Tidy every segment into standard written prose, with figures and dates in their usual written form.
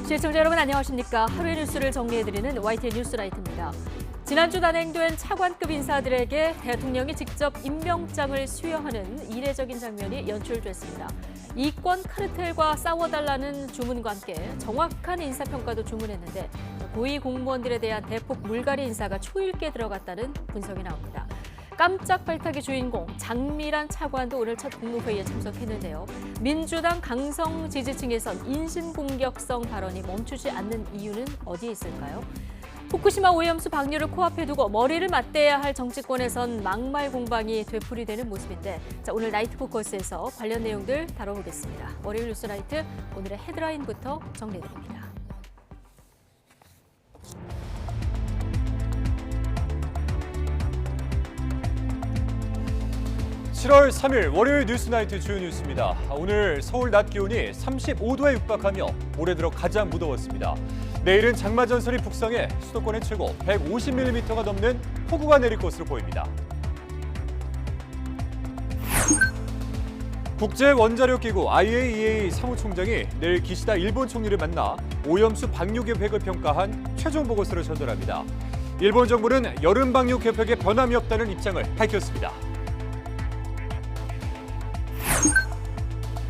시청자 여러분 안녕하십니까. 하루의 뉴스를 정리해드리는 YTN 뉴스라이트입니다. 지난주 단행된 차관급 인사들에게 대통령이 직접 임명장을 수여하는 이례적인 장면이 연출됐습니다. 이권 카르텔과 싸워달라는 주문과 함께 정확한 인사평가도 주문했는데 고위 공무원들에 대한 대폭 물갈이 인사가 초일기에 들어갔다는 분석이 나옵니다. 깜짝 발탁의 주인공 장미란 차관도 오늘 첫 국무회의에 참석했는데요. 민주당 강성 지지층에선 인신공격성 발언이 멈추지 않는 이유는 어디에 있을까요? 후쿠시마 오염수 방류를 코앞에 두고 머리를 맞대야 할 정치권에선 막말 공방이 되풀이되는 모습인데 오늘 나이트 포커스에서 관련 내용들 다뤄보겠습니다. 월요일 뉴스 나이트 오늘의 헤드라인부터 정리해드립니다. 7월 3일 월요일 뉴스나이트 주요 뉴스입니다. 오늘 서울 낮 기온이 35도에 육박하며 올해 들어 가장 무더웠습니다. 내일은 장마전선이 북상해 수도권의 최고 150mm가 넘는 폭우가 내릴 것으로 보입니다. 국제원자력기구 IAEA 사무총장이 내일 기시다 일본 총리를 만나 오염수 방류 계획을 평가한 최종 보고서를 전달합니다. 일본 정부는 여름 방류 계획에 변함이 없다는 입장을 밝혔습니다.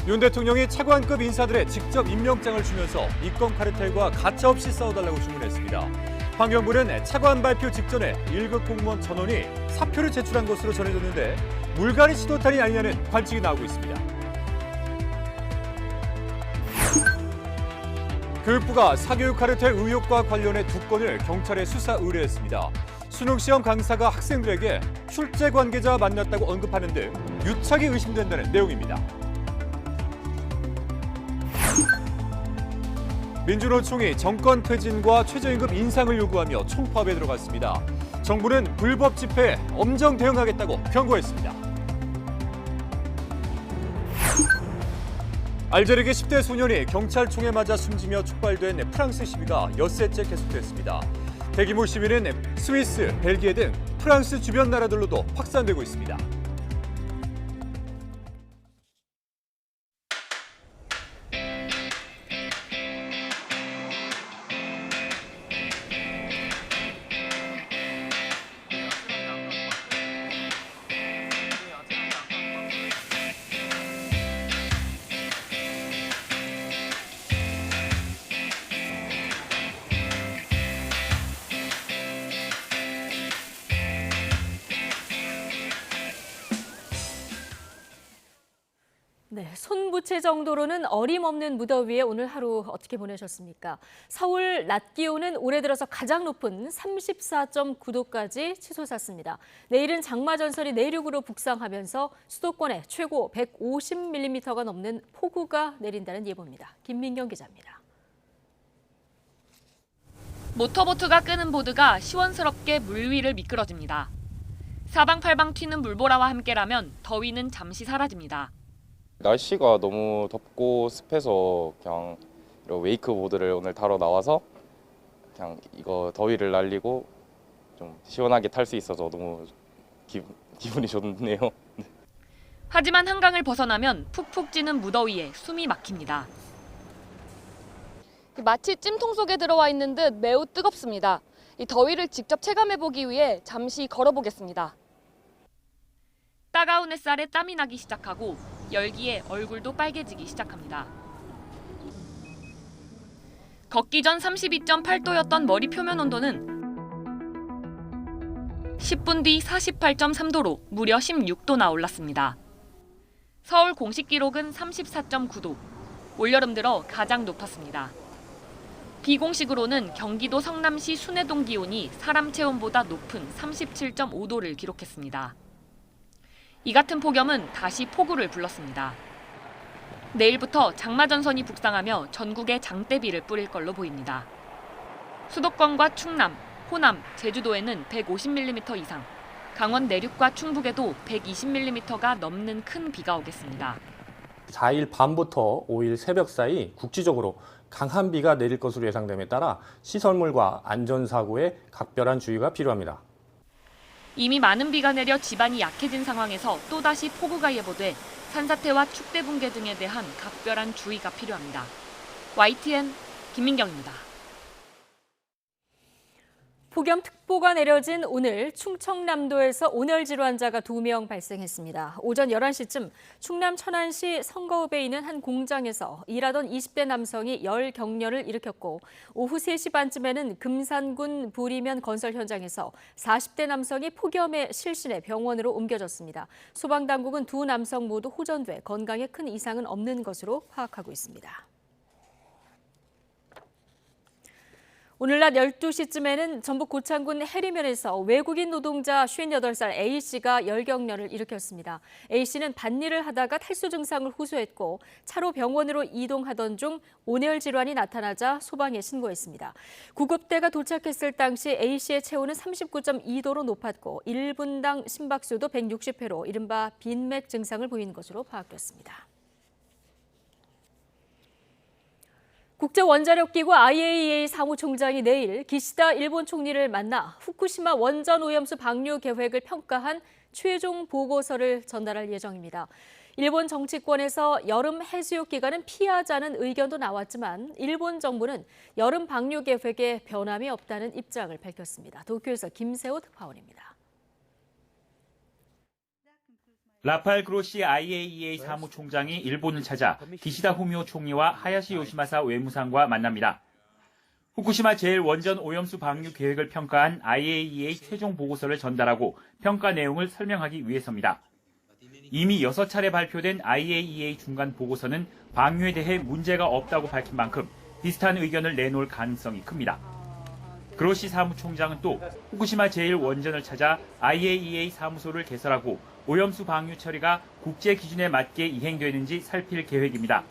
윤 대통령이 차관급 인사들의 직접 임명장을 주면서 이권 카르텔과 가차없이 싸워달라고 주문했습니다. 환경부는 차관 발표 직전에 1급 공무원 전원이 사표를 제출한 것으로 전해졌는데 물갈이 시도탄이 아니냐는 관측이 나오고 있습니다. 교육부가 사교육 카르텔 의혹과 관련해 2건을 경찰에 수사 의뢰했습니다. 수능시험 강사가 학생들에게 출제 관계자와 만났다고 언급하는 등 유착이 의심된다는 내용입니다. 민주노총이 정권 퇴진과 최저임금 인상을 요구하며 총파업에 들어갔습니다. 정부는 불법 집회에 엄정 대응하겠다고 경고했습니다. 알제리계 10대 소년이 경찰총에 맞아 숨지며 촉발된 프랑스 시위가 엿새째 계속됐습니다. 대규모 시위는 스위스, 벨기에 등 프랑스 주변 나라들로도 확산되고 있습니다. 네, 손부채 정도로는 어림없는 무더위에 오늘 하루 어떻게 보내셨습니까? 서울 낮 기온은 올해 들어서 가장 높은 34.9도까지 치솟았습니다. 내일은 장마전선이 내륙으로 북상하면서 수도권에 최고 150mm가 넘는 폭우가 내린다는 예보입니다. 김민경 기자입니다. 모터보트가 끄는 보드가 시원스럽게 물 위를 미끄러집니다. 사방팔방 튀는 물보라와 함께라면 더위는 잠시 사라집니다. 날씨가 너무 덥고 습해서 그냥 웨이크보드를 오늘 타러 나와서 그냥 이거 더위를 날리고 좀 시원하게 탈 수 있어서 너무 기분이 좋네요. 하지만 한강을 벗어나면 푹푹 찌는 무더위에 숨이 막힙니다. 마치 찜통 속에 들어와 있는 듯 매우 뜨겁습니다. 이 더위를 직접 체감해보기 위해 잠시 걸어보겠습니다. 따가운 햇살에 땀이 나기 시작하고 열기에 얼굴도 빨개지기 시작합니다. 걷기 전 32.8도였던 머리 표면 온도는 10분 뒤 48.3도로 무려 16도나 올랐습니다. 서울 공식 기록은 34.9도, 올여름 들어 가장 높았습니다. 비공식으로는 경기도 성남시 순회동 기온이 사람 체온보다 높은 37.5도를 기록했습니다. 이 같은 폭염은 다시 폭우를 불렀습니다. 내일부터 장마전선이 북상하며 전국에 장대비를 뿌릴 걸로 보입니다. 수도권과 충남, 호남, 제주도에는 150mm 이상, 강원 내륙과 충북에도 120mm가 넘는 큰 비가 오겠습니다. 4일 밤부터 5일 새벽 사이 국지적으로 강한 비가 내릴 것으로 예상됨에 따라 시설물과 안전사고에 각별한 주의가 필요합니다. 이미 많은 비가 내려 지반이 약해진 상황에서 또다시 폭우가 예보돼 산사태와 축대 붕괴 등에 대한 각별한 주의가 필요합니다. YTN 김민경입니다. 폭염특보가 내려진 오늘 충청남도에서 온열 질환자가 2명 발생했습니다. 오전 11시쯤 충남 천안시 성거읍에 있는 한 공장에서 일하던 20대 남성이 열경련을 일으켰고 오후 3시 반쯤에는 금산군 부리면 건설 현장에서 40대 남성이 폭염에 실신해 병원으로 옮겨졌습니다. 소방당국은 두 남성 모두 호전돼 건강에 큰 이상은 없는 것으로 파악하고 있습니다. 오늘 낮 12시쯤에는 전북 고창군 해리면에서 외국인 노동자 58살 A씨가 열경련을 일으켰습니다. A씨는 밭일을 하다가 탈수 증상을 호소했고 차로 병원으로 이동하던 중 온열 질환이 나타나자 소방에 신고했습니다. 구급대가 도착했을 당시 A씨의 체온은 39.2도로 높았고 1분당 심박수도 160회로 이른바 빈맥 증상을 보이는 것으로 파악됐습니다. 국제원자력기구 IAEA 사무총장이 내일 기시다 일본 총리를 만나 후쿠시마 원전 오염수 방류 계획을 평가한 최종 보고서를 전달할 예정입니다. 일본 정치권에서 여름 해수욕 기간은 피하자는 의견도 나왔지만 일본 정부는 여름 방류 계획에 변함이 없다는 입장을 밝혔습니다. 도쿄에서 김세호 특파원입니다. 라파엘 그로시 IAEA 사무총장이 일본을 찾아 기시다 후미오 총리와 하야시 요시마사 외무상과 만납니다. 후쿠시마 제1원전 오염수 방류 계획을 평가한 IAEA 최종 보고서를 전달하고 평가 내용을 설명하기 위해서입니다. 이미 6차례 발표된 IAEA 중간 보고서는 방류에 대해 문제가 없다고 밝힌 만큼 비슷한 의견을 내놓을 가능성이 큽니다. 그로시 사무총장은 또 후쿠시마 제1원전을 찾아 IAEA 사무소를 개설하고 오염수 방류 처리가 국제 기준에 맞게 이행되는지 살필 계획입니다.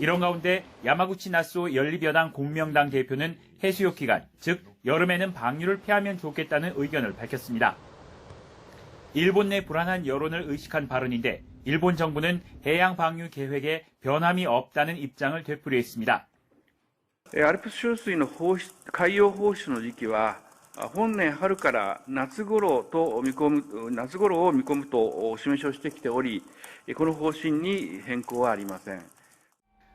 이런 가운데 야마구치 나소 연립여당 공명당 대표는 해수욕 기간, 즉 여름에는 방류를 피하면 좋겠다는 의견을 밝혔습니다. 일본 내 불안한 여론을 의식한 발언인데 일본 정부는 해양 방류 계획에 변함이 없다는 입장을 되풀이했습니다. 알프스処理水の海洋放出の時期は本年春から夏頃を見込むとお示しをしてきており、この方針に変更はありません.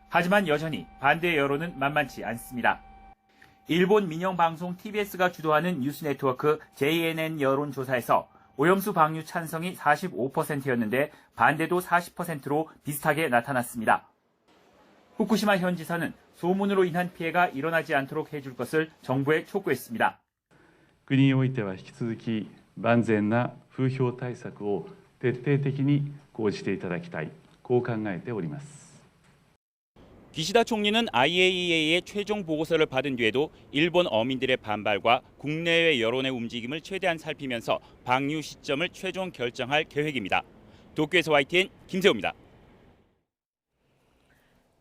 하지만 여전히 반대 여론은 만만치 않습니다. 일본 민영방송 TBS가 주도하는 뉴스 네트워크 JNN 여론조사에서 오염수 방류 찬성이 45%였는데 반대도 40%로 비슷하게 나타났습니다. 후쿠시마 현지사는 소문으로 인한 피해가 일어나지 않도록 해줄 것을 정부에 촉구했습니다. 国においては引き続き万全な風評対策を徹底的に講じていただきたい、こう考えております. 기시다 총리는 IAEA의 최종 보고서를 받은 뒤에도 일본 어민들의 반발과 국내외 여론의 움직임을 최대한 살피면서 방류 시점을 최종 결정할 계획입니다. 도쿄에서 YTN 김세호입니다.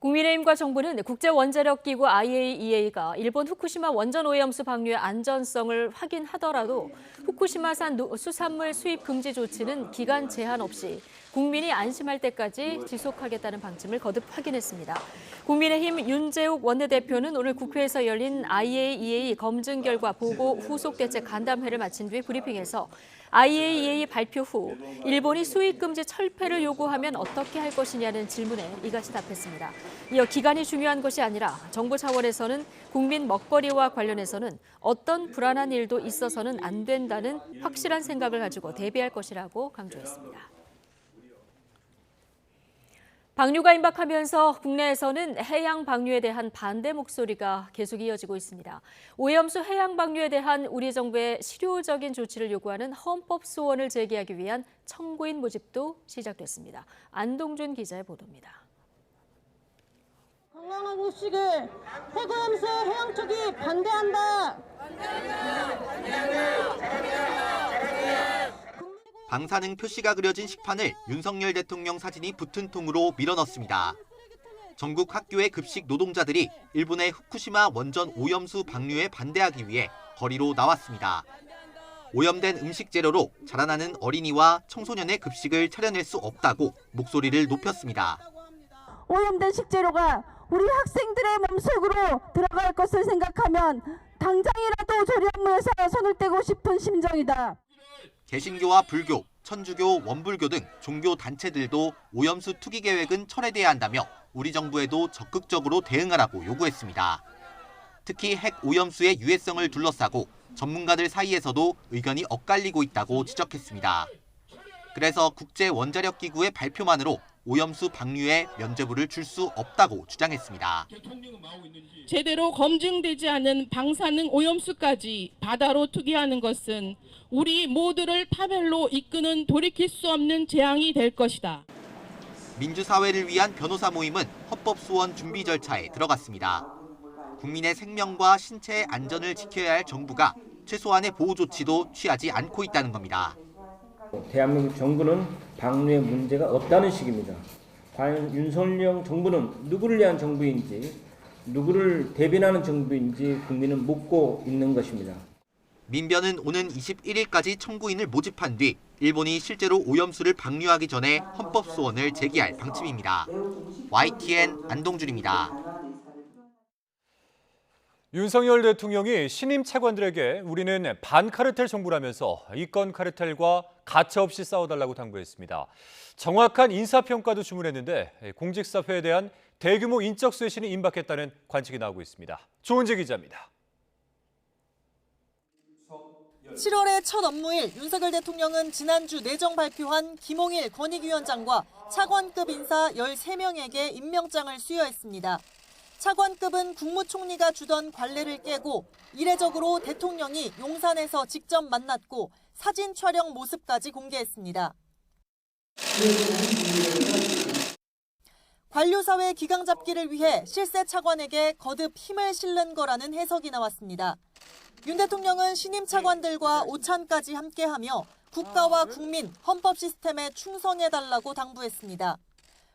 국민의힘과 정부는 국제원자력기구 IAEA가 일본 후쿠시마 원전 오염수 방류의 안전성을 확인하더라도 후쿠시마산 수산물 수입 금지 조치는 기간 제한 없이 국민이 안심할 때까지 지속하겠다는 방침을 거듭 확인했습니다. 국민의힘 윤재욱 원내대표는 오늘 국회에서 열린 IAEA 검증 결과 보고 후속 대책 간담회를 마친 뒤 브리핑에서 IAEA 발표 후 일본이 수입 금지 철폐를 요구하면 어떻게 할 것이냐는 질문에 이같이 답했습니다. 이어 기간이 중요한 것이 아니라 정부 차원에서는 국민 먹거리와 관련해서는 어떤 불안한 일도 있어서는 안 된다는 확실한 생각을 가지고 대비할 것이라고 강조했습니다. 방류가 임박하면서 국내에서는 해양 방류에 대한 반대 목소리가 계속 이어지고 있습니다. 오염수 해양 방류에 대한 우리 정부의 실효적인 조치를 요구하는 헌법 소원을 제기하기 위한 청구인 모집도 시작됐습니다. 안동준 기자의 보도입니다. 건강한 휴식을 해고염수 해양 쪽이 반대한다. 방사능 표시가 그려진 식판을 윤석열 대통령 사진이 붙은 통으로 밀어넣습니다. 전국 학교의 급식 노동자들이 일본의 후쿠시마 원전 오염수 방류에 반대하기 위해 거리로 나왔습니다. 오염된 음식 재료로 자라나는 어린이와 청소년의 급식을 차려낼 수 없다고 목소리를 높였습니다. 오염된 식재료가 우리 학생들의 몸속으로 들어갈 것을 생각하면 당장이라도 조리원문에서 손을 떼고 싶은 심정이다. 개신교와 불교, 천주교, 원불교 등 종교 단체들도 오염수 투기 계획은 철회돼야 한다며 우리 정부에도 적극적으로 대응하라고 요구했습니다. 특히 핵 오염수의 유해성을 둘러싸고 전문가들 사이에서도 의견이 엇갈리고 있다고 지적했습니다. 그래서 국제원자력기구의 발표만으로 오염수 방류에 면죄부를 줄 수 없다고 주장했습니다. 제대로 검증되지 않은 방사능 오염수까지 바다로 투기하는 것은 우리 모두를 파멸로 이끄는 돌이킬 수 없는 재앙이 될 것이다. 민주사회를 위한 변호사 모임은 헌법소원 준비 절차에 들어갔습니다. 국민의 생명과 신체의 안전을 지켜야 할 정부가 최소한의 보호 조치도 취하지 않고 있다는 겁니다. 대한민국 정부는 방류에 문제가 없다는 식입니다. 과연 윤석열 정부는 누구를 위한 정부인지, 누구를 대변하는 정부인지 국민은 묻고 있는 것입니다. 민변은 오는 21일까지 청구인을 모집한 뒤 일본이 실제로 오염수를 방류하기 전에 헌법소원을 제기할 방침입니다. YTN 안동준입니다. 윤석열 대통령이 신임 차관들에게 우리는 반카르텔 정부라면서 이권 카르텔과 가차없이 싸워달라고 당부했습니다. 정확한 인사평가도 주문했는데 공직사회에 대한 대규모 인적 쇄신이 임박했다는 관측이 나오고 있습니다. 조은재 기자입니다. 7월의 첫 업무일 윤석열 대통령은 지난주 내정 발표한 김홍일 권익위원장과 차관급 인사 13명에게 임명장을 수여했습니다. 차관급은 국무총리가 주던 관례를 깨고 이례적으로 대통령이 용산에서 직접 만났고 사진 촬영 모습까지 공개했습니다. 관료사회 기강 잡기를 위해 실세 차관에게 거듭 힘을 실는 거라는 해석이 나왔습니다. 윤 대통령은 신임 차관들과 오찬까지 함께하며 국가와 국민, 헌법 시스템에 충성해달라고 당부했습니다.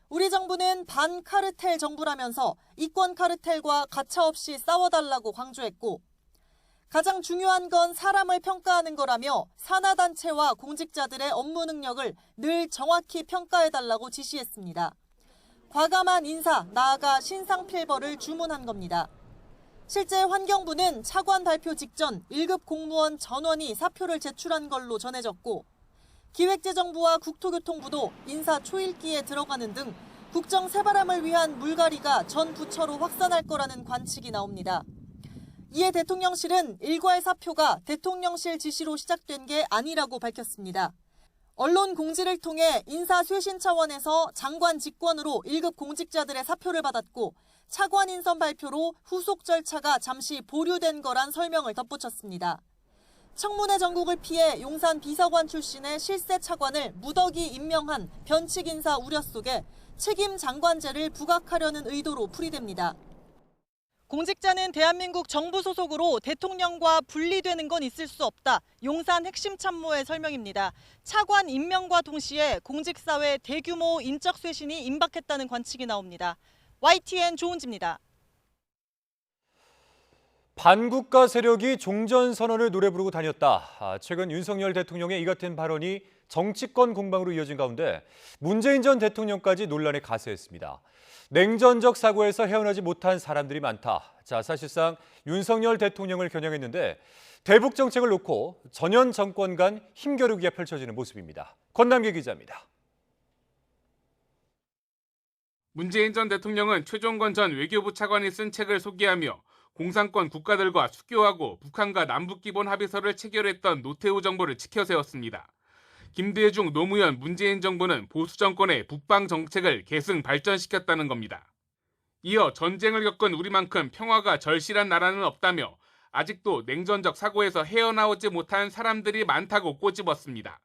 우리 정부는 반카르텔 정부라면서 이권 카르텔과 가차없이 싸워달라고 강조했고 가장 중요한 건 사람을 평가하는 거라며 산하단체와 공직자들의 업무 능력을 늘 정확히 평가해달라고 지시했습니다. 과감한 인사, 나아가 신상필벌을 주문한 겁니다. 실제 환경부는 차관 발표 직전 1급 공무원 전원이 사표를 제출한 걸로 전해졌고 기획재정부와 국토교통부도 인사 초읽기에 들어가는 등 국정 새바람을 위한 물갈이가 전 부처로 확산할 거라는 관측이 나옵니다. 이에 대통령실은 일괄 사표가 대통령실 지시로 시작된 게 아니라고 밝혔습니다. 언론 공지를 통해 인사 쇄신 차원에서 장관 직권으로 1급 공직자들의 사표를 받았고 차관 인선 발표로 후속 절차가 잠시 보류된 거란 설명을 덧붙였습니다. 청문회 전국을 피해 용산 비서관 출신의 실세 차관을 무더기 임명한 변칙 인사 우려 속에 책임 장관제를 부각하려는 의도로 풀이됩니다. 공직자는 대한민국 정부 소속으로 대통령과 분리되는 건 있을 수 없다. 용산 핵심 참모의 설명입니다. 차관 임명과 동시에 공직사회 대규모 인적 쇄신이 임박했다는 관측이 나옵니다. YTN 조은지입니다. 반국가 세력이 종전선언을 노래 부르고 다녔다. 최근 윤석열 대통령의 이 같은 발언이 정치권 공방으로 이어진 가운데 문재인 전 대통령까지 논란에 가세했습니다. 냉전적 사고에서 헤어나지 못한 사람들이 많다. 사실상 윤석열 대통령을 겨냥했는데 대북 정책을 놓고 전현 정권 간 힘겨루기가 펼쳐지는 모습입니다. 권남기 기자입니다. 문재인 전 대통령은 최종건 전 외교부 차관이 쓴 책을 소개하며 공산권 국가들과 수교하고 북한과 남북기본 합의서를 체결했던 노태우 정부를 치켜세웠습니다. 김대중, 노무현, 문재인 정부는 보수 정권의 북방 정책을 계승 발전시켰다는 겁니다. 이어 전쟁을 겪은 우리만큼 평화가 절실한 나라는 없다며 아직도 냉전적 사고에서 헤어나오지 못한 사람들이 많다고 꼬집었습니다.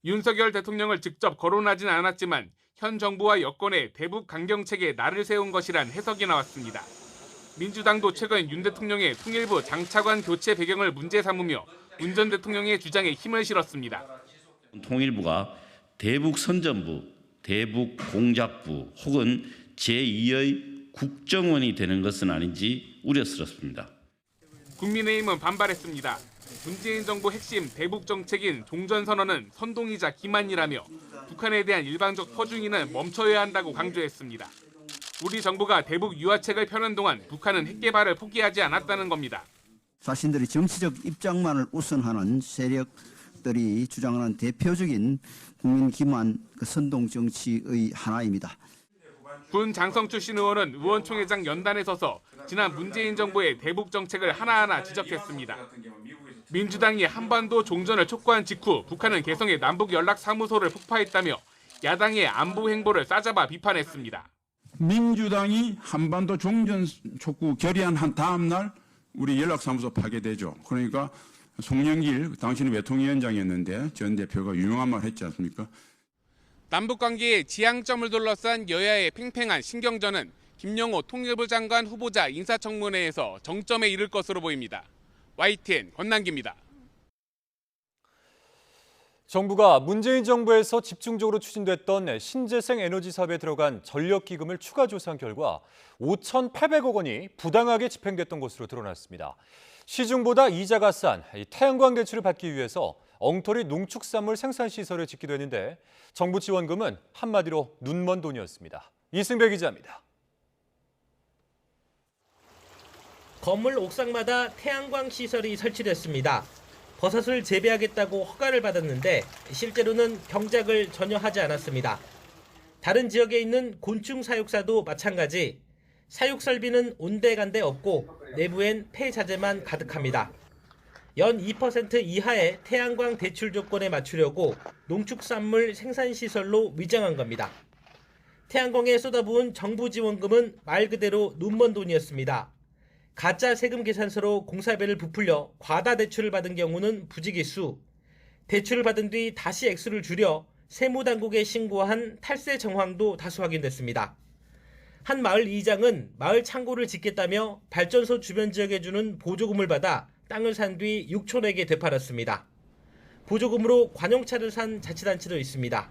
윤석열 대통령을 직접 거론하진 않았지만 현 정부와 여권의 대북 강경책에 날을 세운 것이란 해석이 나왔습니다. 민주당도 최근 윤 대통령의 통일부 장차관 교체 배경을 문제 삼으며 문 전 대통령의 주장에 힘을 실었습니다. 통일부가 대북 선전부, 대북 공작부 혹은 제2의 국정원이 되는 것은 아닌지 우려스럽습니다. 국민의힘은 반발했습니다. 문재인 정부 핵심 대북 정책인 종전선언은 선동이자 기만이라며 북한에 대한 일방적 퍼중이는 멈춰야 한다고 강조했습니다. 우리 정부가 대북 유화책을 펴는 동안 북한은 핵 개발을 포기하지 않았다는 겁니다. 자신들의 정치적 입장만을 우선하는 세력들이 주장하는 대표적인 국민 기만 선동 정치의 하나입니다. 군 장성 출신 의원은 의원총회장 연단에 서서 지난 문재인 정부의 대북 정책을 하나하나 지적했습니다. 민주당이 한반도 종전을 촉구한 직후 북한은 개성의 남북연락사무소를 폭파했다며 야당의 안보 행보를 싸잡아 비판했습니다. 민주당이 한반도 종전 촉구 결의안 한 다음 날 우리 연락사무소 파괴되죠. 그러니까 송영길 당시는 외통위원장이었는데 전 대표가 유명한 말 했지 않습니까? 남북관계의 지향점을 둘러싼 여야의 팽팽한 신경전은 김영호 통일부 장관 후보자 인사청문회에서 정점에 이를 것으로 보입니다. YTN 권남기입니다. 정부가 문재인 정부에서 집중적으로 추진됐던 신재생 에너지 사업에 들어간 전력기금을 추가 조사한 결과 5,800억 원이 부당하게 집행됐던 것으로 드러났습니다. 시중보다 이자가 싼 태양광 대출을 받기 위해서 엉터리 농축산물 생산시설을 짓기도 했는데 정부 지원금은 한마디로 눈먼 돈이었습니다. 이승배 기자입니다. 건물 옥상마다 태양광 시설이 설치됐습니다. 버섯을 재배하겠다고 허가를 받았는데 실제로는 경작을 전혀 하지 않았습니다. 다른 지역에 있는 곤충 사육사도 마찬가지. 사육 설비는 온데간데 없고 내부엔 폐자재만 가득합니다. 연 2% 이하의 태양광 대출 조건에 맞추려고 농축산물 생산시설로 위장한 겁니다. 태양광에 쏟아부은 정부 지원금은 말 그대로 눈먼 돈이었습니다. 가짜 세금 계산서로 공사비를 부풀려 과다 대출을 받은 경우는 부지기수, 대출을 받은 뒤 다시 액수를 줄여 세무당국에 신고한 탈세 정황도 다수 확인됐습니다. 한 마을 이장은 마을 창고를 짓겠다며 발전소 주변 지역에 주는 보조금을 받아 땅을 산 뒤 육촌에게 되팔았습니다. 보조금으로 관용차를 산 자치단체도 있습니다.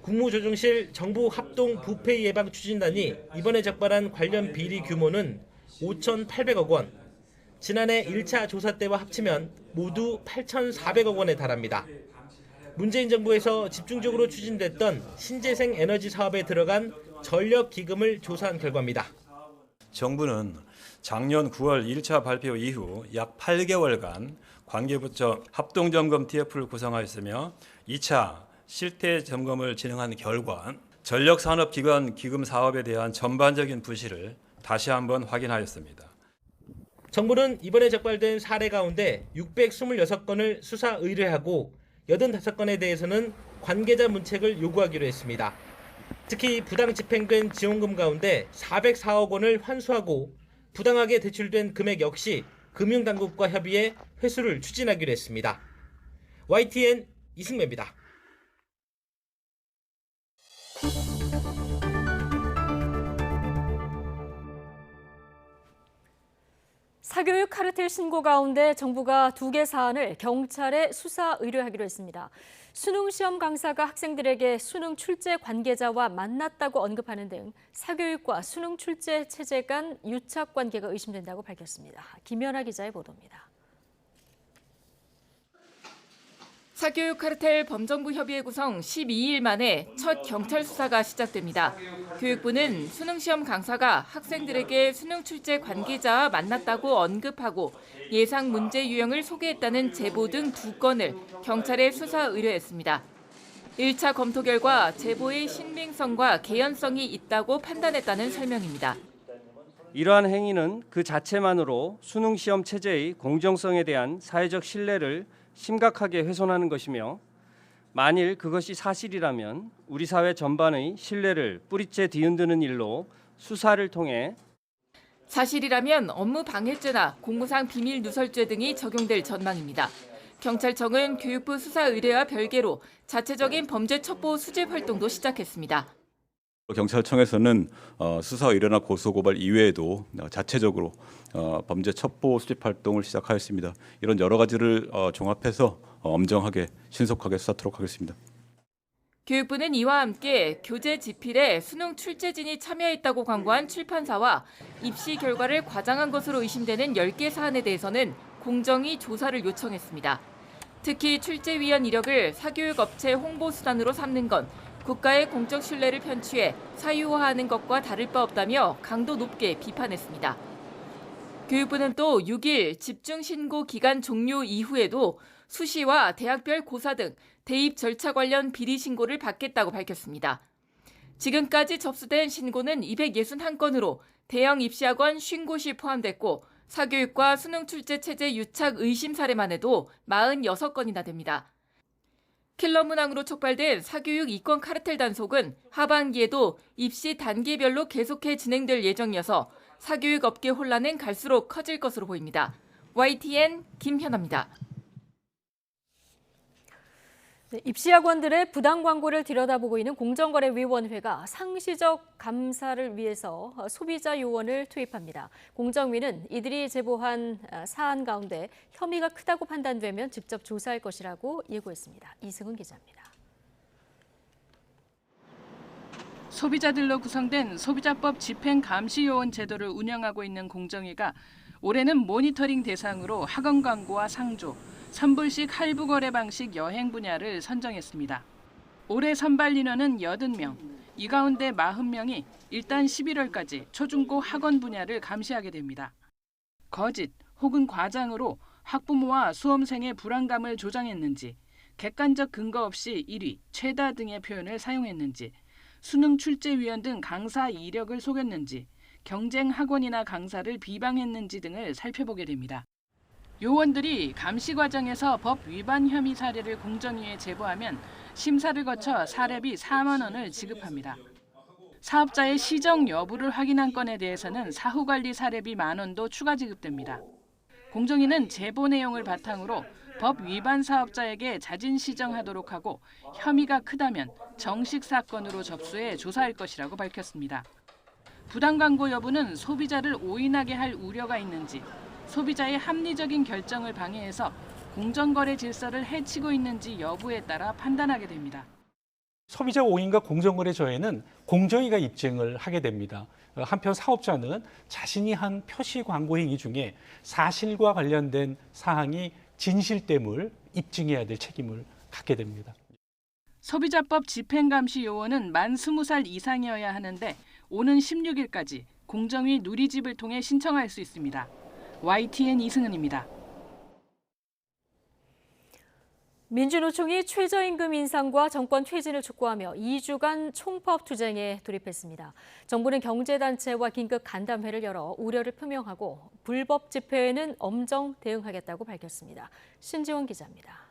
국무조정실 정부 합동 부패 예방 추진단이 이번에 적발한 관련 비리 규모는 5,800억 원, 지난해 1차 조사 때와 합치면 모두 8,400억 원에 달합니다. 문재인 정부에서 집중적으로 추진됐던 신재생 에너지 사업에 들어간 전력기금을 조사한 결과입니다. 정부는 작년 9월 1차 발표 이후 약 8개월간 관계부처 합동점검 TF를 구성하였으며 2차 실태 점검을 진행한 결과 전력산업기관 기금 사업에 대한 전반적인 부실을 다시 한번 확인하였습니다. 정부는 이번에 적발된 사례 가운데 626건을 수사 의뢰하고 85건에 대해서는 관계자 문책을 요구하기로 했습니다. 특히 부당 집행된 지원금 가운데 404억 원을 환수하고 부당하게 대출된 금액 역시 금융당국과 협의해 회수를 추진하기로 했습니다. YTN 이승배입니다. 사교육 카르텔 신고 가운데 정부가 2개 사안을 경찰에 수사 의뢰하기로 했습니다. 수능시험 강사가 학생들에게 수능 출제 관계자와 만났다고 언급하는 등 사교육과 수능 출제 체제 간 유착 관계가 의심된다고 밝혔습니다. 김연아 기자의 보도입니다. 사교육 카르텔 범정부 협의회 구성 12일 만에 첫 경찰 수사가 시작됩니다. 교육부는 수능시험 강사가 학생들에게 수능 출제 관계자와 만났다고 언급하고 예상 문제 유형을 소개했다는 제보 등 2건을 경찰에 수사 의뢰했습니다. 1차 검토 결과 제보의 신빙성과 개연성이 있다고 판단했다는 설명입니다. 이러한 행위는 그 자체만으로 수능시험 체제의 공정성에 대한 사회적 신뢰를 심각하게 훼손하는 것이며 만일 그것이 사실이라면 우리 사회 전반의 신뢰를 뿌리째 뒤흔드는 일로 수사를 통해 사실이라면 업무 방해죄나 공무상 비밀 누설죄 등이 적용될 전망입니다. 경찰청은 교육부 수사 의뢰와 별개로 자체적인 범죄 첩보 수집 활동도 시작했습니다. 경찰청에서는 수사 의뢰나 고소고발 이외에도 자체적으로 범죄 첩보 수집 활동을 시작하였습니다. 이런 여러 가지를 종합해서 엄정하게 신속하게 수사하도록 하겠습니다. 교육부는 이와 함께 교재 집필에 수능 출제진이 참여했다고 광고한 출판사와 입시 결과를 과장한 것으로 의심되는 10개 사안에 대해서는 공정위 조사를 요청했습니다. 특히 출제위원 이력을 사교육 업체 홍보 수단으로 삼는 건 국가의 공적 신뢰를 편취해 사유화하는 것과 다를 바 없다며 강도 높게 비판했습니다. 교육부는 또 6일 집중신고 기간 종료 이후에도 수시와 대학별 고사 등 대입 절차 관련 비리 신고를 받겠다고 밝혔습니다. 지금까지 접수된 신고는 261건으로 대형 입시학원 50곳이 포함됐고 사교육과 수능 출제 체제 유착 의심 사례만 해도 46건이나 됩니다. 킬러 문항으로 촉발된 사교육 이권 카르텔 단속은 하반기에도 입시 단계별로 계속해 진행될 예정이어서 사교육 업계 혼란은 갈수록 커질 것으로 보입니다. YTN 김현아입니다. 네, 입시학원들의 부당 광고를 들여다보고 있는 공정거래위원회가 상시적 감사를 위해서 소비자 요원을 투입합니다. 공정위는 이들이 제보한 사안 가운데 혐의가 크다고 판단되면 직접 조사할 것이라고 예고했습니다. 이승은 기자입니다. 소비자들로 구성된 소비자법 집행감시요원 제도를 운영하고 있는 공정위가 올해는 모니터링 대상으로 학원 광고와 상조, 선불식 할부 거래 방식 여행 분야를 선정했습니다. 올해 선발 인원은 80명, 이 가운데 40명이 일단 11월까지 초중고 학원 분야를 감시하게 됩니다. 거짓 혹은 과장으로 학부모와 수험생의 불안감을 조장했는지, 객관적 근거 없이 1위, 최다 등의 표현을 사용했는지, 수능 출제위원 등 강사 이력을 속였는지, 경쟁 학원이나 강사를 비방했는지 등을 살펴보게 됩니다. 요원들이 감시 과정에서 법 위반 혐의 사례를 공정위에 제보하면 심사를 거쳐 사례비 4만 원을 지급합니다. 사업자의 시정 여부를 확인한 건에 대해서는 사후관리 사례비 1만 원도 추가 지급됩니다. 공정위는 제보 내용을 바탕으로 법 위반 사업자에게 자진 시정하도록 하고 혐의가 크다면 정식 사건으로 접수해 조사할 것이라고 밝혔습니다. 부당 광고 여부는 소비자를 오인하게 할 우려가 있는지, 소비자의 합리적인 결정을 방해해서 공정거래 질서를 해치고 있는지 여부에 따라 판단하게 됩니다. 소비자 오인과 공정거래 저해는 공정위가 입증을 하게 됩니다. 한편 사업자는 자신이 한 표시 광고 행위 중에 사실과 관련된 사항이 진실됨을 입증해야 될 책임을 갖게 됩니다. 소비자법 집행감시 요원은 만 20살 이상이어야 하는데 오는 16일까지 공정위 누리집을 통해 신청할 수 있습니다. YTN 이승은입니다. 민주노총이 최저임금 인상과 정권 퇴진을 촉구하며 2주간 총파업 투쟁에 돌입했습니다. 정부는 경제단체와 긴급 간담회를 열어 우려를 표명하고 불법 집회에는 엄정 대응하겠다고 밝혔습니다. 신지원 기자입니다.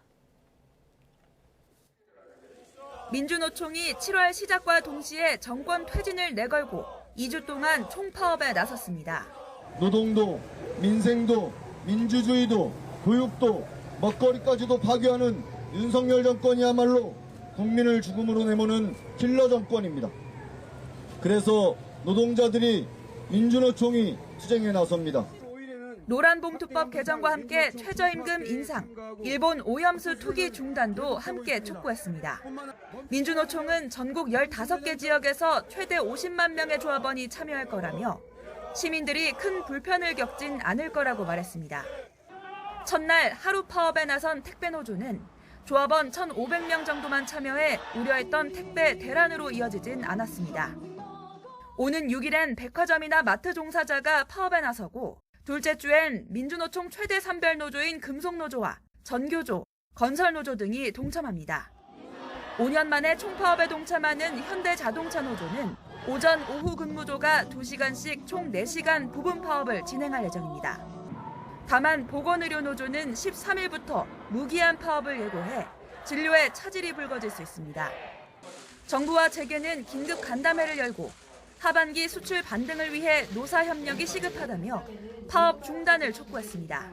민주노총이 7월 시작과 동시에 정권 퇴진을 내걸고 2주 동안 총파업에 나섰습니다. 노동도, 민생도, 민주주의도, 교육도, 먹거리까지도 파괴하는 윤석열 정권이야말로 국민을 죽음으로 내모는 킬러 정권입니다. 그래서 노동자들이 민주노총이 투쟁에 나섭니다. 노란봉투법 개정과 함께 최저임금 인상, 일본 오염수 투기 중단도 함께 촉구했습니다. 민주노총은 전국 15개 지역에서 최대 50만 명의 조합원이 참여할 거라며 시민들이 큰 불편을 겪진 않을 거라고 말했습니다. 첫날 하루 파업에 나선 택배노조는 조합원 1,500명 정도만 참여해 우려했던 택배 대란으로 이어지진 않았습니다. 오는 6일엔 백화점이나 마트 종사자가 파업에 나서고 둘째 주엔 민주노총 최대 산별노조인 금속노조와 전교조, 건설노조 등이 동참합니다. 5년 만에 총파업에 동참하는 현대자동차노조는 오전, 오후 근무조가 2시간씩 총 4시간 부분 파업을 진행할 예정입니다. 다만 보건의료노조는 13일부터 무기한 파업을 예고해 진료에 차질이 불거질 수 있습니다. 정부와 재계는 긴급 간담회를 열고 하반기 수출 반등을 위해 노사 협력이 시급하다며 파업 중단을 촉구했습니다.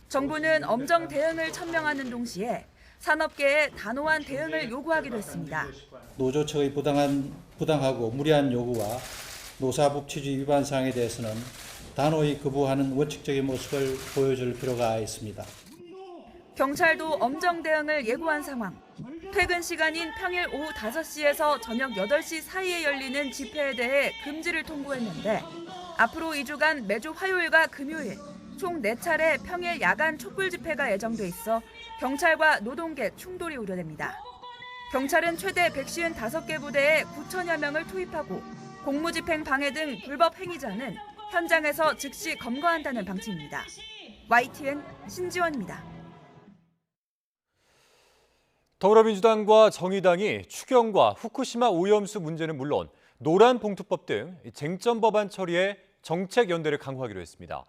정부는 엄정 대응을 천명하는 동시에 산업계에 단호한 대응을 요구하기도 했습니다. 노조 측의 부당하고 무리한 요구와 노사법 취지 위반 사항에 대해서는 단호히 거부하는 원칙적인 모습을 보여줄 필요가 있습니다. 경찰도 엄정 대응을 예고한 상황. 퇴근 시간인 평일 오후 5시에서 저녁 8시 사이에 열리는 집회에 대해 금지를 통보했는데 앞으로 2주간 매주 화요일과 금요일 총 4차례 평일 야간 촛불 집회가 예정돼 있어 경찰과 노동계 충돌이 우려됩니다. 경찰은 최대 155개 부대에 9천여 명을 투입하고 공무집행 방해 등 불법 행위자는 현장에서 즉시 검거한다는 방침입니다. YTN 신지원입니다. 더불어민주당과 정의당이 추경과 후쿠시마 오염수 문제는 물론 노란 봉투법 등 쟁점 법안 처리에 정책 연대를 강화하기로 했습니다.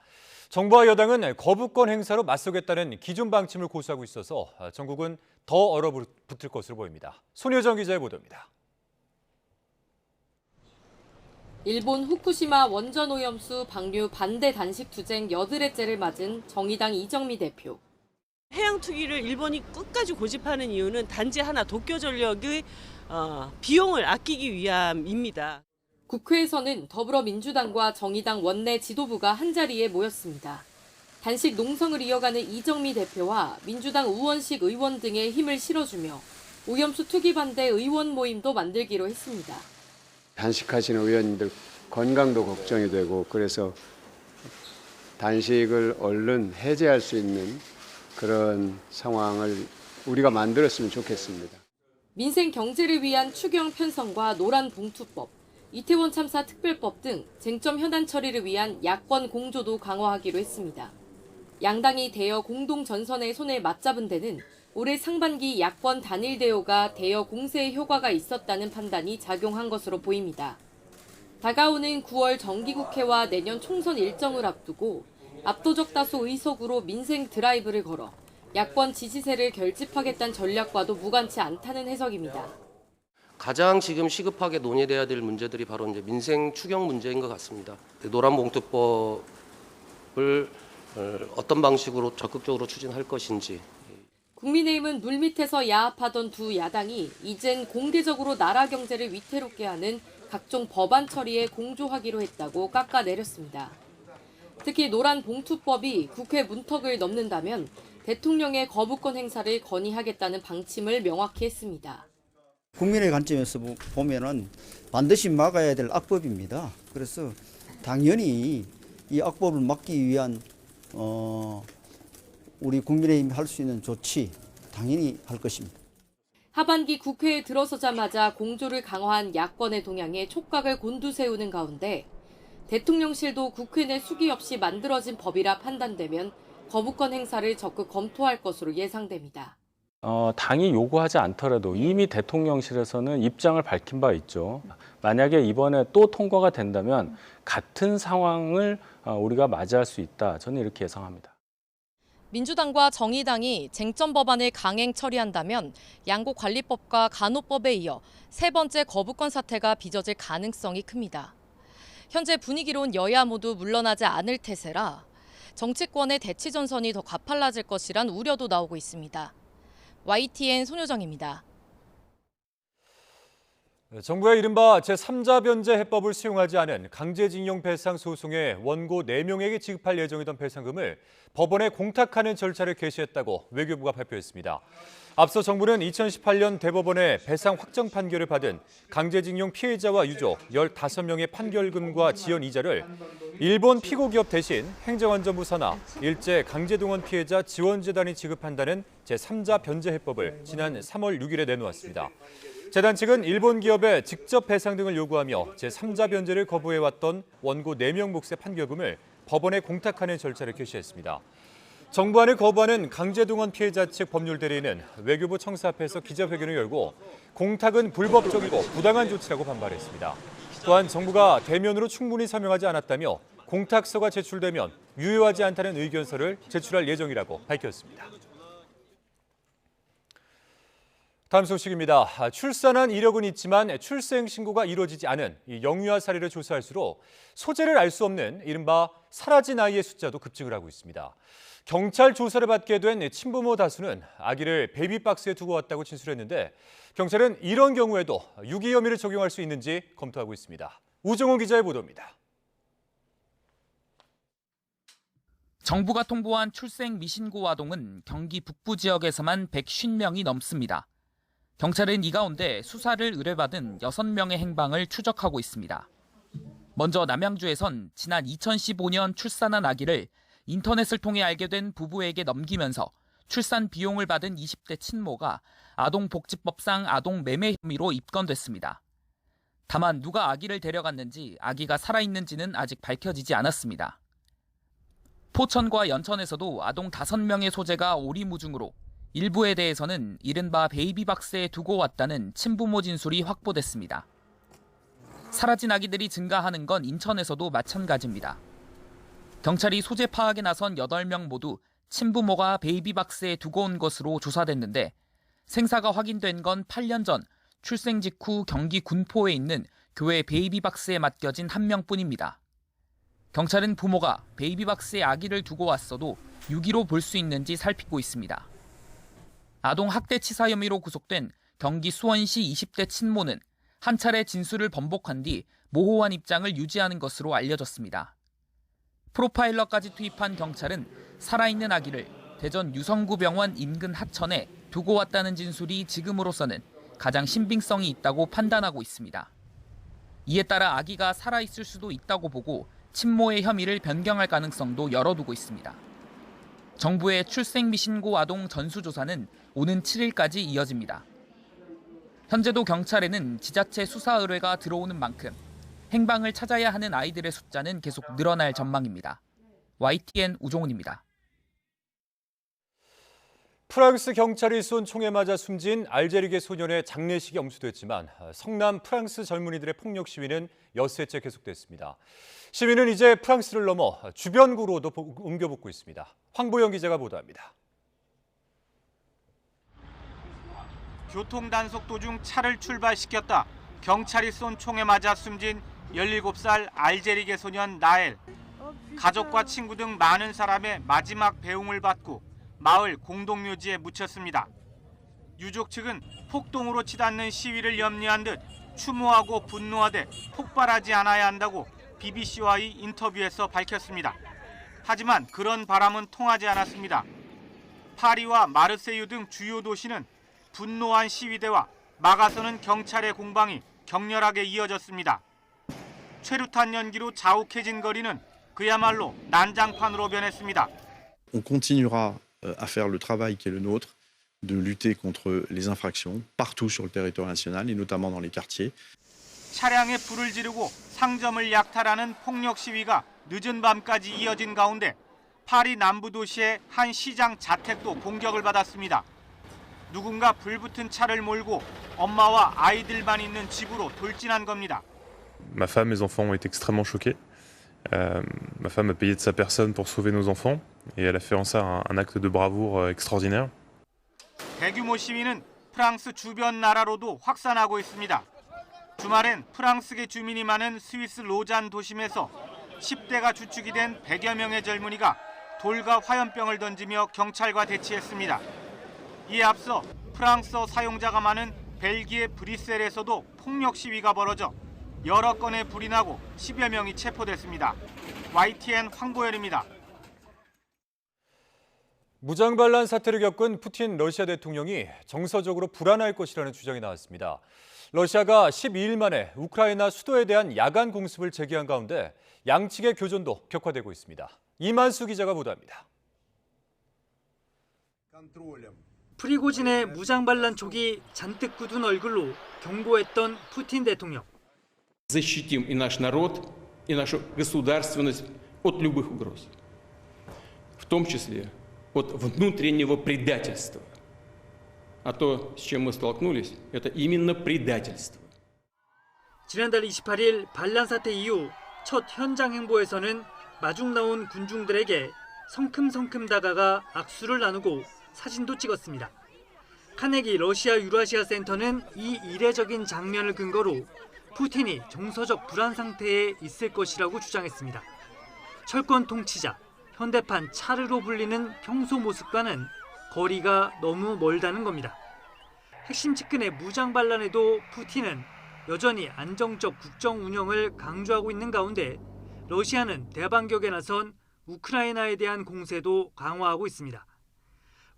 정부와 여당은 거부권 행사로 맞서겠다는 기존 방침을 고수하고 있어서 전국은 더 얼어붙을 것으로 보입니다. 손효정 기자의 보도입니다. 일본 후쿠시마 원전 오염수 방류 반대 단식 투쟁 8회째를 맞은 정의당 이정미 대표. 해양 투기를 일본이 끝까지 고집하는 이유는 단지 하나 도쿄전력의 비용을 아끼기 위함입니다. 국회에서는 더불어민주당과 정의당 원내 지도부가 한자리에 모였습니다. 단식 농성을 이어가는 이정미 대표와 민주당 우원식 의원 등의 힘을 실어주며 오염수 투기 반대 의원 모임도 만들기로 했습니다. 단식하시는 의원님들 건강도 걱정이 되고 그래서 단식을 얼른 해제할 수 있는 그런 상황을 우리가 만들었으면 좋겠습니다. 민생 경제를 위한 추경 편성과 노란 봉투법, 이태원 참사 특별법 등 쟁점 현안 처리를 위한 야권 공조도 강화하기로 했습니다. 양당이 대여 공동 전선의 손을 맞잡은 데는 올해 상반기 야권 단일 대오가 대여 공세에 효과가 있었다는 판단이 작용한 것으로 보입니다. 다가오는 9월 정기국회와 내년 총선 일정을 앞두고 압도적 다수 의석으로 민생 드라이브를 걸어 야권 지지세를 결집하겠다는 전략과도 무관치 않다는 해석입니다. 가장 지금 시급하게 논의돼야 될 문제들이 바로 이제 민생 추경 문제인 것 같습니다. 노란봉투법을 어떤 방식으로 적극적으로 추진할 것인지. 국민의힘은 물밑에서 야합하던 두 야당이 이젠 공개적으로 나라 경제를 위태롭게 하는 각종 법안 처리에 공조하기로 했다고 깎아내렸습니다. 특히 노란 봉투법이 국회 문턱을 넘는다면 대통령의 거부권 행사를 건의하겠다는 방침을 명확히 했습니다. 국민의 관점에서 보면은 반드시 막아야 될 악법입니다. 그래서 당연히 이 악법을 막기 위한 우리 국민의힘이 할 수 있는 조치 당연히 할 것입니다. 하반기 국회에 들어서자마자 공조를 강화한 야권의 동향에 촉각을 곤두세우는 가운데 대통령실도 국회 내 수기 없이 만들어진 법이라 판단되면 거부권 행사를 적극 검토할 것으로 예상됩니다. 당이 요구하지 않더라도 이미 대통령실에서는 입장을 밝힌 바 있죠. 만약에 이번에 또 통과가 된다면 같은 상황을 우리가 맞이할 수 있다. 저는 이렇게 예상합니다. 민주당과 정의당이 쟁점 법안을 강행 처리한다면 양곡관리법과 간호법에 이어 세 번째 거부권 사태가 빚어질 가능성이 큽니다. 현재 분위기론 여야 모두 물러나지 않을 태세라 정치권의 대치 전선이 더 가팔라질 것이란 우려도 나오고 있습니다. YTN 손효정입니다. 정부가 이른바 제3자 변제 해법을 수용하지 않은 강제징용 배상 소송의 원고 4명에게 지급할 예정이던 배상금을 법원에 공탁하는 절차를 개시했다고 외교부가 발표했습니다. 앞서 정부는 2018년 대법원의 배상 확정 판결을 받은 강제징용 피해자와 유족 15명의 판결금과 지연 이자를 일본 피고기업 대신 행정안전부 산하 일제 강제동원 피해자 지원재단이 지급한다는 제3자 변제 해법을 지난 3월 6일에 내놓았습니다. 재단 측은 일본 기업에 직접 배상 등을 요구하며 제3자 변제를 거부해왔던 원고 4명 몫의 판결금을 법원에 공탁하는 절차를 개시했습니다. 정부안을 거부하는 강제동원 피해자 측 법률 대리인은 외교부 청사 앞에서 기자회견을 열고 공탁은 불법적이고 부당한 조치라고 반발했습니다. 또한 정부가 대면으로 충분히 설명하지 않았다며 공탁서가 제출되면 유효하지 않다는 의견서를 제출할 예정이라고 밝혔습니다. 다음 소식입니다. 출산한 이력은 있지만 출생 신고가 이루어지지 않은 이 영유아 사례를 조사할수록 소재를 알 수 없는 이른바 사라진 아이의 숫자도 급증을 하고 있습니다. 경찰 조사를 받게 된 친부모 다수는 아기를 베이비박스에 두고 왔다고 진술했는데 경찰은 이런 경우에도 유기 혐의를 적용할 수 있는지 검토하고 있습니다. 우정호 기자의 보도입니다. 정부가 통보한 출생 미신고 아동은 경기 북부 지역에서만 150명이 넘습니다. 경찰은 이 가운데 수사를 의뢰받은 6명의 행방을 추적하고 있습니다. 먼저 남양주에선 지난 2015년 출산한 아기를 인터넷을 통해 알게 된 부부에게 넘기면서 출산 비용을 받은 20대 친모가 아동복지법상 아동 매매 혐의로 입건됐습니다. 다만 누가 아기를 데려갔는지 아기가 살아있는지는 아직 밝혀지지 않았습니다. 포천과 연천에서도 아동 5명의 소재가 오리무중으로 일부에 대해서는 이른바 베이비박스에 두고 왔다는 친부모 진술이 확보됐습니다. 사라진 아기들이 증가하는 건 인천에서도 마찬가지입니다. 경찰이 소재 파악에 나선 8명 모두 친부모가 베이비박스에 두고 온 것으로 조사됐는데 생사가 확인된 건 8년 전 출생 직후 경기 군포에 있는 교회 베이비박스에 맡겨진 1명뿐입니다. 경찰은 부모가 베이비박스에 아기를 두고 왔어도 유기로 볼 수 있는지 살피고 있습니다. 아동 학대치사 혐의로 구속된 경기 수원시 20대 친모는 한 차례 진술을 번복한 뒤 모호한 입장을 유지하는 것으로 알려졌습니다. 프로파일러까지 투입한 경찰은 살아있는 아기를 대전 유성구병원 인근 하천에 두고 왔다는 진술이 지금으로서는 가장 신빙성이 있다고 판단하고 있습니다. 이에 따라 아기가 살아있을 수도 있다고 보고 친모의 혐의를 변경할 가능성도 열어두고 있습니다. 정부의 출생미신고 아동 전수조사는 오는 7일까지 이어집니다. 현재도 경찰에는 지자체 수사 의뢰가 들어오는 만큼 행방을 찾아야 하는 아이들의 숫자는 계속 늘어날 전망입니다. YTN 우종훈입니다. 프랑스 경찰이 쏜 총에 맞아 숨진 알제리계 소년의 장례식이 엄수됐지만 성남 프랑스 젊은이들의 폭력 시위는 엿새째 계속됐습니다. 시위는 이제 프랑스를 넘어 주변구로도 옮겨붙고 있습니다. 황보영 기자가 보도합니다. 교통단속 도중 차를 출발시켰다 경찰이 쏜 총에 맞아 숨진 17살 알제리계 소년 나엘. 가족과 친구 등 많은 사람의 마지막 배웅을 받고 마을 공동묘지에 묻혔습니다. 유족 측은 폭동으로 치닫는 시위를 염려한 듯 추모하고 분노하되 폭발하지 않아야 한다고 BBC와의 인터뷰에서 밝혔습니다. 하지만 그런 바람은 통하지 않았습니다. 파리와 마르세유 등 주요 도시는 분노한 시위대와 막아서는 경찰의 공방이 격렬하게 이어졌습니다. 최루탄 연기로 자욱해진 거리는 그야말로 난장판으로 변했습니다. On continuera à faire le travail qui est le nôtre, de lutter contre les infractions partout sur le territoire national et notamment dans les quartiers. 차량에 불을 지르고 상점을 약탈하는 폭력 시위가 늦은 밤까지 이어진 가운데 파리 남부 도시의 한 시장 자택도 공격을 받았습니다. 누군가 불붙은 차를 몰고 엄마와 아이들만 있는 집으로 돌진한 겁니다. Ma femme et mes enfants ont été extrêmement choqués. Ma femme a payé de sa personne pour sauver nos enfants et elle a fait en ça un acte de bravoure extraordinaire. 대규모 시위는 프랑스 주변 나라로도 확산하고 있습니다. 주말엔 프랑스계 주민이 많은 스위스 로잔 도심에서 10대가 주축이 된 100여 명의 젊은이가 돌과 화염병을 던지며 경찰과 대치했습니다. 이에 앞서 프랑스어 사용자가 많은 벨기에 브뤼셀에서도 폭력 시위가 벌어져 여러 건의 불이 나고 10여 명이 체포됐습니다. YTN 황보열입니다. 무장반란 사태를 겪은 푸틴 러시아 대통령이 정서적으로 불안할 것이라는 주장이 나왔습니다. 러시아가 12일 만에 우크라이나 수도에 대한 야간 공습을 재개한 가운데 양측의 교전도 격화되고 있습니다. 이만수 기자가 보도합니다. 프리고진의 무장반란 촉이 잔뜩 굳은 얼굴로 경고했던 푸틴 대통령. Защитим и наш народ, и нашу государственность от любых угроз, в том числе от внутреннего предательства. А то, с чем мы столкнулись, это именно предательство. 지난달 28일 반란 사태 이후 첫 현장 행보에서는 마중 나온 군중들에게 성큼성큼 다가가 악수를 나누고 사진도 찍었습니다. 카네기 러시아 유라시아 센터는 이 이례적인 장면을 근거로 푸틴이 정서적 불안 상태에 있을 것이라고 주장했습니다. 철권 통치자, 현대판 차르로 불리는 평소 모습과는 거리가 너무 멀다는 겁니다. 핵심 측근의 무장 반란에도 푸틴은 여전히 안정적 국정 운영을 강조하고 있는 가운데 러시아는 대반격에 나선 우크라이나에 대한 공세도 강화하고 있습니다.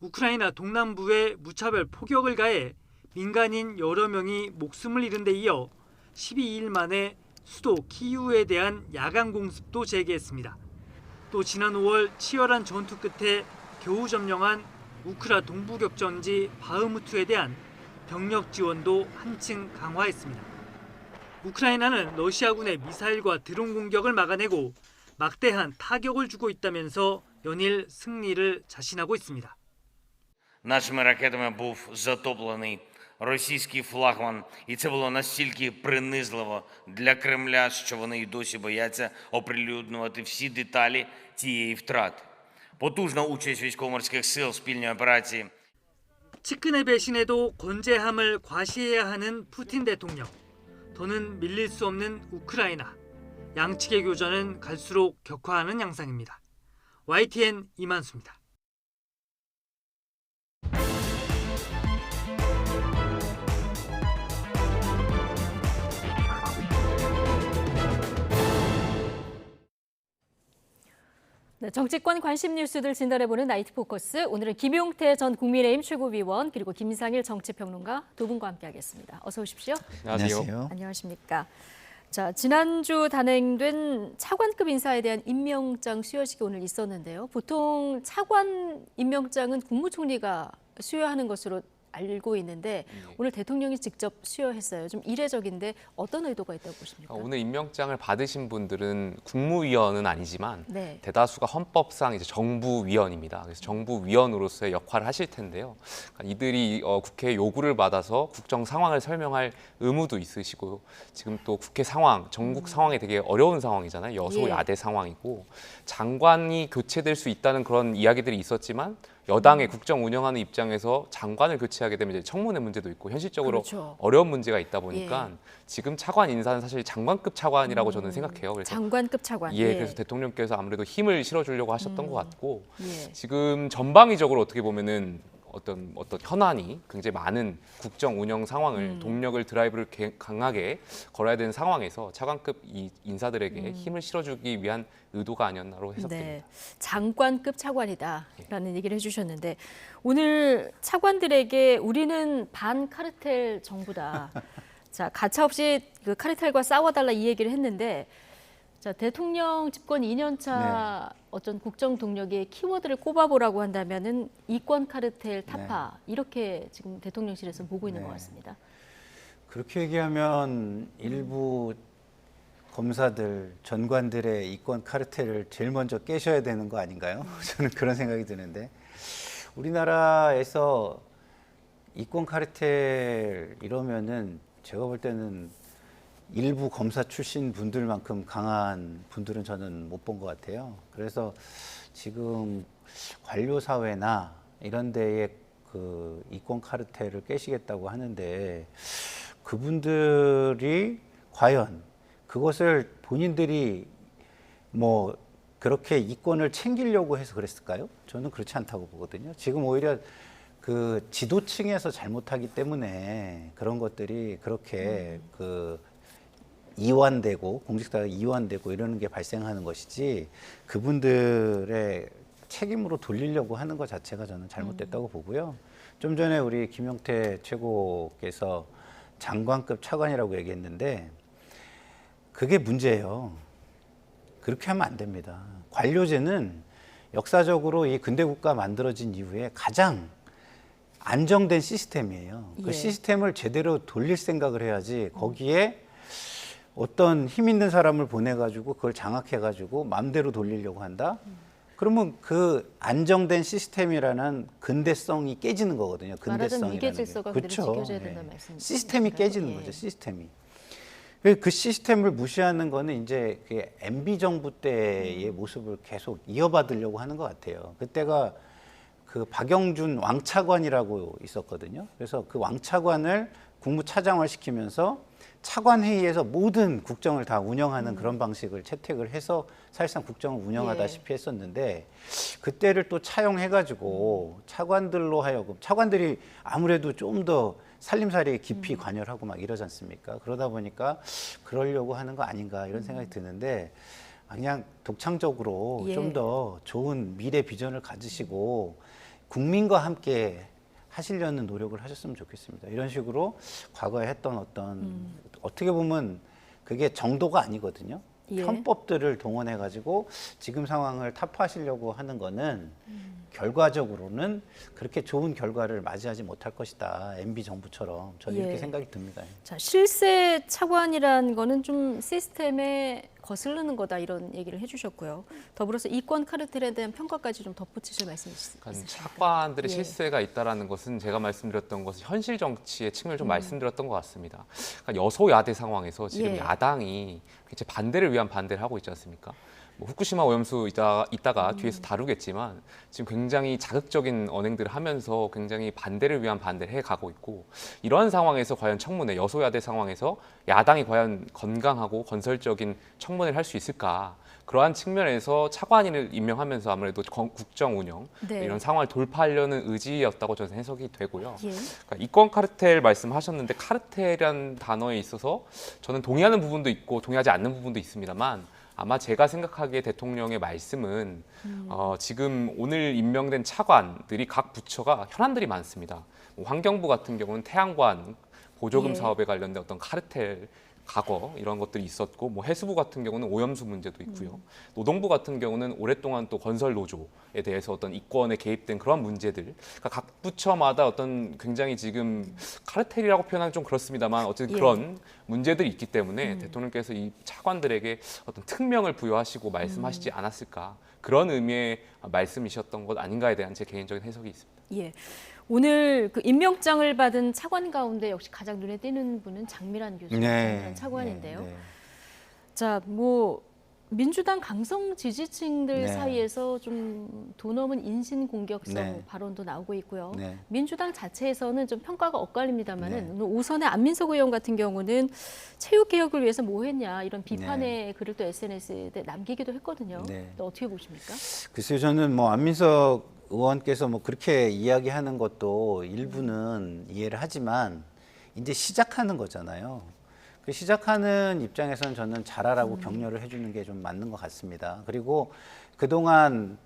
우크라이나 동남부에 무차별 포격을 가해 민간인 여러 명이 목숨을 잃은 데 이어 12일 만에 수도 키이우에 대한 야간 공습도 재개했습니다. 또 지난 5월 치열한 전투 끝에 겨우 점령한 우크라 동부격전지 바흐무트에 대한 병력 지원도 한층 강화했습니다. 우크라이나는 러시아군의 미사일과 드론 공격을 막아내고 막대한 타격을 주고 있다면서 연일 승리를 자신하고 있습니다. Нашими ракетами був затоплений російський флагман. І це було настільки принизливо для Кремля, що вони й досі бояться оприлюднювати всі деталі тієї втрати. Потужна участь військово-морських сил в спільній операції. 측근의 배신에도 건재함을 과시해야 하는 푸틴 대통령. 더는 밀릴 수 없는 우크라이나. 양측의 교전은 갈수록 격화하는 양상입니다. YTN 이만수입니다. 네, 정치권 관심 뉴스들 진단해보는 나이트 포커스. 오늘은 김용태 전 국민의힘 최고위원 그리고 김상일 정치평론가 두 분과 함께하겠습니다. 어서 오십시오. 안녕하세요. 안녕하십니까. 자, 지난주 단행된 차관급 인사에 대한 임명장 수여식이 오늘 있었는데요. 보통 차관 임명장은 국무총리가 수여하는 것으로 알고 있는데 오늘 대통령이 직접 수여했어요. 좀 이례적인데 어떤 의도가 있다고 보십니까? 오늘 임명장을 받으신 분들은 국무위원은 아니지만 네. 대다수가 헌법상 이제 정부위원입니다. 그래서 정부위원으로서의 역할을 하실 텐데요. 그러니까 이들이 국회 요구를 받아서 국정 상황을 설명할 의무도 있으시고 지금 또 국회 상황, 전국 상황이 되게 어려운 상황이잖아요. 여소야대 상황이고 장관이 교체될 수 있다는 그런 이야기들이 있었지만 여당의 국정 운영하는 입장에서 장관을 교체하게 되면 이제 청문회 문제도 있고 현실적으로 그렇죠. 어려운 문제가 있다 보니까 지금 차관 인사는 사실 장관급 차관이라고 저는 생각해요. 그래서 장관급 차관. 그래서 대통령께서 아무래도 힘을 실어주려고 하셨던 것 같고 지금 전방위적으로 어떻게 보면은 어떤 현안이 굉장히 많은 국정 운영 상황을 동력을 드라이브를 강하게 걸어야 되는 상황에서 차관급 인사들에게 힘을 실어주기 위한 의도가 아니었나로 해석됩니다. 네, 장관급 차관이다라는 얘기를 해주셨는데 오늘 차관들에게 우리는 반카르텔 정부다. 자, 가차없이 그 카르텔과 싸워달라 이 얘기를 했는데 자, 대통령 집권 2년차 어떤 국정 동력의 키워드를 꼽아보라고 한다면은 이권 카르텔 타파 이렇게 지금 대통령실에서 보고 있는 것 같습니다. 그렇게 얘기하면 일부 검사들, 전관들의 이권 카르텔을 제일 먼저 깨셔야 되는 거 아닌가요? 저는 그런 생각이 드는데 우리나라에서 이권 카르텔 이러면은 제가 볼 때는 일부 검사 출신 분들만큼 강한 분들은 저는 못 본 것 같아요. 그래서 지금 관료 사회나 이런 데에 그 이권 카르텔을 깨시겠다고 하는데 그분들이 과연 그것을 본인들이 뭐 그렇게 이권을 챙기려고 해서 그랬을까요? 저는 그렇지 않다고 보거든요. 지금 오히려 그 지도층에서 잘못하기 때문에 그런 것들이 그렇게 그 이완되고 공직사가 이완되고 이러는 게 발생하는 것이지 그분들의 책임으로 돌리려고 하는 것 자체가 저는 잘못됐다고 보고요. 좀 전에 우리 김용태 최고께서 장관급 차관이라고 얘기했는데 그게 문제예요. 그렇게 하면 안 됩니다. 관료제는 역사적으로 이 근대국가 만들어진 이후에 가장 안정된 시스템이에요. 그 시스템을 제대로 돌릴 생각을 해야지 거기에 어떤 힘 있는 사람을 보내가지고 그걸 장악해가지고 마음대로 돌리려고 한다? 그러면 그 안정된 시스템이라는 근대성이 깨지는 거거든요. 근대성이라는 위계 질서가 그대로 지켜져야 된다는 말씀이시죠. 시스템이 깨지는 거죠. 시스템이. 그 시스템을 무시하는 거는 이제 그 MB 정부 때의 모습을 계속 이어받으려고 하는 것 같아요. 그때가 그 박영준 왕차관이라고 있었거든요. 그래서 그 왕차관을 국무차장을 시키면서 차관 회의에서 모든 국정을 다 운영하는 그런 방식을 채택을 해서 사실상 국정을 운영하다시피 했었는데 그때를 또 차용해가지고 차관들로 하여금 차관들이 아무래도 좀 더 살림살이에 깊이 관여하고 막 이러지 않습니까? 그러다 보니까 그러려고 하는 거 아닌가 이런 생각이 드는데 그냥 독창적으로 좀 더 좋은 미래 비전을 가지시고 국민과 함께 하시려는 노력을 하셨으면 좋겠습니다. 이런 식으로 과거에 했던 어떤 어떻게 보면 그게 정도가 아니거든요. 편법들을 동원해가지고 지금 상황을 타파하시려고 하는 거는 결과적으로는 그렇게 좋은 결과를 맞이하지 못할 것이다. MB 정부처럼 저는 이렇게 생각이 듭니다. 자, 실세 차관이라는 거는 좀 시스템에 거스르는 거다 이런 얘기를 해주셨고요. 더불어서 이권 카르텔에 대한 평가까지 좀 덧붙이실 말씀 있으실까요? 차관들의 예. 실세가 있다라는 것은 제가 말씀드렸던 것은 현실 정치의 측면을 좀 말씀드렸던 것 같습니다. 그러니까 여소야대 상황에서 지금 예. 야당이 이제 반대를 위한 반대를 하고 있지 않습니까? 뭐 후쿠시마 오염수 이따가 뒤에서 다루겠지만 지금 굉장히 자극적인 언행들을 하면서 굉장히 반대를 위한 반대를 해가고 있고 이러한 상황에서 과연 청문회, 여소야대 상황에서 야당이 과연 건강하고 건설적인 청문회를 할 수 있을까? 그러한 측면에서 차관인을 임명하면서 아무래도 국정 운영 네. 이런 상황을 돌파하려는 의지였다고 저는 해석이 되고요. 예. 그러니까 이권 카르텔 말씀하셨는데 카르텔이라는 단어에 있어서 저는 동의하는 부분도 있고 동의하지 않는 부분도 있습니다만 아마 제가 생각하기에 대통령의 말씀은 지금 오늘 임명된 차관들이 각 부처가 현안들이 많습니다. 뭐 환경부 같은 경우는 태양광 보조금 예. 사업에 관련된 어떤 카르텔 과거 이런 것들이 있었고 뭐 해수부 같은 경우는 오염수 문제도 있고요. 노동부 같은 경우는 오랫동안 또 건설 노조에 대해서 어떤 이권에 개입된 그런 문제들. 그러니까 각 부처마다 어떤 굉장히 지금 카르텔이라고 표현하기 좀 그렇습니다만 어쨌든 예. 그런 문제들이 있기 때문에 대통령께서 이 차관들에게 어떤 특명을 부여하시고 말씀하시지 않았을까 그런 의미의 말씀이셨던 것 아닌가에 대한 제 개인적인 해석이 있습니다. 예. 오늘 그 임명장을 받은 차관 가운데 역시 가장 눈에 띄는 분은 장미란 교수, 장미란 차관인데요. 자, 뭐 민주당 강성 지지층들 네. 사이에서 좀 도 넘은 인신 공격성 네. 발언도 나오고 있고요. 네. 민주당 자체에서는 좀 평가가 엇갈립니다만은 오선의 안민석 의원 같은 경우는 체육 개혁을 위해서 뭐 했냐 이런 비판의 글을 또 SNS에 남기기도 했거든요. 네. 또 어떻게 보십니까? 글쎄요, 저는 뭐 안민석 의원께서 뭐 그렇게 이야기하는 것도 일부는 이해를 하지만 이제 시작하는 거잖아요. 그 시작하는 입장에서는 저는 잘하라고 격려를 해주는 게 좀 맞는 것 같습니다. 그리고 그동안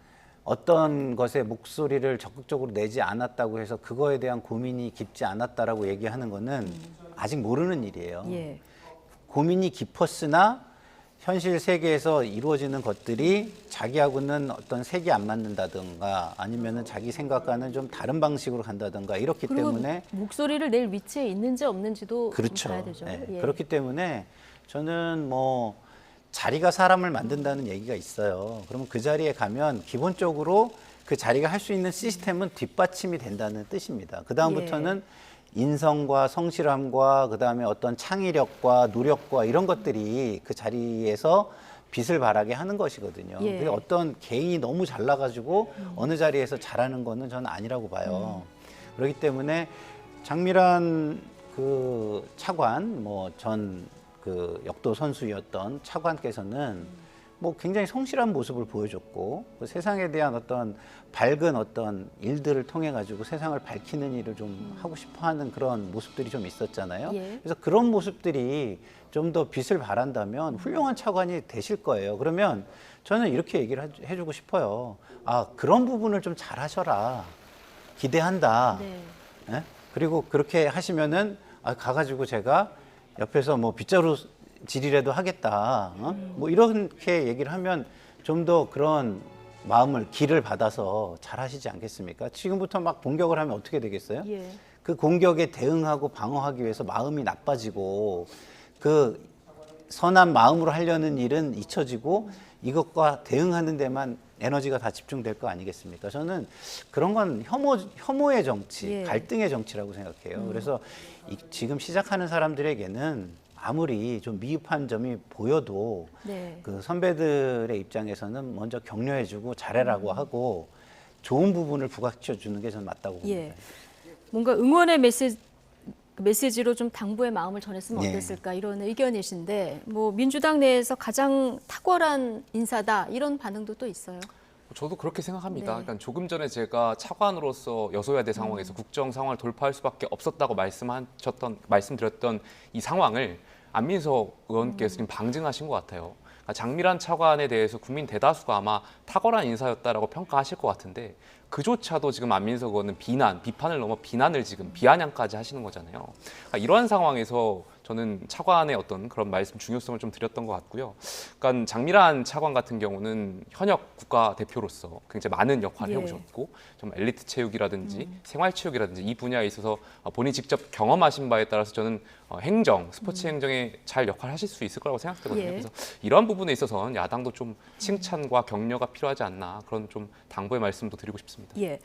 어떤 것에 목소리를 적극적으로 내지 않았다고 해서 그거에 대한 고민이 깊지 않았다라고 얘기하는 거는 아직 모르는 일이에요. 예. 고민이 깊었으나 현실 세계에서 이루어지는 것들이 자기하고는 어떤 색이 안 맞는다든가 아니면은 자기 생각과는 좀 다른 방식으로 간다든가 이렇기 그리고 때문에 목소리를 낼 위치에 있는지 없는지도 그렇죠. 좀 봐야 되죠. 네. 예. 그렇기 때문에 저는 뭐 자리가 사람을 만든다는 얘기가 있어요. 그러면 그 자리에 가면 기본적으로 그 자리가 할 수 있는 시스템은 뒷받침이 된다는 뜻입니다. 그 다음부터는 인성과 성실함과 그 다음에 어떤 창의력과 노력과 이런 것들이 그 자리에서 빛을 발하게 하는 것이거든요. 예. 근데 어떤 개인이 너무 잘나가지고 어느 자리에서 잘하는 거는 저는 아니라고 봐요. 그렇기 때문에 장미란 그 차관, 뭐 전 그 역도 선수였던 차관께서는 뭐 굉장히 성실한 모습을 보여줬고 그 세상에 대한 어떤 밝은 어떤 일들을 통해 가지고 세상을 밝히는 일을 좀 하고 싶어하는 그런 모습들이 좀 있었잖아요. 예. 그래서 그런 모습들이 좀 더 빛을 발한다면 훌륭한 차관이 되실 거예요. 그러면 저는 이렇게 얘기를 해주고 싶어요. 아, 그런 부분을 좀 잘하셔라. 기대한다. 예? 그리고 그렇게 하시면은 가가지고 제가 옆에서 뭐 빗자루 질이라도 하겠다. 뭐 이렇게 얘기를 하면 좀 더 그런 마음을 기를 받아서 잘 하시지 않겠습니까? 지금부터 막 공격을 하면 어떻게 되겠어요? 예. 그 공격에 대응하고 방어하기 위해서 마음이 나빠지고 그 선한 마음으로 하려는 일은 잊혀지고 이것과 대응하는 데만 에너지가 다 집중될 거 아니겠습니까? 저는 그런 건 혐오의 정치, 갈등의 정치라고 생각해요. 그래서 지금 시작하는 사람들에게는 아무리 좀 미흡한 점이 보여도 그 선배들의 입장에서는 먼저 격려해주고 잘해라고 하고 좋은 부분을 부각시켜주는 게 저는 맞다고 봅니다. 예. 뭔가 응원의 메시지로 좀 당부의 마음을 전했으면 어땠을까 이런 의견이신데 뭐 민주당 내에서 가장 탁월한 인사다 이런 반응도 또 있어요. 저도 그렇게 생각합니다. 네. 그러니까 조금 전에 제가 차관으로서 여소야대 상황에서 국정 상황을 돌파할 수밖에 없었다고 말씀드렸던 이 상황을 안민석 의원께서 지금 방증하신 것 같아요. 그러니까 장미란 차관에 대해서 국민 대다수가 아마 탁월한 인사였다라고 평가하실 것 같은데 그조차도 지금 안민석 의원은 비판을 넘어 비난을 지금 비아냥까지 하시는 거잖아요. 그러니까 이러한 상황에서 저는 차관의 어떤 그런 말씀 중요성을 좀 드렸던 것 같고요. 그러니까 장미란 차관 같은 경우는 현역 국가대표로서 굉장히 많은 역할을 해오셨고 좀 엘리트 체육이라든지 생활체육이라든지 이 분야에 있어서 본인이 직접 경험하신 바에 따라서 저는 행정, 스포츠 행정에 잘 역할을 하실 수 있을 거라고 생각되거든요. 그래서 이러한 부분에 있어서는 야당도 좀 칭찬과 격려가 필요하지 않나 그런 좀 당부의 말씀도 드리고 싶습니다. 예.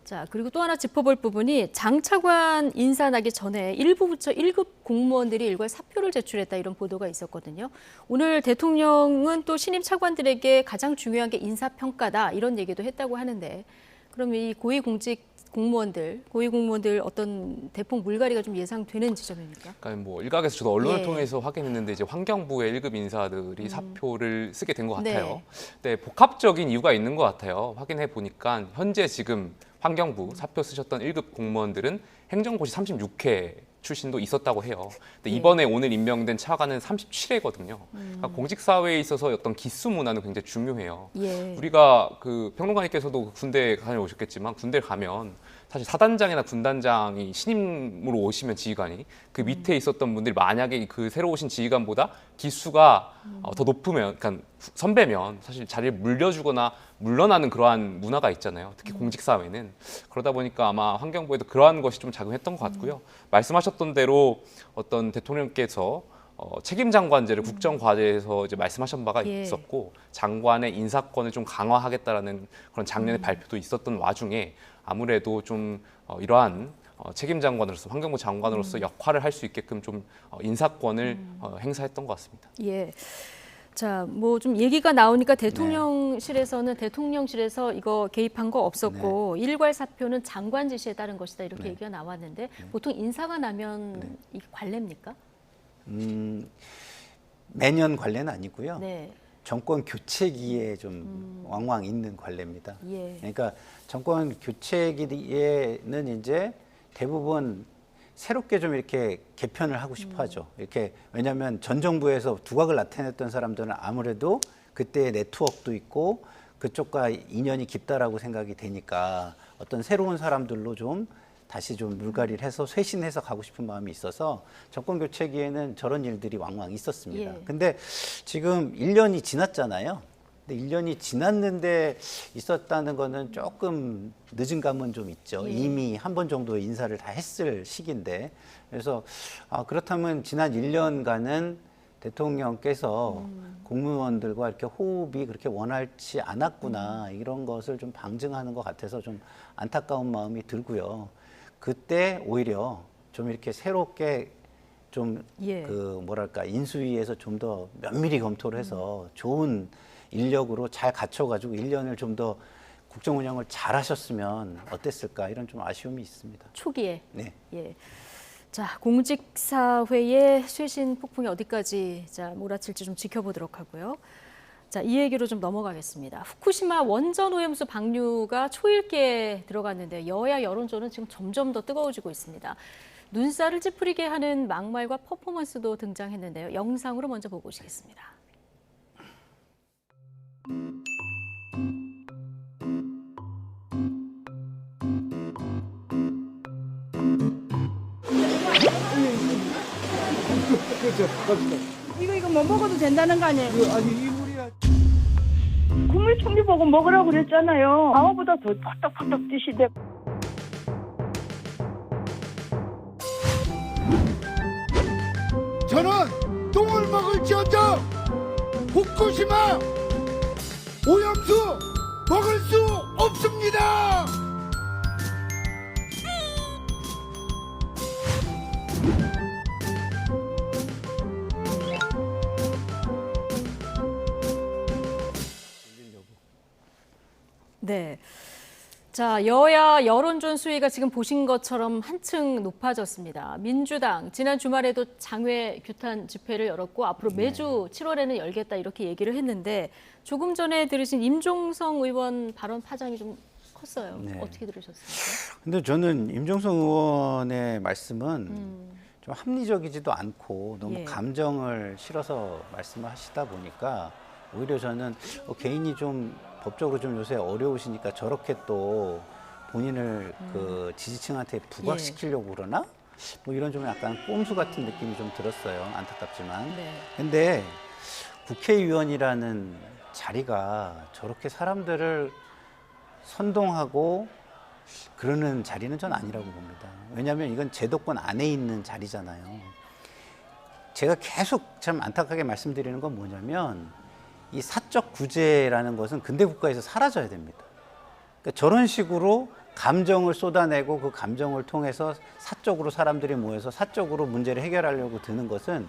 자, 그리고 또 하나 짚어볼 부분이 장 차관 인사 나기 전에 일부 부처 1급 공무원들이 일괄 사표를 제출했다 이런 보도가 있었거든요. 오늘 대통령은 또 신임 차관들에게 가장 중요한 게 인사평가다 이런 얘기도 했다고 하는데 그럼 이 고위공직 공무원들 어떤 대폭 물갈이가 좀 예상되는 지점입니까? 그러니까 뭐 일각에서 저도 언론을 통해서 확인했는데 이제 환경부의 1급 인사들이 사표를 쓰게 된 것 같아요. 네, 복합적인 이유가 있는 것 같아요. 확인해 보니까 현재 지금 환경부 사표 쓰셨던 1급 공무원들은 행정고시 36회 출신도 있었다고 해요. 근데 이번에 오늘 임명된 차관은 37회거든요. 그러니까 공직사회에 있어서 어떤 기수 문화는 굉장히 중요해요. 우리가 그 평론가님께서도 군대 다녀오셨겠지만 군대를 가면 사실 사단장이나 군단장이 신임으로 오시면 지휘관이 그 밑에 있었던 분들이 만약에 그 새로 오신 지휘관보다 기수가 더 높으면, 그러니까 선배면 사실 자리를 물려주거나 물러나는 그러한 문화가 있잖아요. 특히 공직사회는. 그러다 보니까 아마 환경부에도 그러한 것이 좀 작용했던 것 같고요. 말씀하셨던 대로 어떤 대통령께서 책임장관제를 국정과제에서 이제 말씀하신 바가 있었고 장관의 인사권을 좀 강화하겠다라는 그런 작년의 발표도 있었던 와중에 아무래도 좀 이러한 책임장관으로서 환경부 장관으로서 역할을 할 수 있게끔 좀 인사권을 행사했던 것 같습니다. 예. 자, 뭐 좀 얘기가 나오니까 대통령실에서 이거 개입한 거 없었고 일괄 사표는 장관 지시에 따른 것이다 이렇게 얘기가 나왔는데 보통 인사가 나면 이게 관례입니까? 매년 관례는 아니고요. 네. 정권 교체기에 좀 왕왕 있는 관례입니다. 예. 그러니까 정권 교체기에는 이제 대부분 새롭게 좀 이렇게 개편을 하고 싶어 하죠. 이렇게 왜냐하면 전 정부에서 두각을 나타냈던 사람들은 아무래도 그때의 네트워크도 있고 그쪽과 인연이 깊다라고 생각이 되니까 어떤 새로운 사람들로 좀 다시 좀 물갈이를 해서 쇄신해서 가고 싶은 마음이 있어서 정권 교체기에는 저런 일들이 왕왕 있었습니다. 근데 지금 1년이 지났잖아요. 근데 1년이 지났는데 있었다는 거는 조금 늦은 감은 좀 있죠. 이미 한 번 정도 인사를 다 했을 시기인데. 그래서 그렇다면 지난 1년간은 대통령께서 공무원들과 이렇게 호흡이 그렇게 원활치 않았구나 이런 것을 좀 방증하는 것 같아서 좀 안타까운 마음이 들고요. 그때 오히려 좀 이렇게 새롭게 좀 그 뭐랄까 인수위에서 좀 더 면밀히 검토를 해서 좋은 인력으로 잘 갖춰가지고 1년을 좀 더 국정 운영을 잘 하셨으면 어땠을까 이런 좀 아쉬움이 있습니다. 초기에. 네. 예. 자, 공직사회의 쇄신 폭풍이 어디까지 몰아칠지 좀 지켜보도록 하고요. 자, 이 얘기로 좀 넘어가겠습니다. 후쿠시마 원전 오염수 방류가 초읽기에 들어갔는데 여야 여론조는 지금 점점 더 뜨거워지고 있습니다. 눈살을 찌푸리게 하는 막말과 퍼포먼스도 등장했는데요. 영상으로 먼저 보고 오시겠습니다. 이거 뭐 먹어도 된다는 거 아니에요? 아니 이 물이야. 국물 총리 보고 먹으라고 그랬잖아요. 방어보다 더 팍딱팍딱 드시대. 저는 똥을 먹을지언정 후쿠시마 오염수 먹을 수 없습니다. 네. 자, 여야 여론전 수위가 지금 보신 것처럼 한층 높아졌습니다. 민주당 지난 주말에도 장외 규탄 집회를 열었고 앞으로 매주 7월에는 열겠다 이렇게 얘기를 했는데 조금 전에 들으신 임종성 의원 발언 파장이 좀 컸어요. 어떻게 들으셨습니까? 근데 저는 임종성 의원의 말씀은 좀 합리적이지도 않고 너무 감정을 실어서 말씀을 하시다 보니까 오히려 저는 개인이 좀 법적으로 좀 요새 어려우시니까 저렇게 또 본인을 그 지지층한테 부각시키려고 그러나? 뭐 이런 좀 약간 꼼수 같은 느낌이 좀 들었어요. 안타깝지만. 네. 근데 국회의원이라는 자리가 저렇게 사람들을 선동하고 그러는 자리는 전 아니라고 봅니다. 왜냐하면 이건 제도권 안에 있는 자리잖아요. 제가 계속 참 안타깝게 말씀드리는 건 뭐냐면 이 사적 구제라는 것은 근대 국가에서 사라져야 됩니다. 그러니까 저런 식으로 감정을 쏟아내고 그 감정을 통해서 사적으로 사람들이 모여서 사적으로 문제를 해결하려고 드는 것은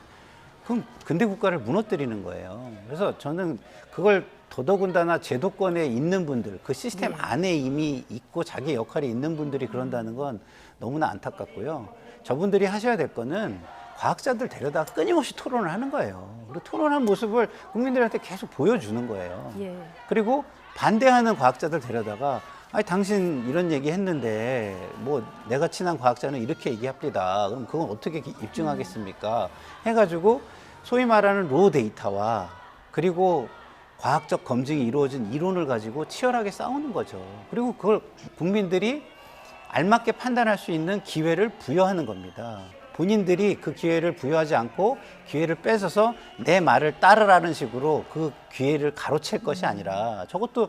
그럼 근대 국가를 무너뜨리는 거예요. 그래서 저는 그걸 더더군다나 제도권에 있는 분들, 그 시스템 안에 이미 있고 자기 역할이 있는 분들이 그런다는 건 너무나 안타깝고요. 저분들이 하셔야 될 거는 과학자들 데려다 끊임없이 토론을 하는 거예요. 그리고 토론한 모습을 국민들한테 계속 보여주는 거예요. 예. 그리고 반대하는 과학자들 데려다가 아니 당신 이런 얘기 했는데 뭐 내가 친한 과학자는 이렇게 얘기합니다. 그럼 그건 어떻게 입증하겠습니까? 해가지고 소위 말하는 로 데이터와 그리고 과학적 검증이 이루어진 이론을 가지고 치열하게 싸우는 거죠. 그리고 그걸 국민들이 알맞게 판단할 수 있는 기회를 부여하는 겁니다. 본인들이 그 기회를 부여하지 않고 기회를 뺏어서 내 말을 따르라는 식으로 그 기회를 가로챌 것이 아니라 저것도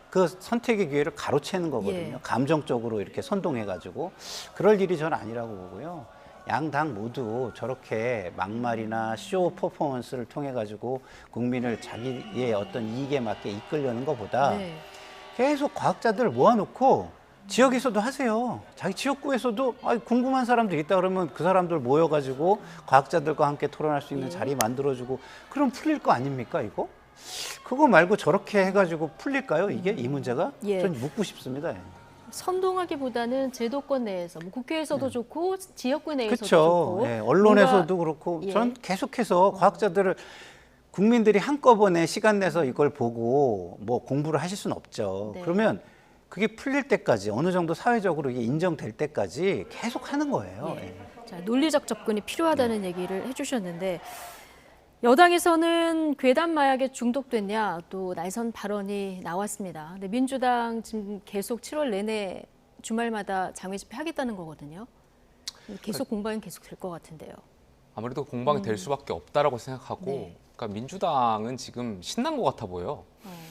그 선택의 기회를 가로채는 거거든요. 예. 감정적으로 이렇게 선동해가지고 그럴 일이 저는 아니라고 보고요. 양당 모두 저렇게 막말이나 쇼 퍼포먼스를 통해 가지고 국민을 자기의 어떤 이익에 맞게 이끌려는 것보다 네. 계속 과학자들을 모아놓고 지역에서도 하세요. 자기 지역구에서도 궁금한 사람들 있다 그러면 그 사람들 모여가지고 과학자들과 함께 토론할 수 있는 자리 만들어주고 그럼 풀릴 거 아닙니까 이거? 그거 말고 저렇게 해가지고 풀릴까요 이게 이 문제가? 예. 전 묻고 싶습니다. 선동하기보다는 제도권 내에서 뭐 국회에서도 좋고 지역구 내에서도 그렇죠. 좋고 네, 언론에서도 뭔가, 그렇고 예. 전 계속해서 과학자들을 국민들이 한꺼번에 시간 내서 이걸 보고 뭐 공부를 하실 수는 없죠. 네. 그러면 그게 풀릴 때까지 어느 정도 사회적으로 이게 인정될 때까지 계속 하는 거예요. 예. 자, 논리적 접근이 필요하다는 얘기를 해주셨는데 여당에서는 괴담 마약에 중독됐냐 또 날선 발언이 나왔습니다. 근데 민주당 지금 계속 7월 내내 주말마다 장외 집회 하겠다는 거거든요. 계속 공방은 계속 될 것 같은데요. 아무래도 공방이 될 수밖에 없다라고 생각하고 네. 그러니까 민주당은 지금 신난 것 같아 보여요.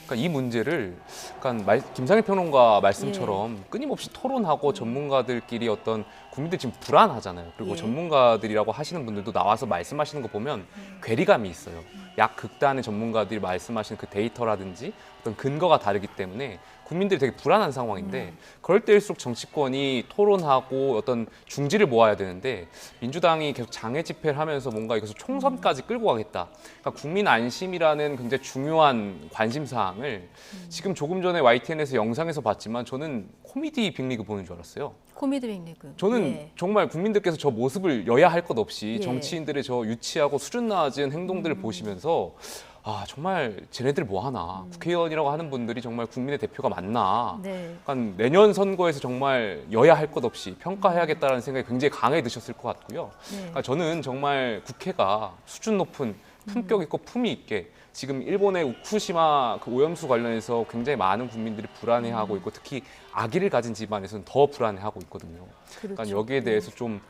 그러니까 이 문제를 그러니까 김상일 평론가 말씀처럼 끊임없이 토론하고 전문가들끼리 어떤 국민들 지금 불안하잖아요. 그리고 전문가들이라고 하시는 분들도 나와서 말씀하시는 거 보면 괴리감이 있어요. 약 극단의 전문가들이 말씀하시는 그 데이터라든지 어떤 근거가 다르기 때문에 국민들이 되게 불안한 상황인데 그럴 때일수록 정치권이 토론하고 어떤 중지를 모아야 되는데 민주당이 계속 장애 집회를 하면서 뭔가 이것을 총선까지 끌고 가겠다. 그러니까 국민 안심이라는 굉장히 중요한 관심사항을 지금 조금 전에 YTN에서 영상에서 봤지만 저는 코미디 빅리그 보는 줄 알았어요. 코미디 빅리그. 저는 정말 국민들께서 저 모습을 여야 할 것 없이 예. 정치인들의 저 유치하고 수준 낮은 행동들을 보시면서 아 정말 쟤네들 뭐 하나 국회의원이라고 하는 분들이 정말 국민의 대표가 맞나 네. 그러니까 내년 선거에서 정말 여야 할 것 없이 평가해야겠다는 생각이 굉장히 강해드셨을 것 같고요. 그러니까 저는 정말 국회가 수준 높은 품격 있고 품위 있게 지금 일본의 우쿠시마 그 오염수 관련해서 굉장히 많은 국민들이 불안해하고 있고 특히 아기를 가진 집안에서는 더 불안해하고 있거든요. 그렇죠. 그러니까 여기에 대해서 좀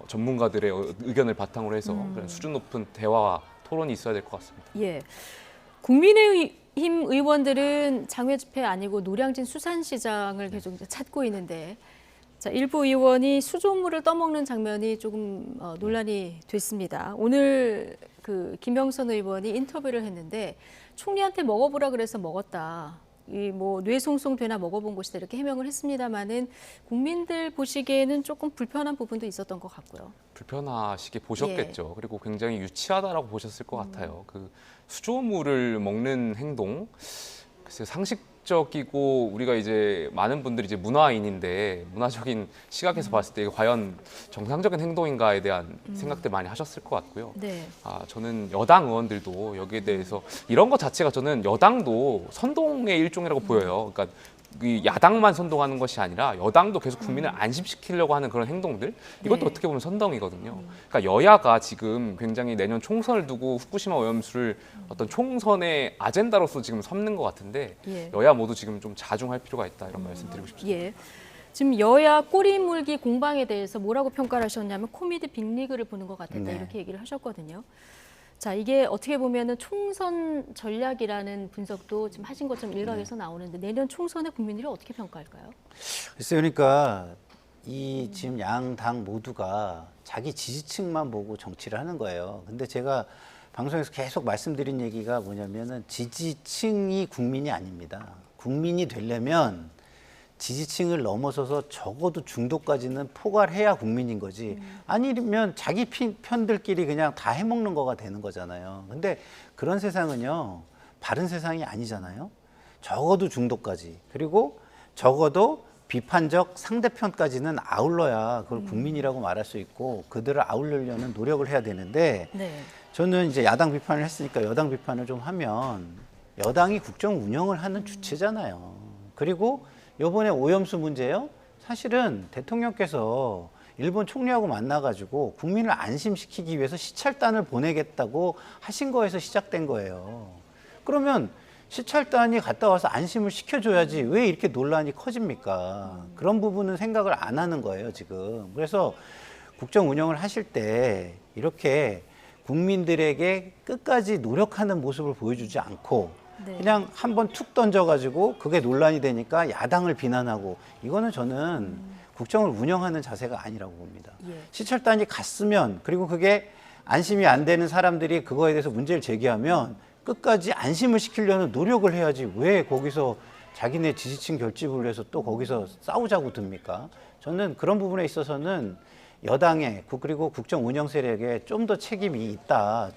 전문가들의 의견을 바탕으로 해서 그런 수준 높은 대화와 토론이 있어야 될 것 같습니다. 예. 국민의힘 의원들은 장외 집회 아니고 노량진 수산시장을 계속 이제 찾고 있는데 자, 일부 의원이 수조물을 떠먹는 장면이 조금 논란이 됐습니다. 오늘 그 김영선 의원이 인터뷰를 했는데 총리한테 먹어보라 그래서 먹었다. 이 뭐 뇌송송 되나 먹어본 곳이다 이렇게 해명을 했습니다만은 국민들 보시기에는 조금 불편한 부분도 있었던 것 같고요. 불편하시게 보셨겠죠. 그리고 굉장히 유치하다라고 보셨을 것 같아요. 그 수조물을 먹는 행동, 글쎄요, 상식적이고 우리가 이제 많은 분들이 이제 문화인인데 문화적인 시각에서 봤을 때 이게 과연 정상적인 행동인가에 대한 생각들 많이 하셨을 것 같고요. 네. 저는 여당 의원들도 여기에 대해서 이런 것 자체가 저는 여당도 선동의 일종이라고 보여요. 그러니까 이 야당만 선동하는 것이 아니라 여당도 계속 국민을 안심시키려고 하는 그런 행동들 이것도 어떻게 보면 선동이거든요. 그러니까 여야가 지금 굉장히 내년 총선을 두고 후쿠시마 오염수를 어떤 총선의 아젠다로서 지금 삼는 것 같은데 여야 모두 지금 좀 자중할 필요가 있다 이런 말씀 드리고 싶습니다. 예. 지금 여야 꼬리 물기 공방에 대해서 뭐라고 평가를 하셨냐면 코미디 빅리그를 보는 것 같았다 이렇게 얘기를 하셨거든요. 자, 이게 어떻게 보면은 총선 전략이라는 분석도 지금 하신 것처럼 일각에서 나오는데 내년 총선의 국민들이 어떻게 평가할까요? 글쎄요, 그러니까 이 지금 양 당 모두가 자기 지지층만 보고 정치를 하는 거예요. 근데 제가 방송에서 계속 말씀드린 얘기가 뭐냐면은 지지층이 국민이 아닙니다. 국민이 되려면 지지층을 넘어서서 적어도 중도까지는 포괄해야 국민인 거지. 아니면 자기 편들끼리 그냥 다 해먹는 거가 되는 거잖아요. 근데 그런 세상은요, 바른 세상이 아니잖아요. 적어도 중도까지. 그리고 적어도 비판적 상대편까지는 아울러야 그걸 국민이라고 말할 수 있고 그들을 아우르려는 노력을 해야 되는데 저는 이제 야당 비판을 했으니까 여당 비판을 좀 하면 여당이 국정 운영을 하는 주체잖아요. 그리고 이번에 오염수 문제요. 사실은 대통령께서 일본 총리하고 만나가지고 국민을 안심시키기 위해서 시찰단을 보내겠다고 하신 거에서 시작된 거예요. 그러면 시찰단이 갔다 와서 안심을 시켜줘야지 왜 이렇게 논란이 커집니까? 그런 부분은 생각을 안 하는 거예요, 지금. 그래서 국정 운영을 하실 때 이렇게 국민들에게 끝까지 노력하는 모습을 보여주지 않고 그냥 한번 툭 던져가지고 그게 논란이 되니까 야당을 비난하고 이거는 저는 국정을 운영하는 자세가 아니라고 봅니다. 시찰단이 갔으면 그리고 그게 안심이 안 되는 사람들이 그거에 대해서 문제를 제기하면 끝까지 안심을 시키려는 노력을 해야지 왜 거기서 자기네 지지층 결집을 위해서 또 거기서 싸우자고 듭니까? 저는 그런 부분에 있어서는 여당에 그리고 국정 운영 세력에 좀 더 책임이 있다,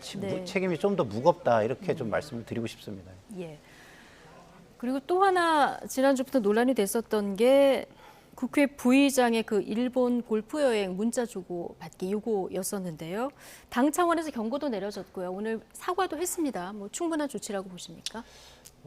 책임이 좀 더 무겁다 이렇게 좀 말씀을 드리고 싶습니다. 예. 그리고 또 하나 지난주부터 논란이 됐었던 게 국회 부의장의 그 일본 골프 여행 문자 주고 받기 요구였었는데요. 당 차원에서 경고도 내려졌고요. 오늘 사과도 했습니다. 뭐 충분한 조치라고 보십니까?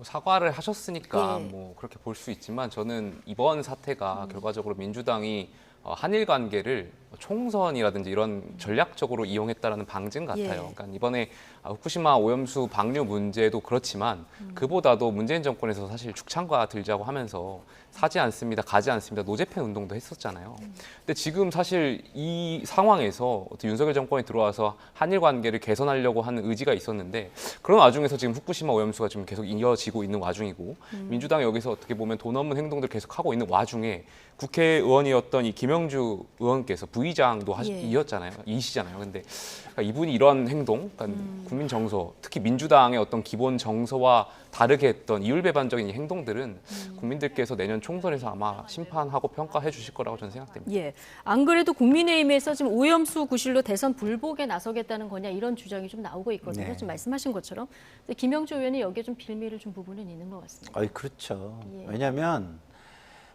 사과를 하셨으니까 뭐 그렇게 볼 수 있지만 저는 이번 사태가 결과적으로 민주당이 한일 관계를 총선이라든지 이런 전략적으로 이용했다라는 방증 같아요. 그러니까 이번에 후쿠시마 오염수 방류 문제도 그렇지만 그보다도 문재인 정권에서 사실 죽창과 들자고 하면서 사지 않습니다, 가지 않습니다, 노재팬 운동도 했었잖아요. 근데 지금 사실 이 상황에서 윤석열 정권이 들어와서 한일 관계를 개선하려고 하는 의지가 있었는데 그런 와중에서 지금 후쿠시마 오염수가 지금 계속 이어지고 있는 와중이고 민주당이 여기서 어떻게 보면 돈 없는 행동들 계속 하고 있는 와중에 국회의원이었던 이 김영주 의원께서 부의장도 이었잖아요. 이시잖아요. 근데 그러니까 이분이 이런 행동, 그러니까 국민 정서, 특히 민주당의 어떤 기본 정서와 다르게 했던 이율배반적인 이 행동들은 국민들께서 내년 총선에서 아마 심판하고 평가해 주실 거라고 저는 생각됩니다. 예. 안 그래도 국민의힘에서 지금 오염수 구실로 대선 불복에 나서겠다는 거냐 이런 주장이 좀 나오고 있거든요. 지금 말씀하신 것처럼. 근데 김영주 의원이 여기에 좀 빌미를 준 부분은 있는 것 같습니다. 그렇죠. 왜냐하면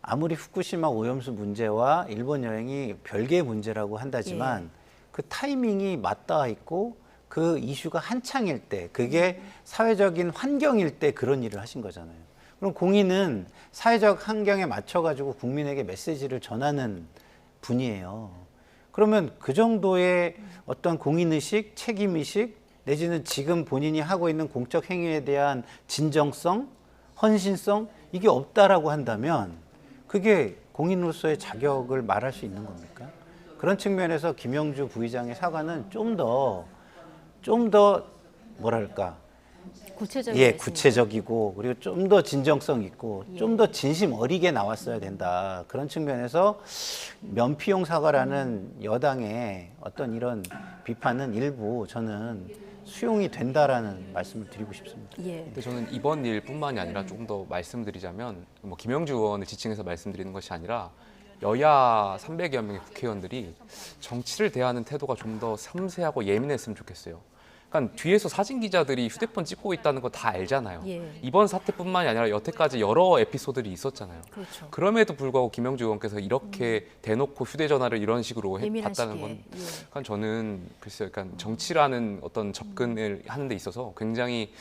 아무리 후쿠시마 오염수 문제와 일본 여행이 별개의 문제라고 한다지만 그 타이밍이 맞닿아 있고 그 이슈가 한창일 때 그게 사회적인 환경일 때 그런 일을 하신 거잖아요. 그럼 공인은 사회적 환경에 맞춰가지고 국민에게 메시지를 전하는 분이에요. 그러면 그 정도의 어떤 공인의식, 책임의식 내지는 지금 본인이 하고 있는 공적 행위에 대한 진정성, 헌신성 이게 없다라고 한다면 그게 공인으로서의 자격을 말할 수 있는 겁니까? 그런 측면에서 김영주 부의장의 사과는 좀 더 뭐랄까 구체적이고 그리고 좀 더 진정성 있고 좀 더 진심 어리게 나왔어야 된다. 그런 측면에서 면피용 사과라는 여당의 어떤 이런 비판은 일부 저는 수용이 된다라는 말씀을 드리고 싶습니다. 근데 저는 이번 일뿐만이 아니라 조금 더 말씀드리자면 뭐 김영주 의원을 지칭해서 말씀드리는 것이 아니라 여야 300여 명의 국회의원들이 정치를 대하는 태도가 좀 더 섬세하고 예민했으면 좋겠어요. 그러니까 뒤에서 사진 기자들이 휴대폰 찍고 있다는 거 다 알잖아요. 이번 사태뿐만이 아니라 여태까지 여러 에피소드들이 있었잖아요. 그럼에도 불구하고 김영주 의원께서 이렇게 대놓고 휴대전화를 이런 식으로 봤다는 건 그러니까 저는 글쎄요, 그러니까 정치라는 어떤 접근을 하는 데 있어서 굉장히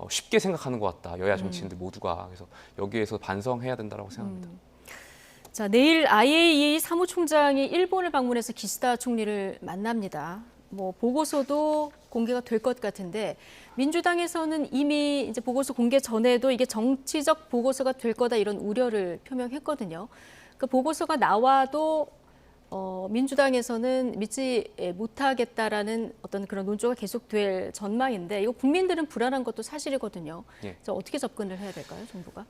쉽게 생각하는 것 같다. 여야 정치인들 모두가. 그래서 여기에서 반성해야 된다고 생각합니다. 자, 내일 IAEA 사무총장이 일본을 방문해서 기시다 총리를 만납니다. 뭐 보고서도 공개가 될 것 같은데 민주당에서는 이미 이제 보고서 공개 전에도 이게 정치적 보고서가 될 거다 이런 우려를 표명했거든요. 그 보고서가 나와도 민주당에서는 믿지 못하겠다라는 어떤 그런 논조가 계속될 전망인데 이거 국민들은 불안한 것도 사실이거든요. 예. 그래서 어떻게 접근을 해야 될까요, 정부가?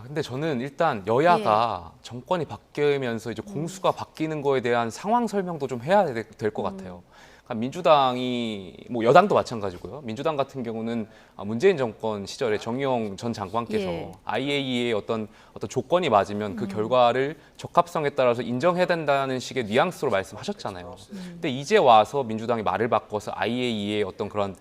근데 저는 일단 여야가 정권이 바뀌면서 이제 공수가 바뀌는 거에 대한 상황 설명도 좀 해야 될 것 같아요. 그러니까 민주당이 뭐 여당도 마찬가지고요. 민주당 같은 경우는 문재인 정권 시절에 정의용 전 장관께서 IAEA의 어떤 조건이 맞으면 그 결과를 적합성에 따라서 인정해야 된다는 식의 뉘앙스로 말씀하셨잖아요. 근데 이제 와서 민주당이 말을 바꿔서 IAEA의 그런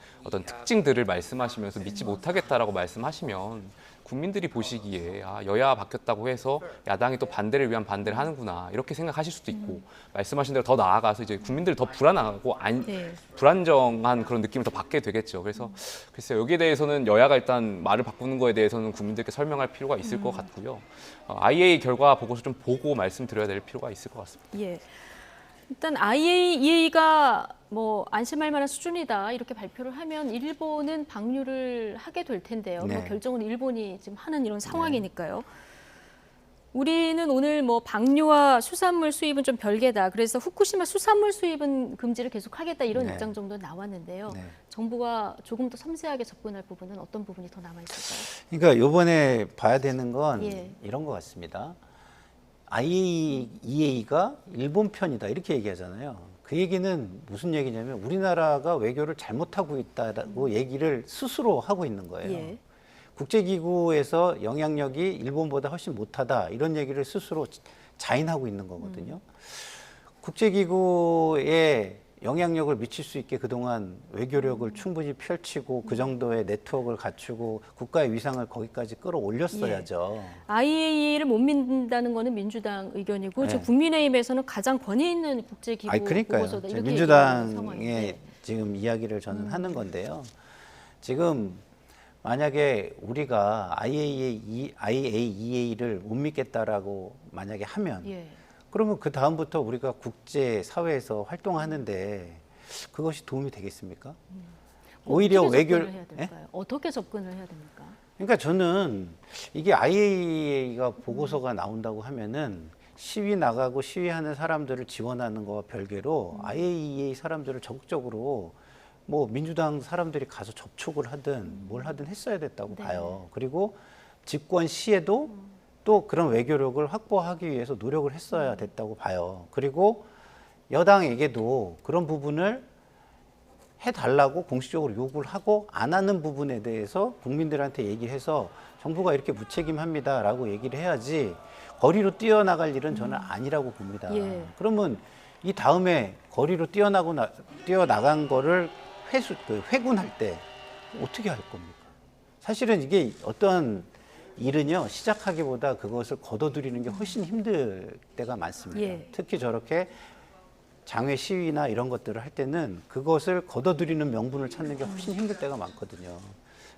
특징들을 말씀하시면서 믿지 못하겠다라고 말씀하시면 국민들이 보시기에 여야 바뀌었다고 해서 야당이 또 반대를 위한 반대를 하는구나 이렇게 생각하실 수도 있고 말씀하신 대로 더 나아가서 이제 국민들이 더 불안하고 불안정한 그런 느낌을 더 받게 되겠죠. 그래서 글쎄요, 여기에 대해서는 여야가 일단 말을 바꾸는 거에 대해서는 국민들께 설명할 필요가 있을 것 같고요. IAEA 결과 보고서 좀 보고 말씀드려야 될 필요가 있을 것 같습니다. 예. 일단 IAEA가 뭐 안심할 만한 수준이다 이렇게 발표를 하면 일본은 방류를 하게 될 텐데요. 네. 뭐 결정은 일본이 지금 하는 이런 상황이니까요. 우리는 오늘 뭐 방류와 수산물 수입은 좀 별개다. 그래서 후쿠시마 수산물 수입은 금지를 계속하겠다 이런 입장 정도 나왔는데요. 정부가 조금 더 섬세하게 접근할 부분은 어떤 부분이 더 남아 있을까요? 그러니까 이번에 봐야 되는 건 이런 것 같습니다. IAEA가 일본 편이다 이렇게 얘기하잖아요. 그 얘기는 무슨 얘기냐면 우리나라가 외교를 잘못하고 있다고 얘기를 스스로 하고 있는 거예요. 국제기구에서 영향력이 일본보다 훨씬 못하다 이런 얘기를 스스로 자인하고 있는 거거든요. 국제기구에 영향력을 미칠 수 있게 그동안 외교력을 충분히 펼치고 그 정도의 네트워크를 갖추고 국가의 위상을 거기까지 끌어올렸어야죠. IAEA를 못 믿는다는 거는 민주당 의견이고 저 국민의힘에서는 가장 권위 있는 국제기구 보고서다 이렇게 민주당의 지금 이야기를 저는 하는 건데요. 지금 만약에 우리가 IAEA를 못 믿겠다라고 만약에 하면 그러면 그 다음부터 우리가 국제 사회에서 활동하는데 그것이 도움이 되겠습니까? 오히려 외교를 해야 될까요? 어떻게 접근을 해야 됩니까? 그러니까 저는 이게 IAEA가 보고서가 나온다고 하면은 시위 나가고 시위하는 사람들을 지원하는 거와 별개로 IAEA 사람들을 적극적으로 뭐 민주당 사람들이 가서 접촉을 하든 뭘 하든 했어야 됐다고 봐요. 그리고 집권 시에도 또 그런 외교력을 확보하기 위해서 노력을 했어야 됐다고 봐요. 그리고 여당에게도 그런 부분을 해달라고 공식적으로 요구를 하고 안 하는 부분에 대해서 국민들한테 얘기해서 정부가 이렇게 무책임합니다라고 얘기를 해야지 거리로 뛰어나갈 일은 저는 아니라고 봅니다. 그러면 이 다음에 거리로 뛰어나간 거를 회군할 때 어떻게 할 겁니까? 사실은 이게 어떤 일은요 시작하기보다 그것을 거둬들이는 게 훨씬 힘들 때가 많습니다. 특히 저렇게 장외 시위나 이런 것들을 할 때는 그것을 거둬들이는 명분을 찾는 게 훨씬 힘들 때가 많거든요.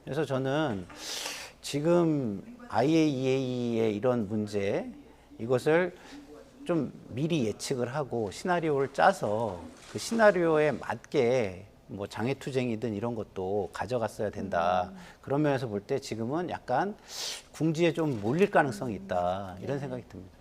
그래서 저는 지금 IAEA의 이런 문제 이것을 좀 미리 예측을 하고 시나리오를 짜서 그 시나리오에 맞게 뭐 장애투쟁이든 이런 것도 가져갔어야 된다. 그런 면에서 볼 때 지금은 약간 궁지에 좀 몰릴 가능성이 있다. 이런 생각이 듭니다.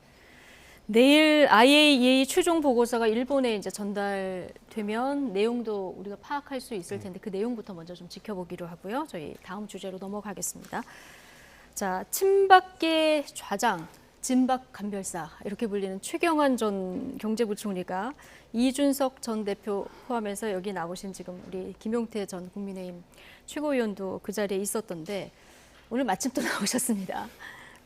내일 IAEA 최종 보고서가 일본에 이제 전달되면 내용도 우리가 파악할 수 있을 텐데 그 내용부터 먼저 좀 지켜보기로 하고요. 저희 다음 주제로 넘어가겠습니다. 자, 친박계 좌장, 진박 간별사 이렇게 불리는 최경환 전 경제부총리가 이준석 전 대표 포함해서 여기 나오신 지금 우리 김용태 전 국민의힘 최고위원도 그 자리에 있었던데 오늘 마침 또 나오셨습니다.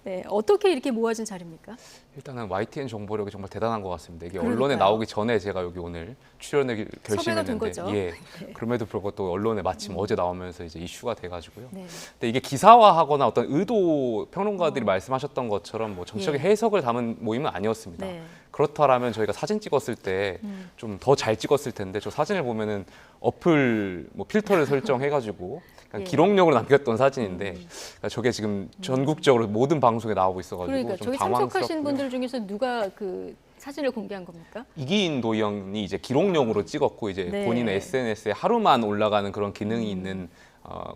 네, 어떻게 이렇게 모아진 자리입니까? 일단은 YTN 정보력이 정말 대단한 것 같습니다. 이게 언론에 나오기 전에 제가 여기 오늘 출연을 결심했는데, 그럼에도 불구하고 또 언론에 마침 어제 나오면서 이제 이슈가 돼가지고요. 근데 이게 기사화하거나 어떤 의도 평론가들이 말씀하셨던 것처럼 뭐 정치적인 해석을 담은 모임은 아니었습니다. 그렇다라면 저희가 사진 찍었을 때 좀 더 잘 찍었을 텐데 저 사진을 보면은 어플 뭐 필터를 설정해가지고 기록력으로 남겼던 사진인데 그러니까 저게 지금 전국적으로 모든 방송에 나오고 있어가지고 그러니까 좀 저희 당황스럽고요. 참석하신 분들 중에서 누가 그 사진을 공개한 겁니까? 이기인 도의원이 이제 기록용으로 찍었고 이제 본인의 SNS에 하루만 올라가는 그런 기능이 있는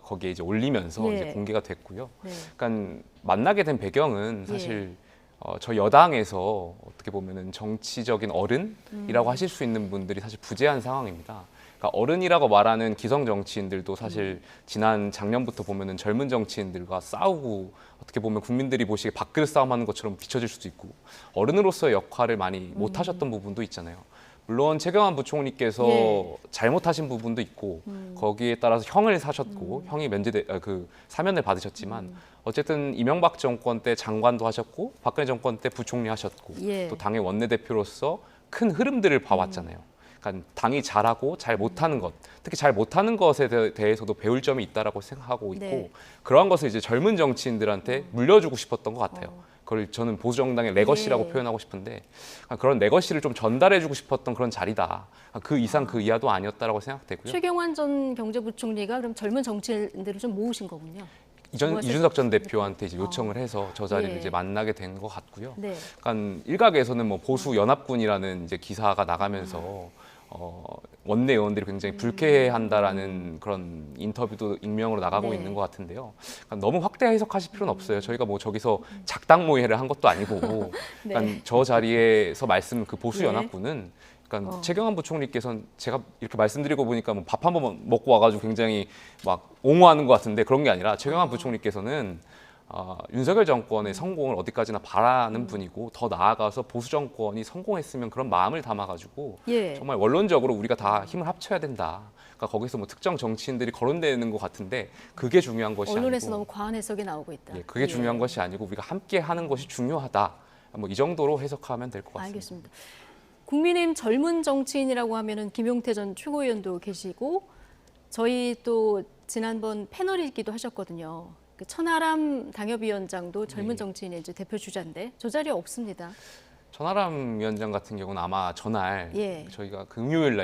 거기에 이제 올리면서 이제 공개가 됐고요. 그러니까 만나게 된 배경은 사실 저 여당에서 어떻게 보면은 정치적인 어른이라고 하실 수 있는 분들이 사실 부재한 상황입니다. 그러니까 어른이라고 말하는 기성 정치인들도 사실 지난 작년부터 보면은 젊은 정치인들과 싸우고 어떻게 보면 국민들이 보시기에 밥그릇 싸움하는 것처럼 비춰질 수도 있고 어른으로서의 역할을 많이 못 하셨던 부분도 있잖아요. 물론 최경환 부총리께서 잘못하신 부분도 있고 거기에 따라서 형을 사셨고 형이 사면을 받으셨지만 어쨌든 이명박 정권 때 장관도 하셨고 박근혜 정권 때 부총리 하셨고 또 당의 원내대표로서 큰 흐름들을 봐왔잖아요. 그러니까 당이 잘하고 잘 못하는 것, 특히 잘 못하는 것에 대해서도 배울 점이 있다라고 생각하고 있고 그러한 것을 이제 젊은 정치인들한테 물려주고 싶었던 것 같아요. 그걸 저는 보수 정당의 레거시라고 표현하고 싶은데 그런 레거시를 좀 전달해주고 싶었던 그런 자리다. 그 이상 그 이하도 아니었다라고 생각되고요. 최경환 전 경제부총리가 그럼 젊은 정치인들을 좀 모으신 거군요. 이준석 전 대표한테 이제 요청을 해서 저 자리를 이제 만나게 된 것 같고요. 그러니까 일각에서는 뭐 보수 연합군이라는 이제 기사가 나가면서 원내 의원들이 굉장히 불쾌해한다라는 그런 인터뷰도 익명으로 나가고 있는 것 같은데요. 그러니까 너무 확대 해석하실 필요는 없어요. 저희가 뭐 저기서 작당 모의를 한 것도 아니고, 그러니까 저 자리에서 말씀 그 보수 연합군은. 그러니까 최경환 부총리께서는 제가 이렇게 말씀드리고 보니까 뭐 밥 한 번 먹고 와가지고 굉장히 막 옹호하는 것 같은데 그런 게 아니라 최경환 부총리께서는 윤석열 정권의 성공을 어디까지나 바라는 분이고 더 나아가서 보수 정권이 성공했으면 그런 마음을 담아가지고 정말 원론적으로 우리가 다 힘을 합쳐야 된다. 그러니까 거기서 뭐 특정 정치인들이 거론되는 것 같은데 그게 중요한 것이 아니고 언론에서 너무 과한 해석이 나오고 있다. 그게 중요한 것이 아니고 우리가 함께 하는 것이 중요하다. 뭐 이 정도로 해석하면 될 것 같습니다. 알겠습니다. 국민의힘 젊은 정치인이라고 하면은 김용태 전 최고위원도 계시고 저희 또 지난번 패널이기도 하셨거든요. 그 천하람 당협위원장도 젊은 정치인의 이제 대표 주자인데 저 자리에 없습니다. 천하람 위원장 같은 경우는 아마 전날 저희가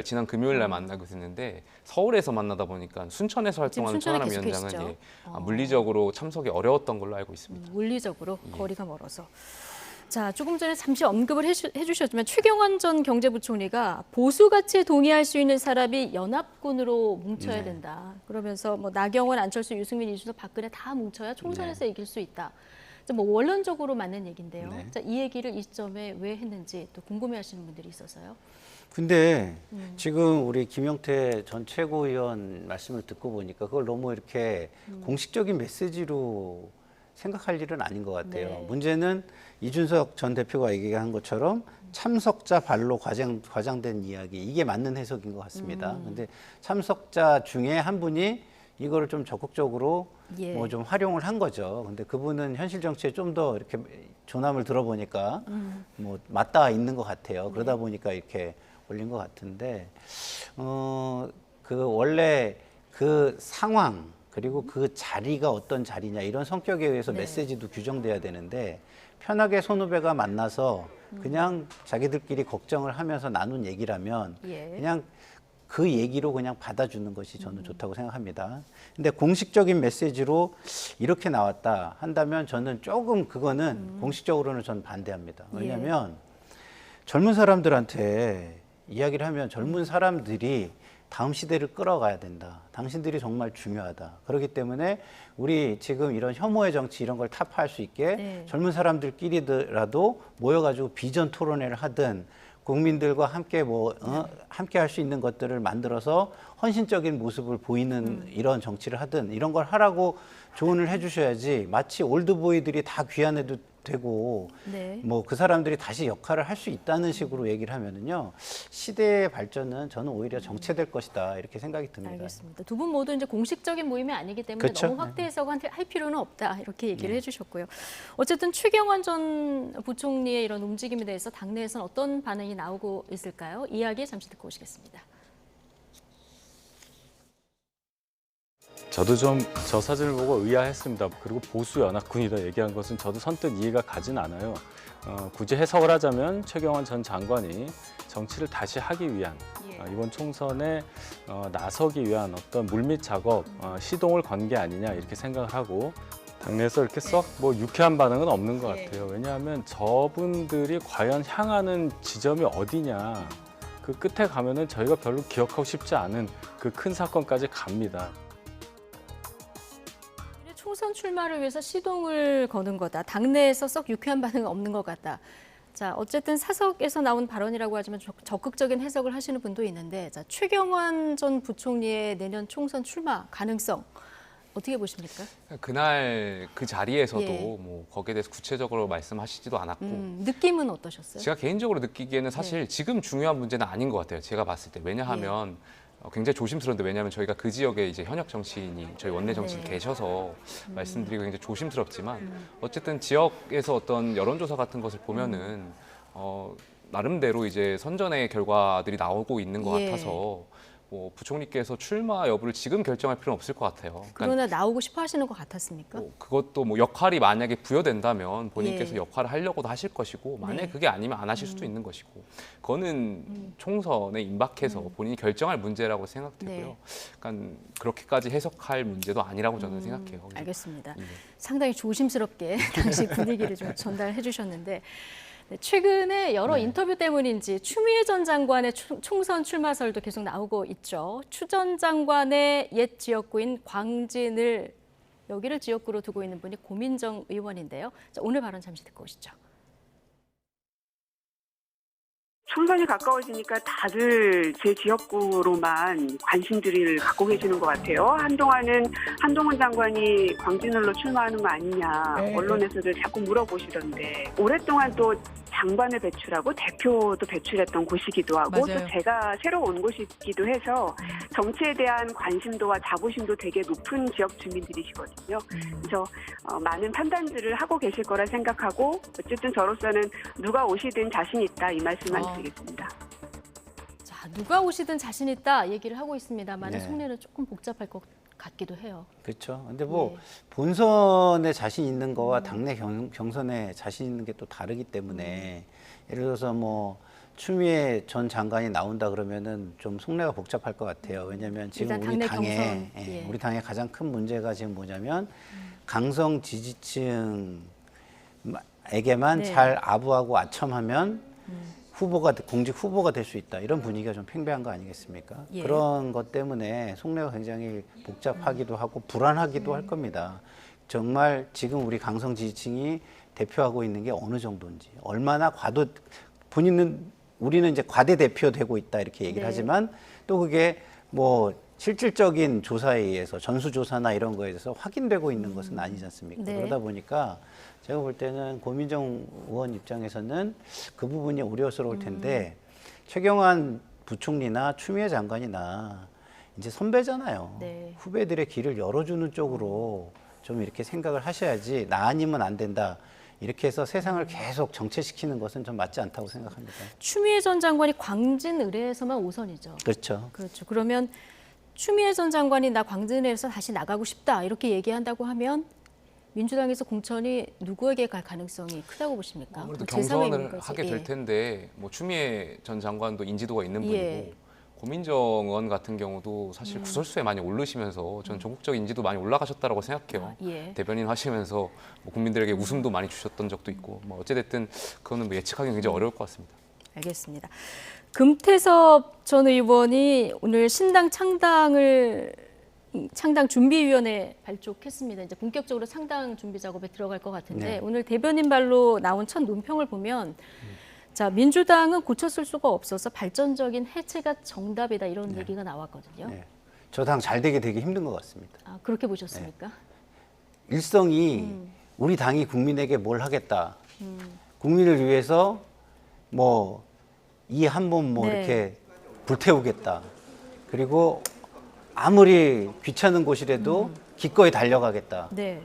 지난 금요일 날 만나고 있었는데 서울에서 만나다 보니까 순천에서 활동하는 천하람 위원장은 물리적으로 참석이 어려웠던 걸로 알고 있습니다. 물리적으로 거리가 멀어서. 자, 조금 전에 잠시 언급을 해주셨지만 최경환 전 경제부총리가 보수 가치에 동의할 수 있는 사람이 연합군으로 뭉쳐야 된다. 그러면서 뭐 나경원, 안철수, 유승민, 이준석, 박근혜 다 뭉쳐야 총선에서 이길 수 있다. 뭐 원론적으로 맞는 얘기인데요. 자, 이 얘기를 이 시점에 왜 했는지 또 궁금해하시는 분들이 있어서요. 근데 지금 우리 김용태 전 최고위원 말씀을 듣고 보니까 그걸 너무 이렇게 공식적인 메시지로 생각할 일은 아닌 것 같아요. 문제는 이준석 전 대표가 얘기한 것처럼 참석자 발로 과장된 이야기, 이게 맞는 해석인 것 같습니다. 근데 참석자 중에 한 분이 이거를 좀 적극적으로 뭐 좀 활용을 한 거죠. 근데 그분은 현실 정치에 좀 더 이렇게 조남을 들어보니까 뭐 맞닿아 있는 것 같아요. 그러다 보니까 이렇게 올린 것 같은데, 원래 그 상황, 그리고 그 자리가 어떤 자리냐 이런 성격에 의해서 메시지도 규정돼야 되는데 편하게 선후배가 만나서 그냥 자기들끼리 걱정을 하면서 나눈 얘기라면 그냥 그 얘기로 그냥 받아주는 것이 저는 좋다고 생각합니다. 근데 공식적인 메시지로 이렇게 나왔다 한다면 저는 조금 그거는 공식적으로는 전 반대합니다. 왜냐하면 젊은 사람들한테 이야기를 하면 젊은 사람들이 다음 시대를 끌어가야 된다. 당신들이 정말 중요하다. 그렇기 때문에 우리 지금 이런 혐오의 정치 이런 걸 타파할 수 있게 젊은 사람들끼리라도 모여가지고 비전 토론회를 하든 국민들과 함께 함께 할 수 있는 것들을 만들어서 헌신적인 모습을 보이는 이런 정치를 하든 이런 걸 하라고 조언을 해주셔야지 마치 올드보이들이 다 귀환해도 되고 뭐 그 사람들이 다시 역할을 할 수 있다는 식으로 얘기를 하면은요 시대의 발전은 저는 오히려 정체될 것이다 이렇게 생각이 듭니다. 알겠습니다. 두 분 모두 이제 공식적인 모임이 아니기 때문에 너무 확대 해석할 필요는 없다 이렇게 얘기를 해주셨고요. 어쨌든 최경환 전 부총리의 이런 움직임에 대해서 당내에서는 어떤 반응이 나오고 있을까요? 이야기 잠시 듣고 오시겠습니다. 저도 좀 저 사진을 보고 의아했습니다. 그리고 보수 연합군이다 얘기한 것은 저도 선뜻 이해가 가진 않아요. 굳이 해석을 하자면 최경환 전 장관이 정치를 다시 하기 위한 이번 총선에 나서기 위한 어떤 물밑 작업 시동을 건 게 아니냐 이렇게 생각을 하고 당내에서 이렇게 썩 뭐 유쾌한 반응은 없는 것 같아요. 왜냐하면 저분들이 과연 향하는 지점이 어디냐 그 끝에 가면은 저희가 별로 기억하고 싶지 않은 그 큰 사건까지 갑니다. 총선 출마를 위해서 시동을 거는 거다. 당내에서 썩 유쾌한 반응은 없는 것 같다. 자, 어쨌든 사석에서 나온 발언이라고 하지만 적극적인 해석을 하시는 분도 있는데, 자, 최경환 전 부총리의 내년 총선 출마 가능성 어떻게 보십니까? 그날 그 자리에서도 예. 뭐 거기에 대해서 구체적으로 말씀하시지도 않았고 느낌은 어떠셨어요? 제가 개인적으로 느끼기에는 사실 지금 중요한 문제는 아닌 것 같아요. 제가 봤을 때. 왜냐하면 굉장히 조심스러운데, 왜냐하면 저희가 그 지역에 이제 현역 정치인이 저희 원내 정치인 계셔서 말씀드리고 굉장히 조심스럽지만 어쨌든 지역에서 어떤 여론조사 같은 것을 보면은 나름대로 이제 선전의 결과들이 나오고 있는 것 예. 같아서 뭐 부총리께서 출마 여부를 지금 결정할 필요는 없을 것 같아요. 그러나 나오고 싶어 하시는 것 같았습니까? 그것도 뭐 역할이 만약에 부여된다면 본인께서 예. 역할을 하려고도 하실 것이고, 만약에 그게 아니면 안 하실 수도 있는 것이고, 그거는 총선에 임박해서 본인이 결정할 문제라고 생각되고요. 네. 그러니까 그렇게까지 해석할 문제도 아니라고 저는 생각해요. 그래서 알겠습니다. 상당히 조심스럽게 당시 분위기를 좀 전달해 주셨는데, 네, 최근에 여러 인터뷰 때문인지 추미애 전 장관의 총선 출마설도 계속 나오고 있죠. 추 전 장관의 옛 지역구인 광진을 여기를 지역구로 두고 있는 분이 고민정 의원인데요. 자, 오늘 발언 잠시 듣고 오시죠. 총선이 가까워지니까 다들 제 지역구로만 관심들을 갖고 계시는 것 같아요. 한동안은 한동훈 장관이 광진을로 출마하는 거 아니냐, 언론에서도 자꾸 물어보시던데, 오랫동안 또 장관을 배출하고 대표도 배출했던 곳이기도 하고, 맞아요. 또 제가 새로 온 곳이기도 해서 정치에 대한 관심도와 자부심도 되게 높은 지역 주민들이시거든요. 그래서 많은 판단들을 하고 계실 거라 생각하고, 어쨌든 저로서는 누가 오시든 자신 있다, 이 말씀만 드리겠습니다. 자, 누가 오시든 자신 있다 얘기를 하고 있습니다만 네. 속내는 조금 복잡할 것 같기도 해요. 그렇죠. 근데 뭐 본선에 자신 있는 거와 당내 경선에 자신 있는 게 또 다르기 때문에 예를 들어서 뭐 추미애 전 장관이 나온다 그러면은 좀 속내가 복잡할 것 같아요. 왜냐하면 지금 우리 당의 우리 당의 가장 큰 문제가 지금 뭐냐면 강성 지지층에게만 잘 아부하고 아첨하면 공직 후보가 될 수 있다, 이런 분위기가 좀 팽배한 거 아니겠습니까? 예. 그런 것 때문에 속내가 굉장히 복잡하기도 하고 불안하기도 할 겁니다. 정말 지금 우리 강성 지지층이 대표하고 있는 게 어느 정도인지, 얼마나 우리는 이제 과대 대표되고 있다 이렇게 얘기를 하지만 또 그게 뭐 실질적인 조사에 의해서 전수조사나 이런 거에 대해서 확인되고 있는 것은 아니지 않습니까? 네. 그러다 보니까 제가 볼 때는 고민정 의원 입장에서는 그 부분이 우려스러울 텐데, 최경환 부총리나 추미애 장관이나 이제 선배잖아요. 후배들의 길을 열어주는 쪽으로 좀 이렇게 생각을 하셔야지, 나 아니면 안 된다, 이렇게 해서 세상을 계속 정체시키는 것은 좀 맞지 않다고 생각합니다. 추미애 전 장관이 광진 의뢰에서만 5선이죠. 그렇죠. 그렇죠. 그러면 추미애 전 장관이 나 광진에서 다시 나가고 싶다 이렇게 얘기한다고 하면 민주당에서 공천이 누구에게 갈 가능성이 크다고 보십니까? 아무래도 제3의 경선을 의원까지. 하게 될 텐데 뭐 추미애 전 장관도 인지도가 있는 분이고 예. 고민정 의원 같은 경우도 사실 구설수에 많이 오르시면서 전 전국적 인지도 많이 올라가셨다라고 생각해요. 예. 대변인 하시면서 뭐 국민들에게 웃음도 많이 주셨던 적도 있고, 뭐 어찌됐든 그거는 뭐 예측하기 굉장히 어려울 것 같습니다. 알겠습니다. 금태섭 전 의원이 오늘 신당 창당 준비위원회 발족했습니다. 이제 본격적으로 창당 준비 작업에 들어갈 것 같은데 네. 오늘 대변인 발로 나온 첫 논평을 보면 자, 민주당은 고쳤을 수가 없어서 발전적인 해체가 정답이다, 이런 얘기가 나왔거든요. 저 당 잘 되게 힘든 것 같습니다. 아, 그렇게 보셨습니까? 일성이 우리 당이 국민에게 뭘 하겠다, 국민을 위해서 뭐 이 한 몸 뭐 이렇게 불태우겠다, 그리고 아무리 귀찮은 곳이라도 기꺼이 달려가겠다. 네.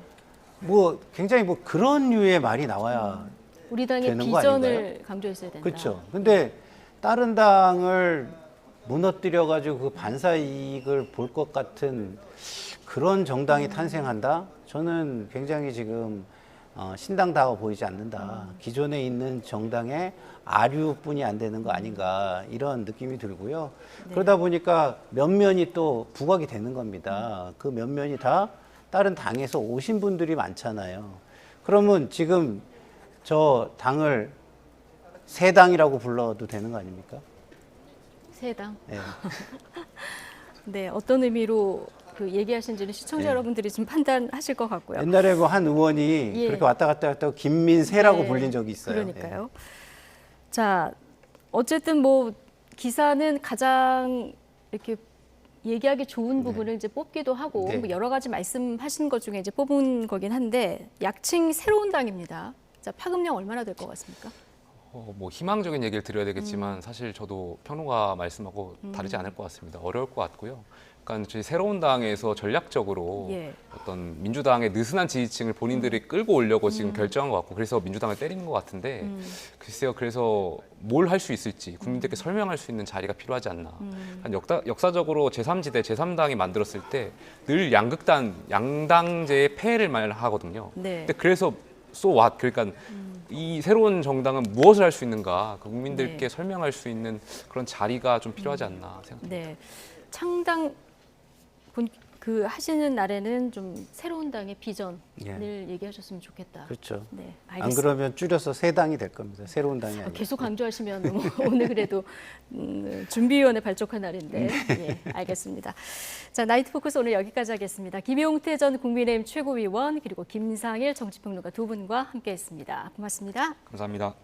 뭐 굉장히 뭐 그런 류의 말이 나와야 우리 당의 되는 거 비전을 아닌가요? 강조했어야 된다. 그렇죠. 근데 다른 당을 무너뜨려 가지고 그 반사 이익을 볼 것 같은 그런 정당이 탄생한다? 저는 굉장히 지금 신당다워 보이지 않는다. 기존에 있는 정당의 아류뿐이 안 되는 거 아닌가, 이런 느낌이 들고요. 그러다 보니까 면면이 또 부각이 되는 겁니다. 그 면면이 다 다른 당에서 오신 분들이 많잖아요. 그러면 지금 저 당을 새 당이라고 불러도 되는 거 아닙니까? 새 당. 네. 네, 어떤 의미로 그 얘기하신지는 시청자 네. 여러분들이 좀 판단하실 것 같고요. 옛날에 뭐 한 의원이 예. 그렇게 왔다 갔다 했다고 김민세라고 네, 불린 적이 있어요. 그러니까요. 자, 어쨌든 뭐 기사는 가장 이렇게 얘기하기 좋은 부분을 이제 뽑기도 하고 네. 뭐 여러 가지 말씀하신 것 중에 이제 뽑은 거긴 한데 약칭 새로운 당입니다. 자, 파급력 얼마나 될 것 같습니까? 뭐 희망적인 얘기를 드려야 되겠지만 사실 저도 평론가 말씀하고 다르지 않을 것 같습니다. 어려울 것 같고요. 그러니까 저희 새로운 당에서 전략적으로 예. 어떤 민주당의 느슨한 지지층을 본인들이 끌고 오려고 지금 결정한 것 같고 그래서 민주당을 때리는 것 같은데 글쎄요. 그래서 뭘 할 수 있을지 국민들께 설명할 수 있는 자리가 필요하지 않나. 역사적으로 제3지대, 제3당이 만들었을 때 늘 양당제의 폐해를 말하거든요. 네. 근데 그래서 so what? 그러니까 이 새로운 정당은 무엇을 할 수 있는가 국민들께 네. 설명할 수 있는 그런 자리가 좀 필요하지 않나 생각합니다. 네. 창당 그 하시는 날에는 좀 새로운 당의 비전을 얘기하셨으면 좋겠다. 그렇죠. 네, 안 알겠습니다. 그러면 줄여서 새 당이 될 겁니다. 새로운 당이 아니고. 계속 강조하시면 뭐 오늘 그래도 준비위원회 발족한 날인데 예, 알겠습니다. 자, 나이트 포커스 오늘 여기까지 하겠습니다. 김용태 전 국민의힘 최고위원 그리고 김상일 정치평론가 두 분과 함께했습니다. 고맙습니다. 감사합니다.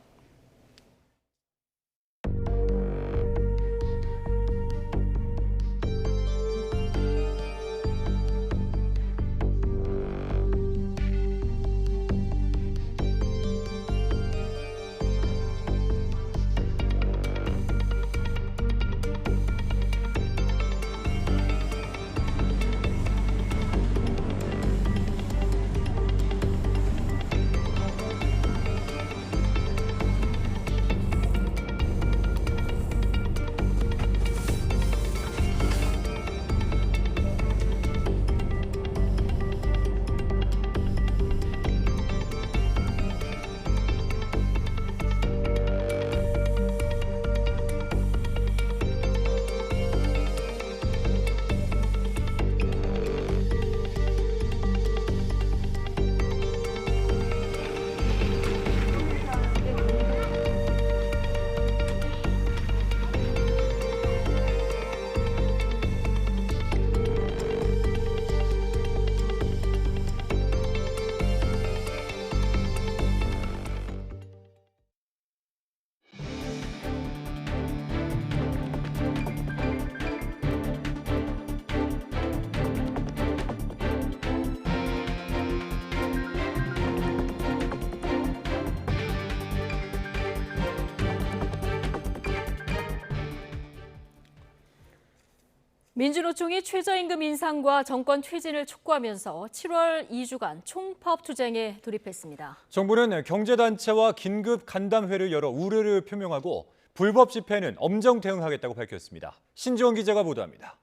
민주노총이 최저임금 인상과 정권 퇴진을 촉구하면서 7월 2주간 총파업 투쟁에 돌입했습니다. 정부는 경제단체와 긴급 간담회를 열어 우려를 표명하고 불법 집회에는 엄정 대응하겠다고 밝혔습니다. 신지원 기자가 보도합니다.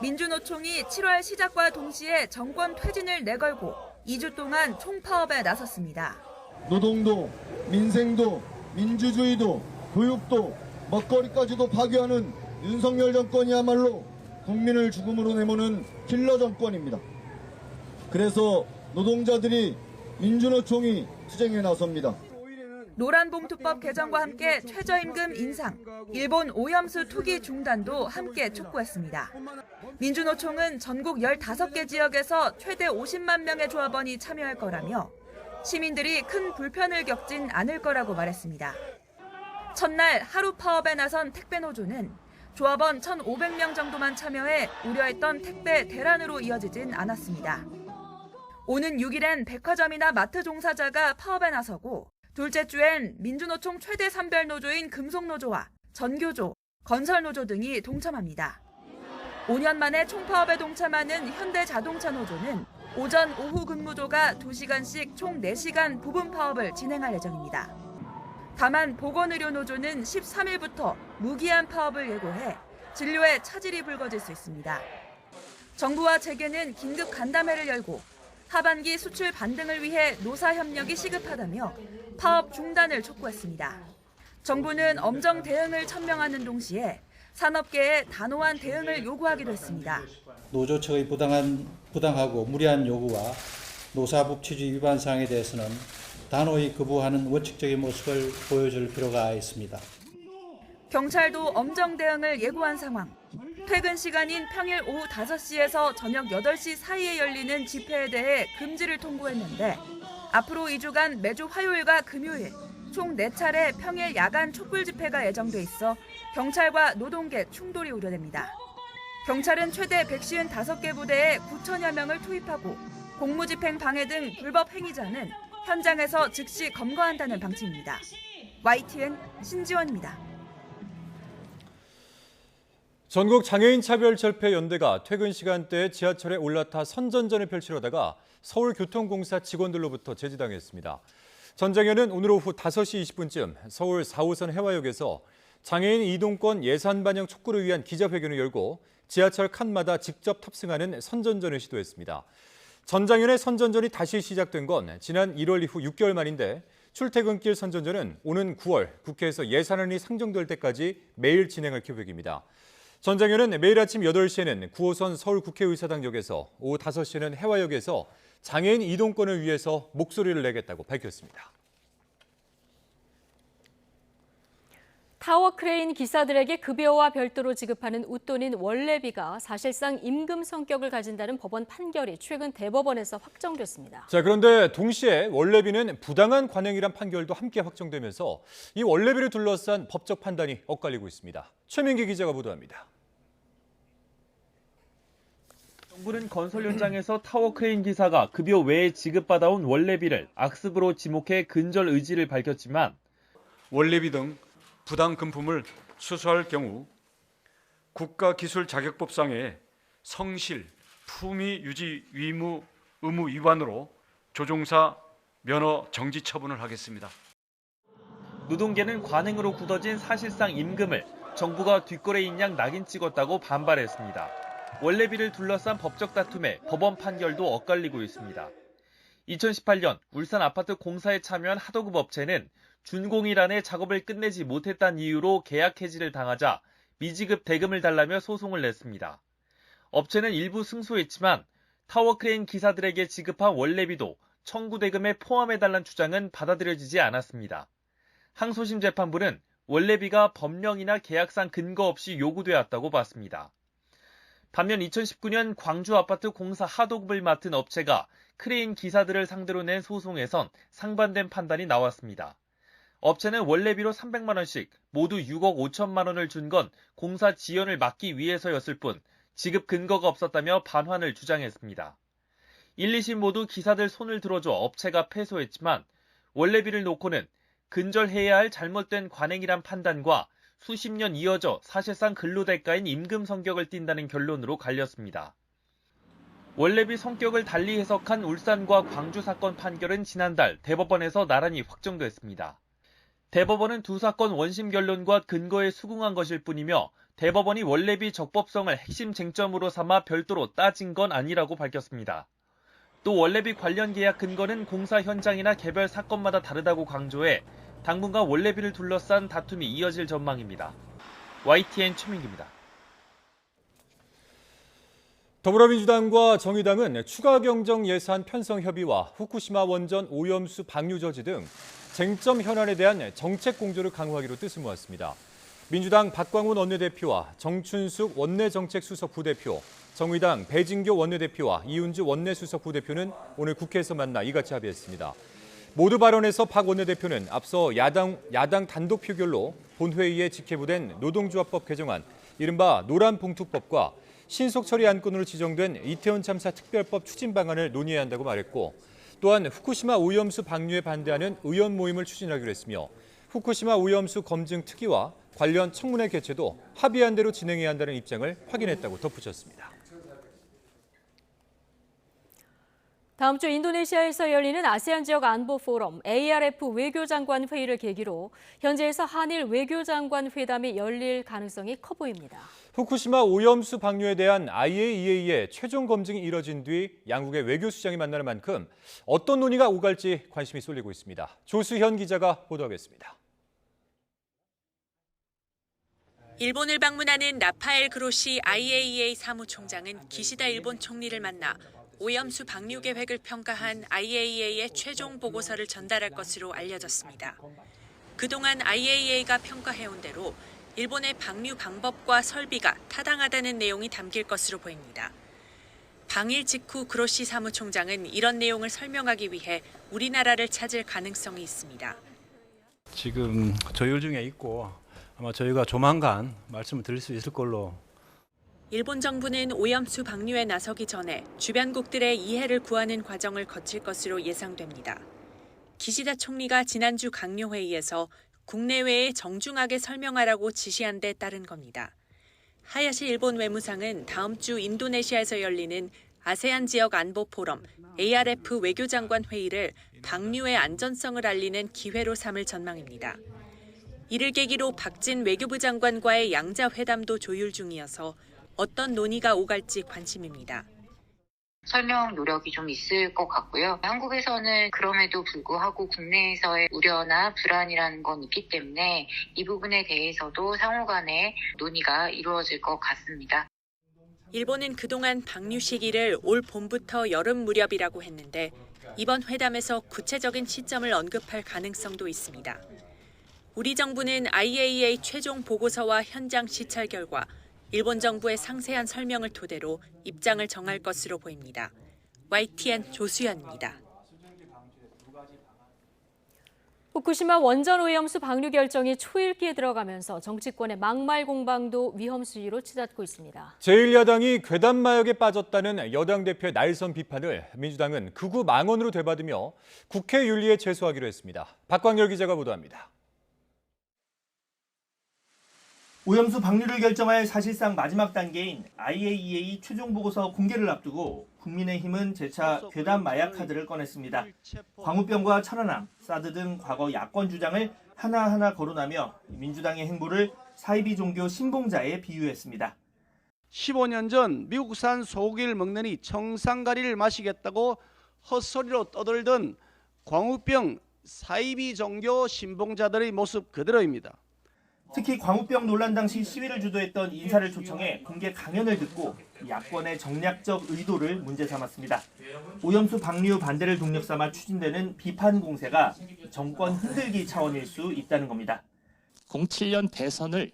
민주노총이 7월 시작과 동시에 정권 퇴진을 내걸고 2주 동안 총파업에 나섰습니다. 노동도, 민생도, 민주주의도, 교육도, 먹거리까지도 파괴하는 윤석열 정권이야말로 국민을 죽음으로 내모는 킬러 정권입니다. 그래서 노동자들이 민주노총이 투쟁에 나섭니다. 노란봉투법 개정과 함께 최저임금 인상, 일본 오염수 투기 중단도 함께 촉구했습니다. 민주노총은 전국 15개 지역에서 최대 50만 명의 조합원이 참여할 거라며 시민들이 큰 불편을 겪진 않을 거라고 말했습니다. 첫날 하루 파업에 나선 택배노조는 조합원 1,500명 정도만 참여해 우려했던 택배 대란으로 이어지진 않았습니다. 오는 6일엔 백화점이나 마트 종사자가 파업에 나서고 둘째 주엔 민주노총 최대 산별노조인 금속노조와 전교조, 건설노조 등이 동참합니다. 5년 만에 총파업에 동참하는 현대자동차노조는 오전, 오후 근무조가 2시간씩 총 4시간 부분 파업을 진행할 예정입니다. 다만 보건의료노조는 13일부터 무기한 파업을 예고해 진료에 차질이 불거질 수 있습니다. 정부와 재계는 긴급 간담회를 열고 하반기 수출 반등을 위해 노사 협력이 시급하다며 파업 중단을 촉구했습니다. 정부는 엄정 대응을 천명하는 동시에 산업계에 단호한 대응을 요구하기도 했습니다. 노조 측의 부당하고 무리한 요구와 노사법 취지 위반 사항에 대해서는 단호히 거부하는 원칙적인 모습을 보여줄 필요가 있습니다. 경찰도 엄정 대응을 예고한 상황. 퇴근 시간인 평일 오후 5시에서 저녁 8시 사이에 열리는 집회에 대해 금지를 통보했는데 앞으로 2주간 매주 화요일과 금요일 총 4차례 평일 야간 촛불 집회가 예정돼 있어 경찰과 노동계 충돌이 우려됩니다. 경찰은 최대 155개 부대에 9천여 명을 투입하고 공무집행 방해 등 불법 행위자는 현장에서 즉시 검거한다는 방침입니다. YTN 신지원입니다. 전국 장애인 차별철폐 연대가 퇴근 시간대에 지하철에 올라타 선전전을 펼치려다가 서울교통공사 직원들로부터 제지당했습니다. 전장현은 오늘 오후 5시 20분쯤 서울 4호선 해화역에서 장애인 이동권 예산 반영 촉구를 위한 기자회견을 열고 지하철 칸마다 직접 탑승하는 선전전을 시도했습니다. 전장현의 선전전이 다시 시작된 건 지난 1월 이후 6개월 만인데 출퇴근길 선전전은 오는 9월 국회에서 예산안이 상정될 때까지 매일 진행할 계획입니다. 전장현은 매일 아침 8시에는 9호선 서울국회의사당역에서 오후 5시에는 해화역에서 장애인 이동권을 위해서 목소리를 내겠다고 밝혔습니다. 타워 크레인 기사들에게 급여와 별도로 지급하는 웃돈인 원래비가 사실상 임금 성격을 가진다는 법원 판결이 최근 대법원에서 확정됐습니다. 자, 그런데 동시에 원래비는 부당한 관행이란 판결도 함께 확정되면서 이 원래비를 둘러싼 법적 판단이 엇갈리고 있습니다. 최민기 기자가 보도합니다. 정부는 건설 현장에서 타워 크레인 기사가 급여 외에 지급받아온 원래비를 악습으로 지목해 근절 의지를 밝혔지만 원래비 등 부당 금품을 수수할 경우 국가기술자격법상의 성실, 품위 유지 의무 위반으로 조종사 면허 정지 처분을 하겠습니다. 노동계는 관행으로 굳어진 사실상 임금을 정부가 뒷거래인 양 낙인 찍었다고 반발했습니다. 원래비를 둘러싼 법적 다툼에 법원 판결도 엇갈리고 있습니다. 2018년 울산 아파트 공사에 참여한 하도급 업체는 준공일 안에 작업을 끝내지 못했다는 이유로 계약 해지를 당하자 미지급 대금을 달라며 소송을 냈습니다. 업체는 일부 승소했지만 타워 크레인 기사들에게 지급한 원래비도 청구 대금에 포함해달라는 주장은 받아들여지지 않았습니다. 항소심 재판부는 원래비가 법령이나 계약상 근거 없이 요구되었다고 봤습니다. 반면 2019년 광주 아파트 공사 하도급을 맡은 업체가 크레인 기사들을 상대로 낸 소송에선 상반된 판단이 나왔습니다. 업체는 원래비로 300만 원씩 모두 6억 5천만 원을 준 건 공사 지연을 막기 위해서였을 뿐 지급 근거가 없었다며 반환을 주장했습니다. 1, 2심 모두 기사들 손을 들어줘 업체가 패소했지만 원래비를 놓고는 근절해야 할 잘못된 관행이란 판단과 수십 년 이어져 사실상 근로대가인 임금 성격을 띈다는 결론으로 갈렸습니다. 원래비 성격을 달리 해석한 울산과 광주 사건 판결은 지난달 대법원에서 나란히 확정됐습니다. 대법원은 두 사건 원심 결론과 근거에 수긍한 것일 뿐이며 대법원이 원래비 적법성을 핵심 쟁점으로 삼아 별도로 따진 건 아니라고 밝혔습니다. 또 원래비 관련 계약 근거는 공사 현장이나 개별 사건마다 다르다고 강조해 당분간 원래비를 둘러싼 다툼이 이어질 전망입니다. YTN 최민기입니다. 더불어민주당과 정의당은 추가 경정 예산 편성 협의와 후쿠시마 원전 오염수 방류 저지 등 쟁점 현안에 대한 정책 공조를 강화하기로 뜻을 모았습니다. 민주당 박광훈 원내대표와 정춘숙 원내정책수석 부대표, 정의당 배진교 원내대표와 이훈주 원내수석 부대표는 오늘 국회에서 만나 이같이 합의했습니다. 모두 발언에서 박 원내대표는 앞서 야당 단독 표결로 본회의에 직회부된 노동조합법 개정안, 이른바 노란봉투법과 신속 처리 안건으로 지정된 이태원 참사 특별법 추진 방안을 논의해야 한다고 말했고, 또한 후쿠시마 오염수 방류에 반대하는 의원 모임을 추진하기로 했으며 후쿠시마 오염수 검증 특위와 관련 청문회 개최도 합의한 대로 진행해야 한다는 입장을 확인했다고 덧붙였습니다. 다음 주 인도네시아에서 열리는 아세안 지역 안보 포럼 ARF 외교장관 회의를 계기로 현지에서 한일 외교장관 회담이 열릴 가능성이 커 보입니다. 후쿠시마 오염수 방류에 대한 IAEA의 최종 검증이 이뤄진 뒤 양국의 외교수장이 만나는 만큼 어떤 논의가 오갈지 관심이 쏠리고 있습니다. 조수현 기자가 보도하겠습니다. 일본을 방문하는 라파엘 그로시 IAEA 사무총장은 기시다 일본 총리를 만나 오염수 방류 계획을 평가한 IAEA의 최종 보고서를 전달할 것으로 알려졌습니다. 그동안 IAEA가 평가해온 대로 일본의 방류 방법과 설비가 타당하다는 내용이 담길 것으로 보입니다. 방일 직후 그로시 사무총장은 이런 내용을 설명하기 위해 우리나라를 찾을 가능성이 있습니다. 지금 조율 중에 있고 아마 저희가 조만간 말씀을 드릴 수 있을 걸로. 일본 정부는 오염수 방류에 나서기 전에 주변국들의 이해를 구하는 과정을 거칠 것으로 예상됩니다. 기시다 총리가 지난주 강요회의에서 국내외에 정중하게 설명하라고 지시한 데 따른 겁니다. 하야시 일본 외무상은 다음 주 인도네시아에서 열리는 아세안 지역 안보 포럼 ARF 외교장관 회의를 방류의 안전성을 알리는 기회로 삼을 전망입니다. 이를 계기로 박진 외교부 장관과의 양자 회담도 조율 중이어서 어떤 논의가 오갈지 관심입니다. 설명 노력이 좀 있을 것 같고요. 한국에서는 그럼에도 불구하고 국내에서의 우려나 불안이라는 건 있기 때문에 이 부분에 대해서도 상호 간에 논의가 이루어질 것 같습니다. 일본은 그동안 방류 시기를 올 봄부터 여름 무렵이라고 했는데 이번 회담에서 구체적인 시점을 언급할 가능성도 있습니다. 우리 정부는 IAEA 최종 보고서와 현장 시찰 결과 일본 정부의 상세한 설명을 토대로 입장을 정할 것으로 보입니다. YTN 조수연입니다. 후쿠시마 원전 오염수 방류 결정이 초읽기에 들어가면서 정치권의 막말 공방도 위험 수위로 치닫고 있습니다. 제1야당이 괴담 마약에 빠졌다는 여당 대표의 날선 비판을 민주당은 극우 망언으로 되받으며 국회 윤리에 제소하기로 했습니다. 박광열 기자가 보도합니다. 오염수 방류를 결정할 사실상 마지막 단계인 IAEA 최종 보고서 공개를 앞두고 국민의힘은 재차 괴담 마약 카드를 꺼냈습니다. 광우병과 천안함, 사드 등 과거 야권 주장을 하나하나 거론하며 민주당의 행보를 사이비 종교 신봉자에 비유했습니다. 15년 전 미국산 소고기를 먹느니 청산가리를 마시겠다고 헛소리로 떠들던 광우병 사이비 종교 신봉자들의 모습 그대로입니다. 특히 광우병 논란 당시 시위를 주도했던 인사를 초청해 공개 강연을 듣고 야권의 정략적 의도를 문제 삼았습니다. 오염수 방류 반대를 동력 삼아 추진되는 비판 공세가 정권 흔들기 차원일 수 있다는 겁니다. 07년 대선을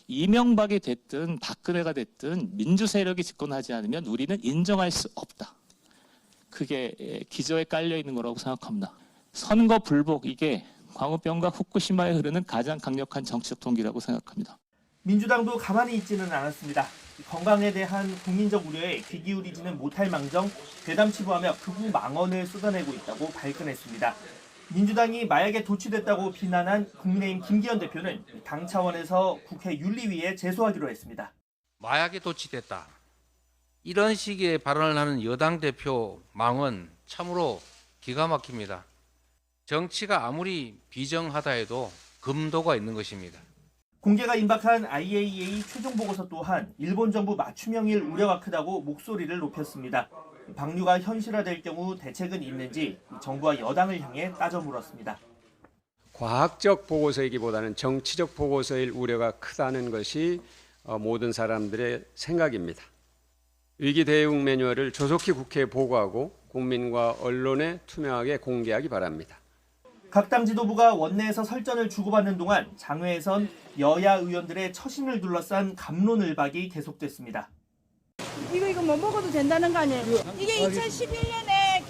이명박이 됐든 박근혜가 됐든 민주 세력이 집권하지 않으면 우리는 인정할 수 없다. 그게 기저에 깔려 있는 거라고 생각합니다. 선거 불복 이게 광우병과 후쿠시마에 흐르는 가장 강력한 정치적 동기라고 생각합니다. 민주당도 가만히 있지는 않았습니다. 건강에 대한 국민적 우려에 귀 기울이지는 못할 망정 괴담치부하며 극우 망언을 쏟아내고 있다고 발끈했습니다. 민주당이 마약에 도취됐다고 비난한 국민의힘 김기현 대표는 당 차원에서 국회 윤리위에 제소하기로 했습니다. 마약에 도취됐다. 이런 식의 발언을 하는 여당 대표 망언 참으로 기가 막힙니다. 정치가 아무리 비정하다 해도 금도가 있는 것입니다. 공개가 임박한 IAEA 최종 보고서 또한 일본 정부 맞춤형일 우려가 크다고 목소리를 높였습니다. 방류가 현실화될 경우 대책은 있는지 정부와 여당을 향해 따져 물었습니다. 과학적 보고서이기보다는 정치적 보고서일 우려가 크다는 것이 모든 사람들의 생각입니다. 위기 대응 매뉴얼을 조속히 국회에 보고하고 국민과 언론에 투명하게 공개하기 바랍니다. 각 당 지도부가 원내에서 설전을 주고받는 동안 장외에선 여야 의원들의 처신을 둘러싼 감론을박이 계속됐습니다. 이거 뭐 먹어도 된다는 거 아니에요? 이게 2011년에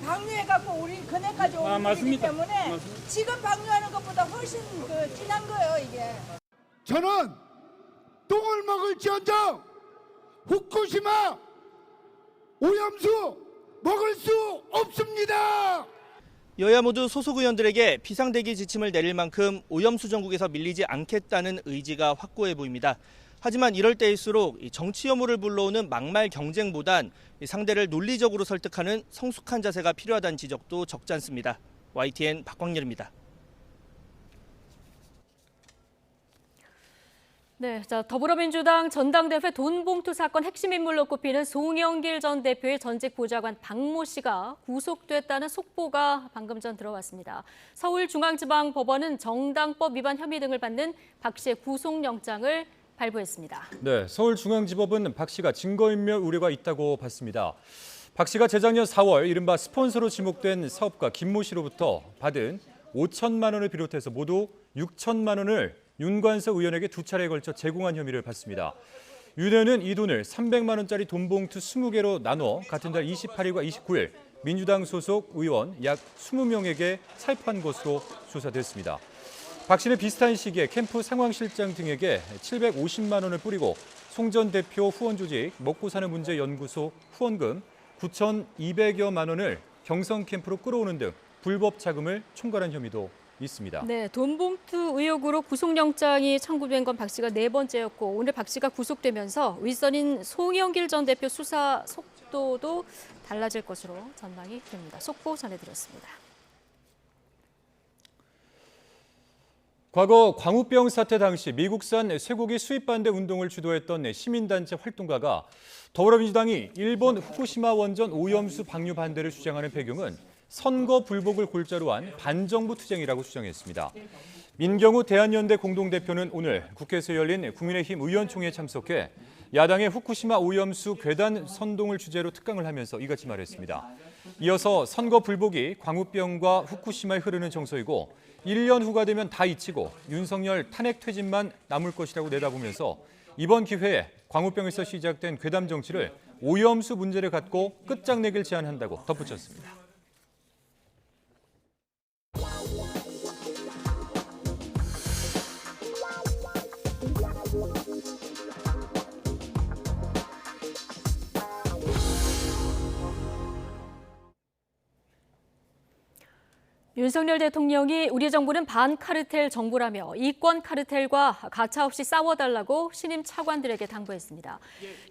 방류해갖고 우리 근해까지 온 거기 때문에 지금 방류하는 것보다 훨씬 진한 거예요, 이게. 저는 똥을 먹을지언정 후쿠시마 오염수 먹을 수 없습니다. 여야 모두 소속 의원들에게 비상대기 지침을 내릴 만큼 오염수 전국에서 밀리지 않겠다는 의지가 확고해 보입니다. 하지만 이럴 때일수록 정치 혐오를 불러오는 막말 경쟁보단 상대를 논리적으로 설득하는 성숙한 자세가 필요하다는 지적도 적지 않습니다. YTN 박광렬입니다. 네, 자, 더불어민주당 전당대회 돈봉투 사건 핵심 인물로 꼽히는 송영길 전 대표의 전직 보좌관 박모 씨가 구속됐다는 속보가 방금 전 들어왔습니다. 서울중앙지방법원은 정당법 위반 혐의 등을 받는 박 씨의 구속영장을 발부했습니다. 네, 서울중앙지법은 박 씨가 증거인멸 우려가 있다고 봤습니다. 박 씨가 재작년 4월 이른바 스폰서로 지목된 사업가 김모 씨로부터 받은 5천만 원을 비롯해서 모두 6천만 원을 윤관석 의원에게 2차례에 걸쳐 제공한 혐의를 받습니다. 윤 의원은 이 돈을 300만 원짜리 돈봉투 20개로 나눠 같은 달 28일과 29일 민주당 소속 의원 약 20명에게 살포한 것으로 조사됐습니다. 박 씨는 비슷한 시기에 캠프 상황실장 등에게 750만 원을 뿌리고 송 전 대표 후원 조직 먹고 사는 문제 연구소 후원금 9,200여만 원을 경성 캠프로 끌어오는 등 불법 자금을 총괄한 혐의도 있습니다. 네, 돈봉투 의혹으로 구속영장이 청구된 건 박 씨가 4번째였고 오늘 박 씨가 구속되면서 윗선인 송영길 전 대표 수사 속도도 달라질 것으로 전망이 됩니다. 속보 전해드렸습니다. 과거 광우병 사태 당시 미국산 쇠고기 수입 반대 운동을 주도했던 시민단체 활동가가 더불어민주당이 일본 후쿠시마 원전 오염수 방류 반대를 주장하는 배경은 선거 불복을 골자로 한 반정부 투쟁이라고 주장했습니다. 민경우 대한연대 공동대표는 오늘 국회에서 열린 국민의힘 의원총회에 참석해 야당의 후쿠시마 오염수 괴담 선동을 주제로 특강을 하면서 이같이 말했습니다. 이어서 선거 불복이 광우병과 후쿠시마에 흐르는 정서이고 1년 후가 되면 다 잊히고 윤석열 탄핵 퇴진만 남을 것이라고 내다보면서 이번 기회에 광우병에서 시작된 괴담 정치를 오염수 문제를 갖고 끝장내길 제안한다고 덧붙였습니다. 윤석열 대통령이 우리 정부는 반카르텔 정부라며 이권 카르텔과 가차없이 싸워달라고 신임 차관들에게 당부했습니다.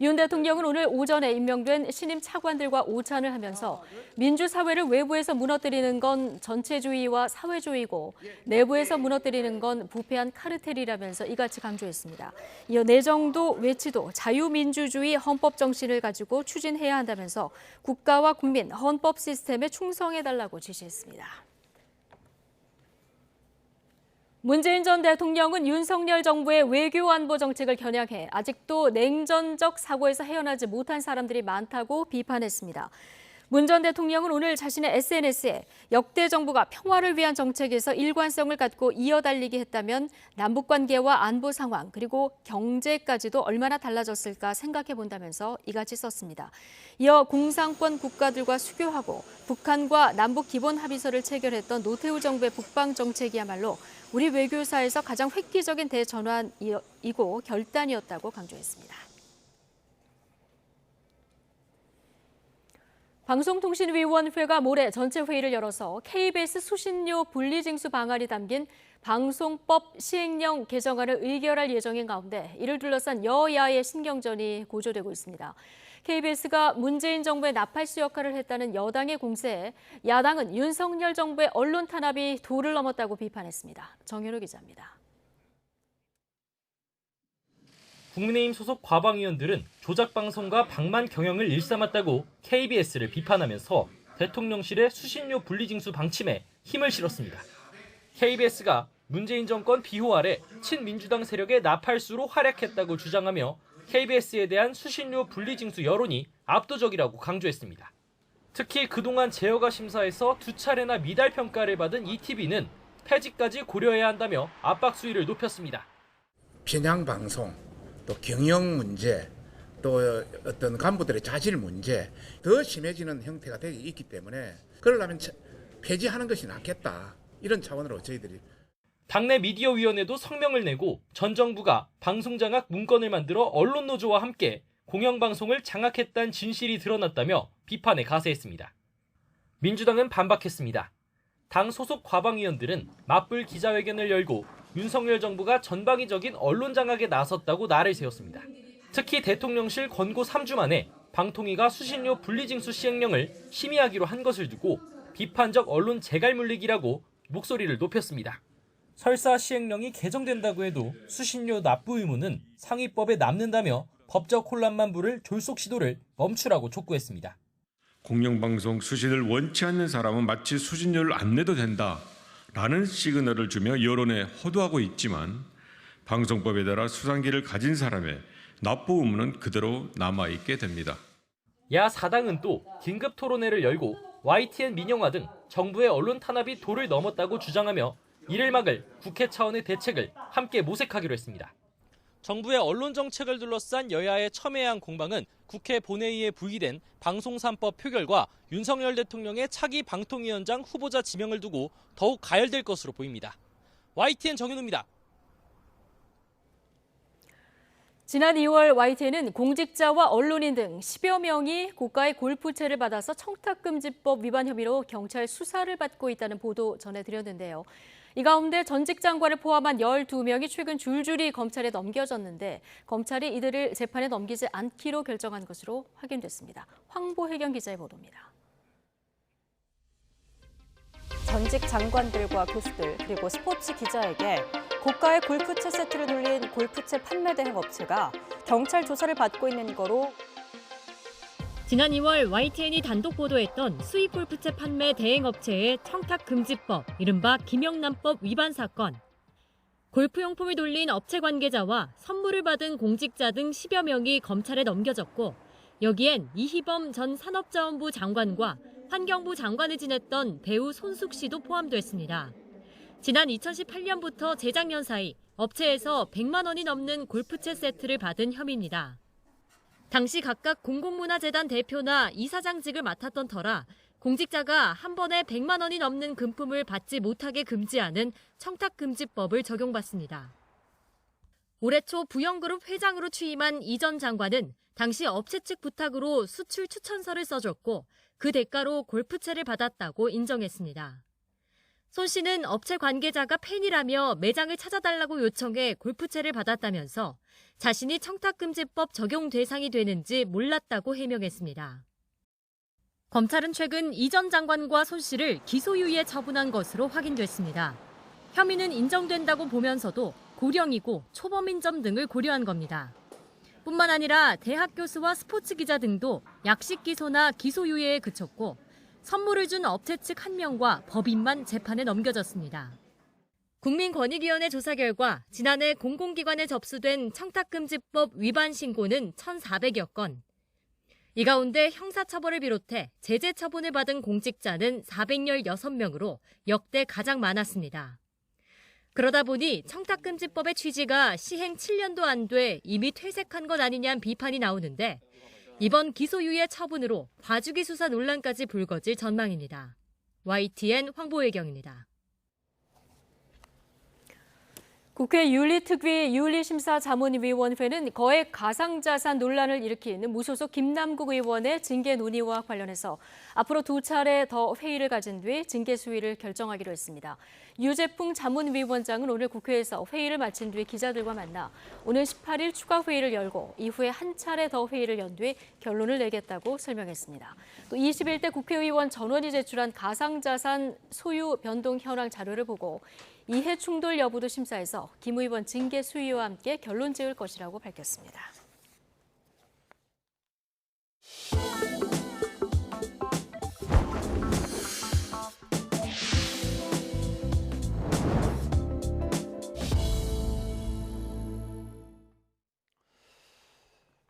윤 대통령은 오늘 오전에 임명된 신임 차관들과 오찬을 하면서 민주사회를 외부에서 무너뜨리는 건 전체주의와 사회주의고 내부에서 무너뜨리는 건 부패한 카르텔이라면서 이같이 강조했습니다. 이어 내정도 외치도 자유민주주의 헌법 정신을 가지고 추진해야 한다면서 국가와 국민, 헌법 시스템에 충성해달라고 지시했습니다. 문재인 전 대통령은 윤석열 정부의 외교 안보 정책을 겨냥해 아직도 냉전적 사고에서 헤어나지 못한 사람들이 많다고 비판했습니다. 문 전 대통령은 오늘 자신의 SNS에 역대 정부가 평화를 위한 정책에서 일관성을 갖고 이어달리게 했다면 남북관계와 안보 상황 그리고 경제까지도 얼마나 달라졌을까 생각해 본다면서 이같이 썼습니다. 이어 공산권 국가들과 수교하고 북한과 남북 기본 합의서를 체결했던 노태우 정부의 북방 정책이야말로 우리 외교사에서 가장 획기적인 대전환이고 결단이었다고 강조했습니다. 방송통신위원회가 모레 전체 회의를 열어서 KBS 수신료 분리징수 방안이 담긴 방송법 시행령 개정안을 의결할 예정인 가운데 이를 둘러싼 여야의 신경전이 고조되고 있습니다. KBS가 문재인 정부의 나팔수 역할을 했다는 여당의 공세에 야당은 윤석열 정부의 언론 탄압이 도를 넘었다고 비판했습니다. 정현우 기자입니다. 국민의힘 소속 과방위원들은 조작방송과 방만 경영을 일삼았다고 KBS를 비판하면서 대통령실의 수신료 분리징수 방침에 힘을 실었습니다. KBS가 문재인 정권 비호 아래 친민주당 세력의 나팔수로 활약했다고 주장하며 KBS에 대한 수신료 분리징수 여론이 압도적이라고 강조했습니다. 특히 그동안 제어가 심사에서 2차례나 미달 평가를 받은 ETV는 폐지까지 고려해야 한다며 압박 수위를 높였습니다. 편향 방송, 또 경영 문제, 또 어떤 간부들의 자질 문제 더 심해지는 형태가 되기 있기 때문에 그러려면 폐지하는 것이 낫겠다. 이런 차원으로 저희들이 당내 미디어위원회도 성명을 내고 전 정부가 방송장악 문건을 만들어 언론노조와 함께 공영방송을 장악했다는 진실이 드러났다며 비판에 가세했습니다. 민주당은 반박했습니다. 당 소속 과방위원들은 맞불 기자회견을 열고 윤석열 정부가 전방위적인 언론 장악에 나섰다고 날을 세웠습니다. 특히 대통령실 권고 3주 만에 방통위가 수신료 분리징수 시행령을 심의하기로 한 것을 두고 비판적 언론 재갈 물리기라고 목소리를 높였습니다. 설사 시행령이 개정된다고 해도 수신료 납부 의무는 상위법에 남는다며 법적 혼란만 부를 졸속 시도를 멈추라고 촉구했습니다. 공영방송 수신을 원치 않는 사람은 마치 수신료를 안 내도 된다라는 시그널을 주며 여론에 호도하고 있지만 방송법에 따라 수상기를 가진 사람의 납부 의무는 그대로 남아있게 됩니다. 야 4당은 또 긴급 토론회를 열고 YTN 민영화 등 정부의 언론 탄압이 도를 넘었다고 주장하며 이를 막을 국회 차원의 대책을 함께 모색하기로 했습니다. 정부의 언론 정책을 둘러싼 여야의 첨예한 공방은 국회 본회의에 부의된 방송 3법 표결과 윤석열 대통령의 차기 방통위원장 후보자 지명을 두고 더욱 가열될 것으로 보입니다. YTN 정윤우입니다. 지난 2월 YTN은 공직자와 언론인 등 10여 명이 고가의 골프채를 받아서 청탁금지법 위반 혐의로 경찰 수사를 받고 있다는 보도 전해드렸는데요. 이 가운데 전직 장관을 포함한 12명이 최근 줄줄이 검찰에 넘겨졌는데 검찰이 이들을 재판에 넘기지 않기로 결정한 것으로 확인됐습니다. 황보혜경 기자의 보도입니다. 전직 장관들과 교수들 그리고 스포츠 기자에게 고가의 골프채 세트를 돌린 골프채 판매 대행 업체가 경찰 조사를 받고 있는 거로 지난 2월 YTN이 단독 보도했던 수입 골프채 판매 대행업체의 청탁금지법, 이른바 김영란법 위반 사건. 골프용품을 돌린 업체 관계자와 선물을 받은 공직자 등 10여 명이 검찰에 넘겨졌고 여기엔 이희범 전 산업자원부 장관과 환경부 장관을 지냈던 배우 손숙 씨도 포함됐습니다. 지난 2018년부터 재작년 사이 업체에서 100만 원이 넘는 골프채 세트를 받은 혐의입니다. 당시 각각 공공문화재단 대표나 이사장직을 맡았던 터라 공직자가 한 번에 100만 원이 넘는 금품을 받지 못하게 금지하는 청탁금지법을 적용받습니다. 올해 초 부영그룹 회장으로 취임한 이 전 장관은 당시 업체 측 부탁으로 수출 추천서를 써줬고 그 대가로 골프채를 받았다고 인정했습니다. 손 씨는 업체 관계자가 팬이라며 매장을 찾아달라고 요청해 골프채를 받았다면서 자신이 청탁금지법 적용 대상이 되는지 몰랐다고 해명했습니다. 검찰은 최근 이 전 장관과 손 씨를 기소유예에 처분한 것으로 확인됐습니다. 혐의는 인정된다고 보면서도 고령이고 초범인 점 등을 고려한 겁니다. 뿐만 아니라 대학 교수와 스포츠 기자 등도 약식 기소나 기소유예에 그쳤고 선물을 준 업체 측 1명과 법인만 재판에 넘겨졌습니다. 국민권익위원회 조사 결과 지난해 공공기관에 접수된 청탁금지법 위반 신고는 1,400여 건. 이 가운데 형사처벌을 비롯해 제재 처분을 받은 공직자는 416명으로 역대 가장 많았습니다. 그러다 보니 청탁금지법의 취지가 시행 7년도 안 돼 이미 퇴색한 것 아니냐는 비판이 나오는데 이번 기소유예 처분으로 봐주기 수사 논란까지 불거질 전망입니다. YTN 황보혜경입니다. 국회 윤리특위 윤리심사자문위원회는 거액 가상자산 논란을 일으킨 무소속 김남국 의원의 징계 논의와 관련해서 앞으로 2차례 더 회의를 가진 뒤 징계 수위를 결정하기로 했습니다. 유재풍 자문위원장은 오늘 국회에서 회의를 마친 뒤 기자들과 만나 오는 18일 추가 회의를 열고 이후에 한 차례 더 회의를 연 뒤 결론을 내겠다고 설명했습니다. 또 21대 국회의원 전원이 제출한 가상자산 소유 변동 현황 자료를 보고 이해 충돌 여부도 심사해서 김 의원 징계 수위와 함께 결론 지을 것이라고 밝혔습니다.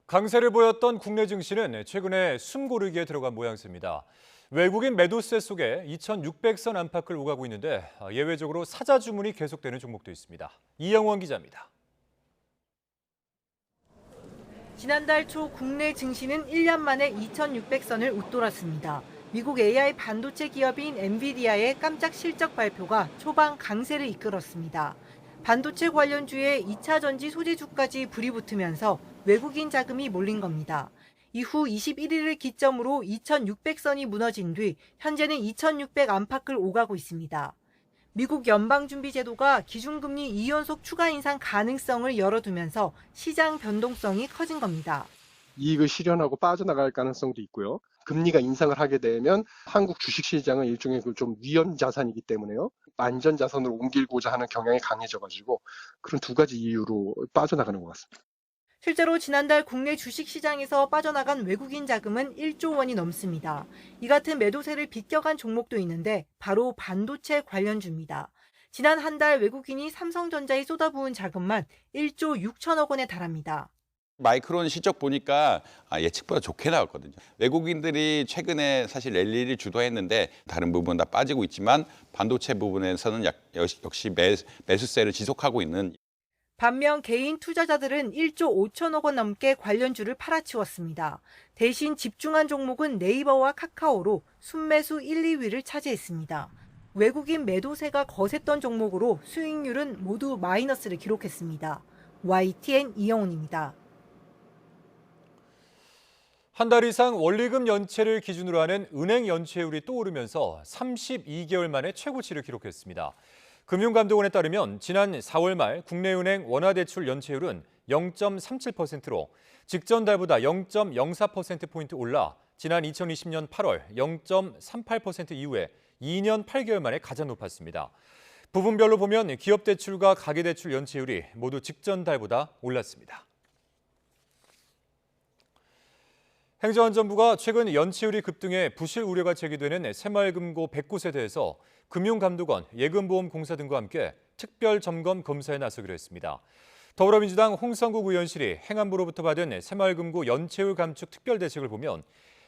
강세를 보였던 국내 증시는 최근에 숨고르기에 들어간 모양새입니다. 외국인 매도세 속에 2,600선 안팎을 오가고 있는데 예외적으로 사자 주문이 계속되는 종목도 있습니다. 이영원 기자입니다. 지난달 초 국내 증시는 1년 만에 2,600선을 웃돌았습니다. 미국 AI 반도체 기업인 엔비디아의 깜짝 실적 발표가 초반 강세를 이끌었습니다. 반도체 관련주에 2차 전지 소재주까지 불이 붙으면서 외국인 자금이 몰린 겁니다. 이후 21일을 기점으로 2,600선이 무너진 뒤 현재는 2,600 안팎을 오가고 있습니다. 미국 연방준비제도가 기준금리 2연속 추가 인상 가능성을 열어두면서 시장 변동성이 커진 겁니다. 이익을 실현하고 빠져나갈 가능성도 있고요. 금리가 인상을 하게 되면 한국 주식시장은 일종의 좀 위험 자산이기 때문에요. 안전 자산으로 옮기고자 하는 경향이 강해져가지고 그런 두 가지 이유로 빠져나가는 것 같습니다. 실제로 지난달 국내 주식시장에서 빠져나간 외국인 자금은 1조 원이 넘습니다. 이 같은 매도세를 비껴간 종목도 있는데 바로 반도체 관련주입니다. 지난 한 달 외국인이 삼성전자에 쏟아부은 자금만 1조 6천억 원에 달합니다. 마이크론 실적 보니까 예측보다 좋게 나왔거든요. 외국인들이 최근에 사실 랠리를 주도했는데 다른 부분은 다 빠지고 있지만 반도체 부분에서는 역시 매수세를 지속하고 있는. 반면 개인 투자자들은 1조 5천억 원 넘게 관련주를 팔아치웠습니다. 대신 집중한 종목은 네이버와 카카오로 순매수 1, 2위를 차지했습니다. 외국인 매도세가 거셌던 종목으로 수익률은 모두 마이너스를 기록했습니다. YTN 이영훈입니다. 한 달 이상 원리금 연체를 기준으로 하는 은행 연체율이 또 오르면서 32개월 만에 최고치를 기록했습니다. 금융감독원에 따르면 지난 4월 말 국내은행 원화대출 연체율은 0.37%로 직전 달보다 0.04%포인트 올라 지난 2020년 8월 0.38% 이후에 2년 8개월 만에 가장 높았습니다. 부분별로 보면 기업대출과 가계대출 연체율이 모두 직전 달보다 올랐습니다. 행정안전부가 최근 연체율이 급등해 부실 우려가 제기되는 새마을금고 100곳에 대해서 금융감독원, 예금보험공사 등과 함께 특별 점검 검사에 나서기로 했습니다. 더불어민주당 홍성국 의원실이 행안부로부터 받은 새마을금고 연체율 감축 특별대책을 보면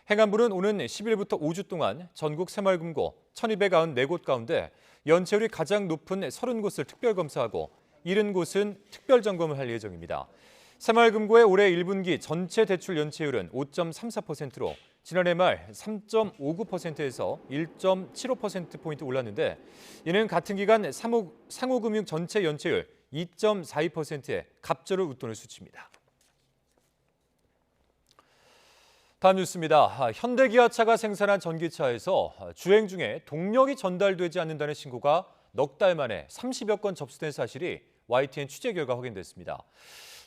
행안부는 오는 10일부터 5주 동안 전국 새마을금고 1,294곳 가운데 연체율이 가장 높은 30곳을 특별검사하고 70곳은 특별점검을 할 예정입니다. 새마을금고의 올해 1분기 전체 대출 연체율은 5.34%로 지난해 말 3.59%에서 1.75%포인트 올랐는데 이는 같은 기간 상호금융 전체 연체율 2.42%의 갑절을 웃도는 수치입니다. 다음 뉴스입니다. 현대기아차가 생산한 전기차에서 주행 중에 동력이 전달되지 않는다는 신고가 넉 달 만에 30여 건 접수된 사실이 YTN 취재 결과 확인됐습니다.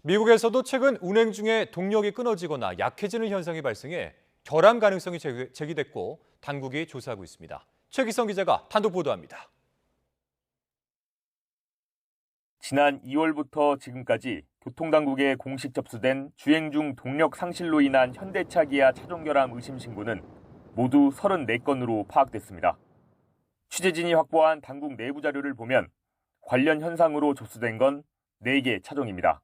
미국에서도 최근 운행 중에 동력이 끊어지거나 약해지는 현상이 발생해 결함 가능성이 제기됐고 당국이 조사하고 있습니다. 최기성 기자가 단독 보도합니다. 지난 2월부터 지금까지 교통당국에 공식 접수된 주행 중 동력 상실로 인한 현대차 기아 차종 결함 의심 신고는 모두 34건으로 파악됐습니다. 취재진이 확보한 당국 내부 자료를 보면 관련 현상으로 접수된 건 4개 차종입니다.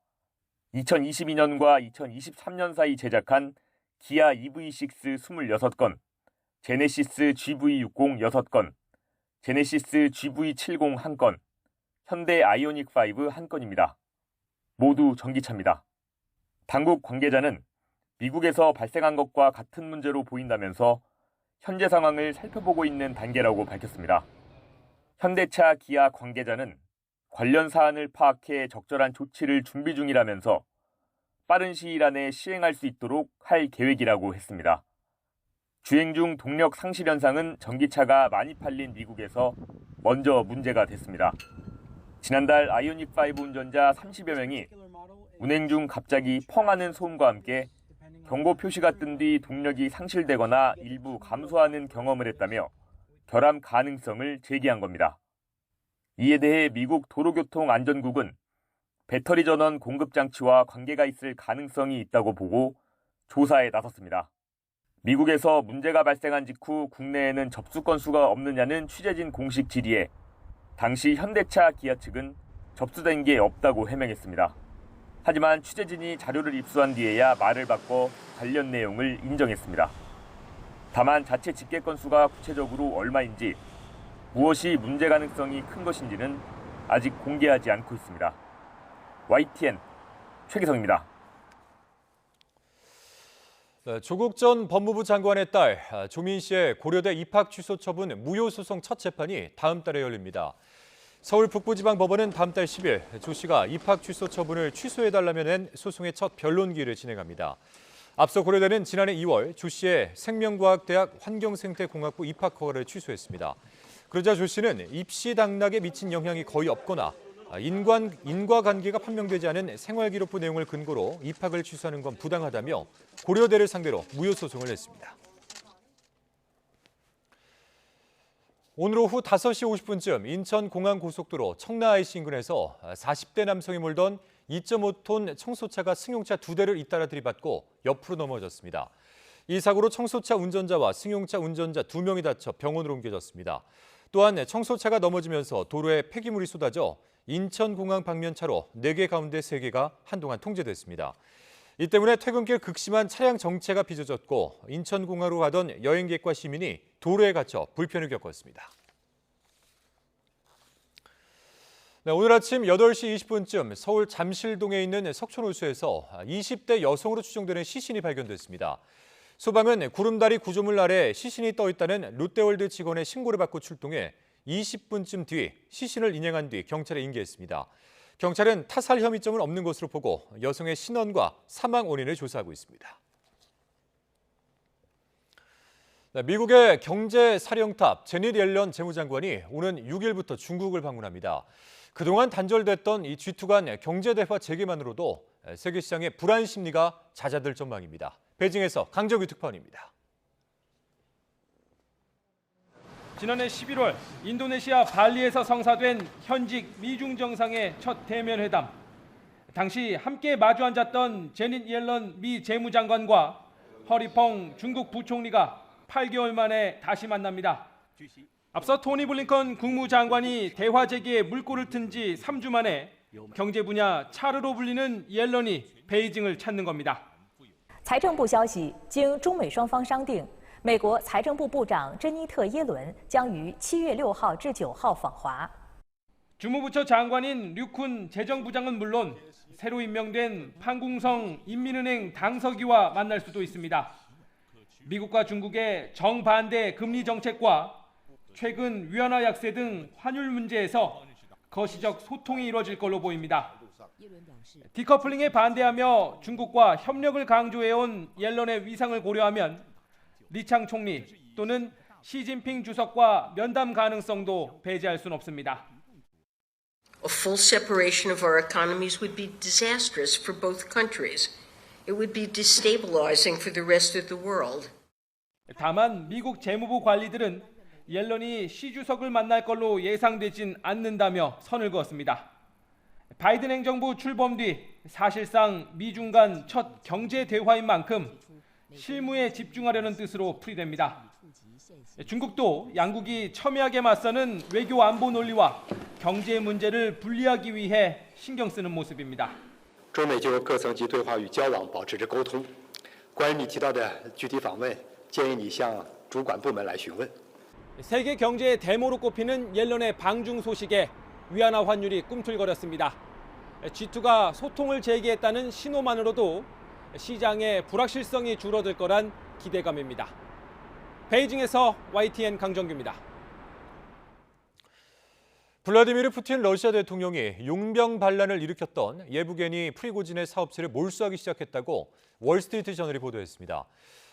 2022년과 2023년 사이 제작한 기아 EV6 26건, 제네시스 GV60 6건, 제네시스 GV70 1건, 현대 아이오닉5 1건입니다. 모두 전기차입니다. 당국 관계자는 미국에서 발생한 것과 같은 문제로 보인다면서 현재 상황을 살펴보고 있는 단계라고 밝혔습니다. 현대차 기아 관계자는 관련 사안을 파악해 적절한 조치를 준비 중이라면서 빠른 시일 안에 시행할 수 있도록 할 계획이라고 했습니다. 주행 중 동력 상실 현상은 전기차가 많이 팔린 미국에서 먼저 문제가 됐습니다. 지난달 아이오닉5 운전자 30여 명이 운행 중 갑자기 펑 하는 소음과 함께 경고 표시가 뜬 뒤 동력이 상실되거나 일부 감소하는 경험을 했다며 결함 가능성을 제기한 겁니다. 이에 대해 미국 도로교통안전국은 배터리 전원 공급 장치와 관계가 있을 가능성이 있다고 보고 조사에 나섰습니다. 미국에서 문제가 발생한 직후 국내에는 접수 건수가 없느냐는 취재진 공식 질의에 당시 현대차 기아 측은 접수된 게 없다고 해명했습니다. 하지만 취재진이 자료를 입수한 뒤에야 말을 바꿔 관련 내용을 인정했습니다. 다만 자체 집계 건수가 구체적으로 얼마인지 무엇이 문제 가능성이 큰 것인지는 아직 공개하지 않고 있습니다. YTN 최기성입니다. 조국 전 법무부 장관의 딸 조민 씨의 고려대 입학 취소 처분 무효 소송 첫 재판이 다음 달에 열립니다. 서울 북부지방법원은 다음 달 10일 조 씨가 입학 취소 처분을 취소해달라며 낸 소송의 첫 변론기를 진행합니다. 앞서 고려대는 지난해 2월 조 씨의 생명과학대학 환경생태공학부 입학 허가를 취소했습니다. 그러자 조 씨는 입시 당락에 미친 영향이 거의 없거나 인과관계가 판명되지 않은 생활기록부 내용을 근거로 입학을 취소하는 건 부당하다며 고려대를 상대로 무효 소송을 냈습니다. 오늘 오후 5시 50분쯤 인천공항고속도로 청라-IC 인근에서 40대 남성이 몰던 2.5톤 청소차가 승용차 2대를 잇따라 들이받고 옆으로 넘어졌습니다. 이 사고로 청소차 운전자와 승용차 운전자 2명이 다쳐 병원으로 옮겨졌습니다. 또한 청소차가 넘어지면서 도로에 폐기물이 쏟아져 인천공항 방면 차로 4개 가운데 3개가 한동안 통제됐습니다. 이 때문에 퇴근길 극심한 차량 정체가 빚어졌고 인천공항으로 가던 여행객과 시민이 도로에 갇혀 불편을 겪었습니다. 네, 오늘 아침 8시 20분쯤 서울 잠실동에 있는 석촌호수에서 20대 여성으로 추정되는 시신이 발견됐습니다. 소방은 구름다리 구조물 아래 시신이 떠 있다는 롯데월드 직원의 신고를 받고 출동해 20분쯤 뒤 시신을 인양한 뒤 경찰에 인계했습니다. 경찰은 타살 혐의점은 없는 것으로 보고 여성의 신원과 사망 원인을 조사하고 있습니다. 미국의 경제사령탑 제닛 옐런 재무장관이 오는 6일부터 중국을 방문합니다. 그동안 단절됐던 이 G2 간 경제대화 재개만으로도 세계 시장의 불안 심리가 잦아들 전망입니다. 베이징에서 강정규 특파원입니다. 지난해 11월 인도네시아 발리에서 성사된 현직 미중 정상의 첫 대면 회담. 당시 함께 마주 앉았던 제닛 옐런 미 재무장관과 허리펑 중국 부총리가 8개월 만에 다시 만납니다. 앞서 토니 블링컨 국무장관이 대화 재개에 물꼬를 튼 지 3주 만에 경제 분야 차르로 불리는 옐런이 베이징을 찾는 겁니다. 财政部消息，经中美双方商定，美国财政部部长珍妮特·耶伦将于7月6号至9号访华。 주무부처 장관인 류쿤 재정부장은 물론 새로 임명된 판궁성 인민은행 당서기와 만날 수도 있습니다. 미국과 중국의 정반대 금리 정책과 최근 위안화 약세 등 환율 문제에서 거시적 소통이 이루어질 걸로 보입니다. 디커플링에 반대하며 중국과 협력을 강조해온 옐런의 위상을 고려하면 리창 총리 또는 시진핑 주석과 면담 가능성도 배제할 수는 없습니다. A full separation of our economies would be disastrous for both countries. It would be destabilizing for the rest of the world. 다만 미국 재무부 관리들은 옐런이 시 주석을 만날 걸로 예상되진 않는다며 선을 그었습니다. 바이든 행정부 출범 뒤 사실상 미중 간 첫 경제 대화인 만큼 실무에 집중하려는 뜻으로 풀이됩니다. 중국도 양국이 첨예하게 맞서는 외교 안보 논리와 경제 문제를 분리하기 위해 신경 쓰는 모습입니다. 中美就各层级对话与交往保持着沟通。关于你提到的具体访问，建议你向主管部门来询问。 세계 경제의 대모로 꼽히는 옐런의 방중 소식에 위안화 환율이 꿈틀거렸습니다. G2가 소통을 재개했다는 신호만으로도 시장의 불확실성이 줄어들 거란 기대감입니다. 베이징에서 YTN 강정규입니다. 블라디미르 푸틴 러시아 대통령이 용병 반란을 일으켰던 예부게니 프리고진의 사업체를 몰수하기 시작했다고 월스트리트 저널이 보도했습니다.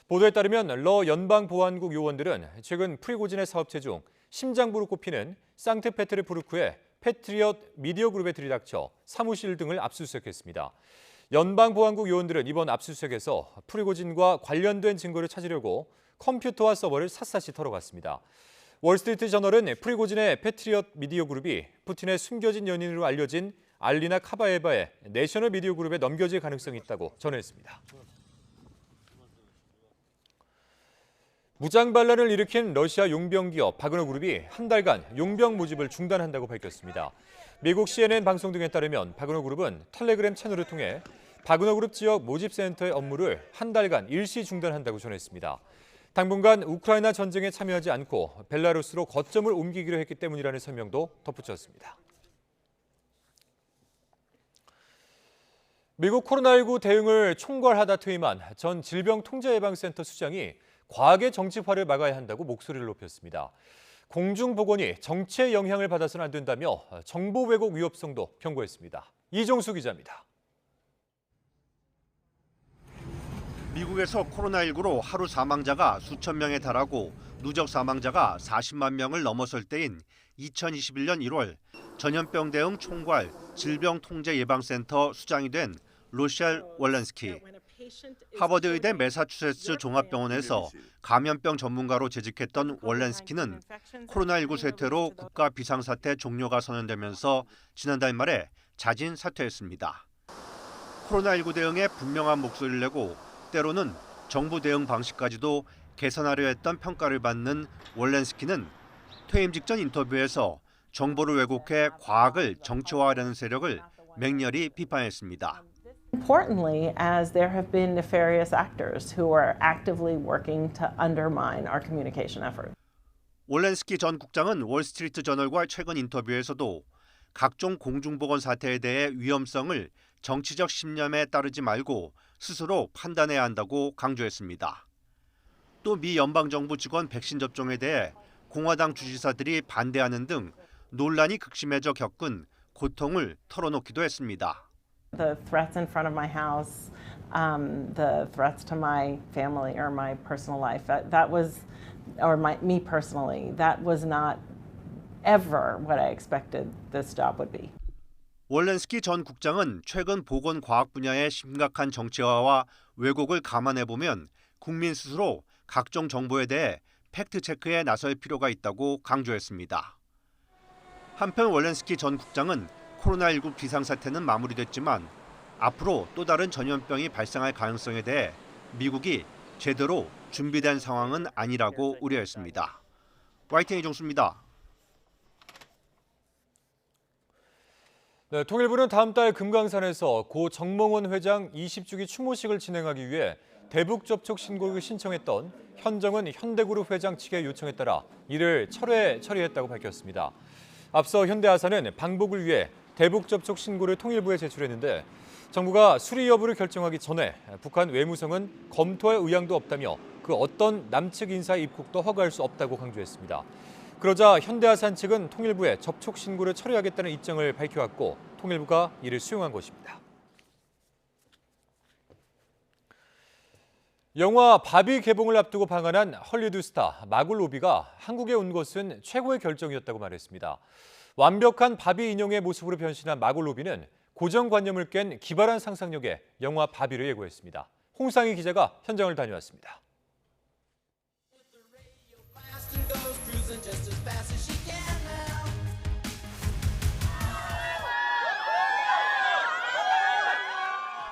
보도에 따르면 러 연방보안국 요원들은 최근 프리고진의 사업체 중 심장부로 꼽히는 상트페테르부르크의 패트리엇 미디어 그룹에 들이닥쳐 사무실 등을 압수수색했습니다. 연방보안국 요원들은 이번 압수수색에서 프리고진과 관련된 증거를 찾으려고 컴퓨터와 서버를 샅샅이 털어갔습니다. 월스트리트 저널은 프리고진의 패트리엇 미디어 그룹이 푸틴의 숨겨진 연인으로 알려진 알리나 카바에바의 내셔널 미디어 그룹에 넘겨질 가능성이 있다고 전했습니다. 무장 반란을 일으킨 러시아 용병 기업 바그너 그룹이 한 달간 용병 모집을 중단한다고 밝혔습니다. 미국 CNN 방송 등에 따르면 바그너 그룹은 텔레그램 채널을 통해 바그너 그룹 지역 모집센터의 업무를 한 달간 일시 중단한다고 전했습니다. 당분간 우크라이나 전쟁에 참여하지 않고 벨라루스로 거점을 옮기기로 했기 때문이라는 설명도 덧붙였습니다. 미국 코로나19 대응을 총괄하다 퇴임한 전 질병통제예방센터 수장이 과학의 정치화를 막아야 한다고 목소리를 높였습니다. 공중보건이 정치의 영향을 받아서는 안 된다며 정보 왜곡 위협성도 경고했습니다. 이종수 기자입니다. 미국에서 코로나19로 하루 사망자가 수천 명에 달하고 누적 사망자가 40만 명을 넘어설 때인 2021년 1월 전염병 대응 총괄 질병통제예방센터 수장이 된 로셸 월렌스키. 하버드 의대 매사추세츠 종합병원에서 감염병 전문가로 재직했던 월렌스키는 코로나19 쇠퇴로 국가 비상사태 종료가 선언되면서 지난달 말에 자진 사퇴했습니다. 코로나19 대응에 분명한 목소리를 내고 때로는 정부 대응 방식까지도 개선하려 했던 평가를 받는 월렌스키는 퇴임 직전 인터뷰에서 정보를 왜곡해 과학을 정치화하려는 세력을 맹렬히 비판했습니다. Importantly, as there have been nefarious actors who are actively working to undermine our communication efforts. 월렌스키 전 국장은 월스트리트 저널과 최근 인터뷰에서도 각종 공중보건 사태에 대해 위험성을 정치적 신념에 따르지 말고 스스로 판단해야 한다고 강조했습니다. 또 미 연방정부 직원 백신 접종에 대해 공화당 주지사들이 반대하는 등 논란이 극심해져 겪은 고통을 털어놓기도 했습니다. The threats in front of my house, the threats to my family or my personal life, that was, or me personally, that was not ever what I expected this job would be. 월렌스키 전 국장은 최근 보건과학 분야의 심각한 정치화와 왜곡을 감안해보면 국민 스스로 각종 정보에 대해 팩트체크에 나설 필요가 있다고 강조했습니다. 한편 월렌스키 전 국장은 코로나19 비상사태는 마무리됐지만 앞으로 또 다른 전염병이 발생할 가능성에 대해 미국이 제대로 준비된 상황은 아니라고 우려했습니다. YTN 이종수입니다. 네, 통일부는 다음 달 금강산에서 고 정몽원 회장 20주기 추모식을 진행하기 위해 대북 접촉 신고를 신청했던 현정은 현대그룹 회장 측의 요청에 따라 이를 처리했다고 밝혔습니다. 앞서 현대아산은 방북을 위해 대북 접촉 신고를 통일부에 제출했는데 정부가 수리 여부를 결정하기 전에 북한 외무성은 검토할 의향도 없다며 그 어떤 남측 인사의 입국도 허가할 수 없다고 강조했습니다. 그러자 현대아산 측은 통일부에 접촉 신고를 처리하겠다는 입장을 밝혀왔고 통일부가 이를 수용한 것입니다. 영화 바비 개봉을 앞두고 방한한 헐리우드 스타 마고 로비가 한국에 온 것은 최고의 결정이었다고 말했습니다. 완벽한 바비 인형의 모습으로 변신한 마고 로비는 고정관념을 깬 기발한 상상력에 영화 바비를 예고했습니다. 홍상희 기자가 현장을 다녀왔습니다.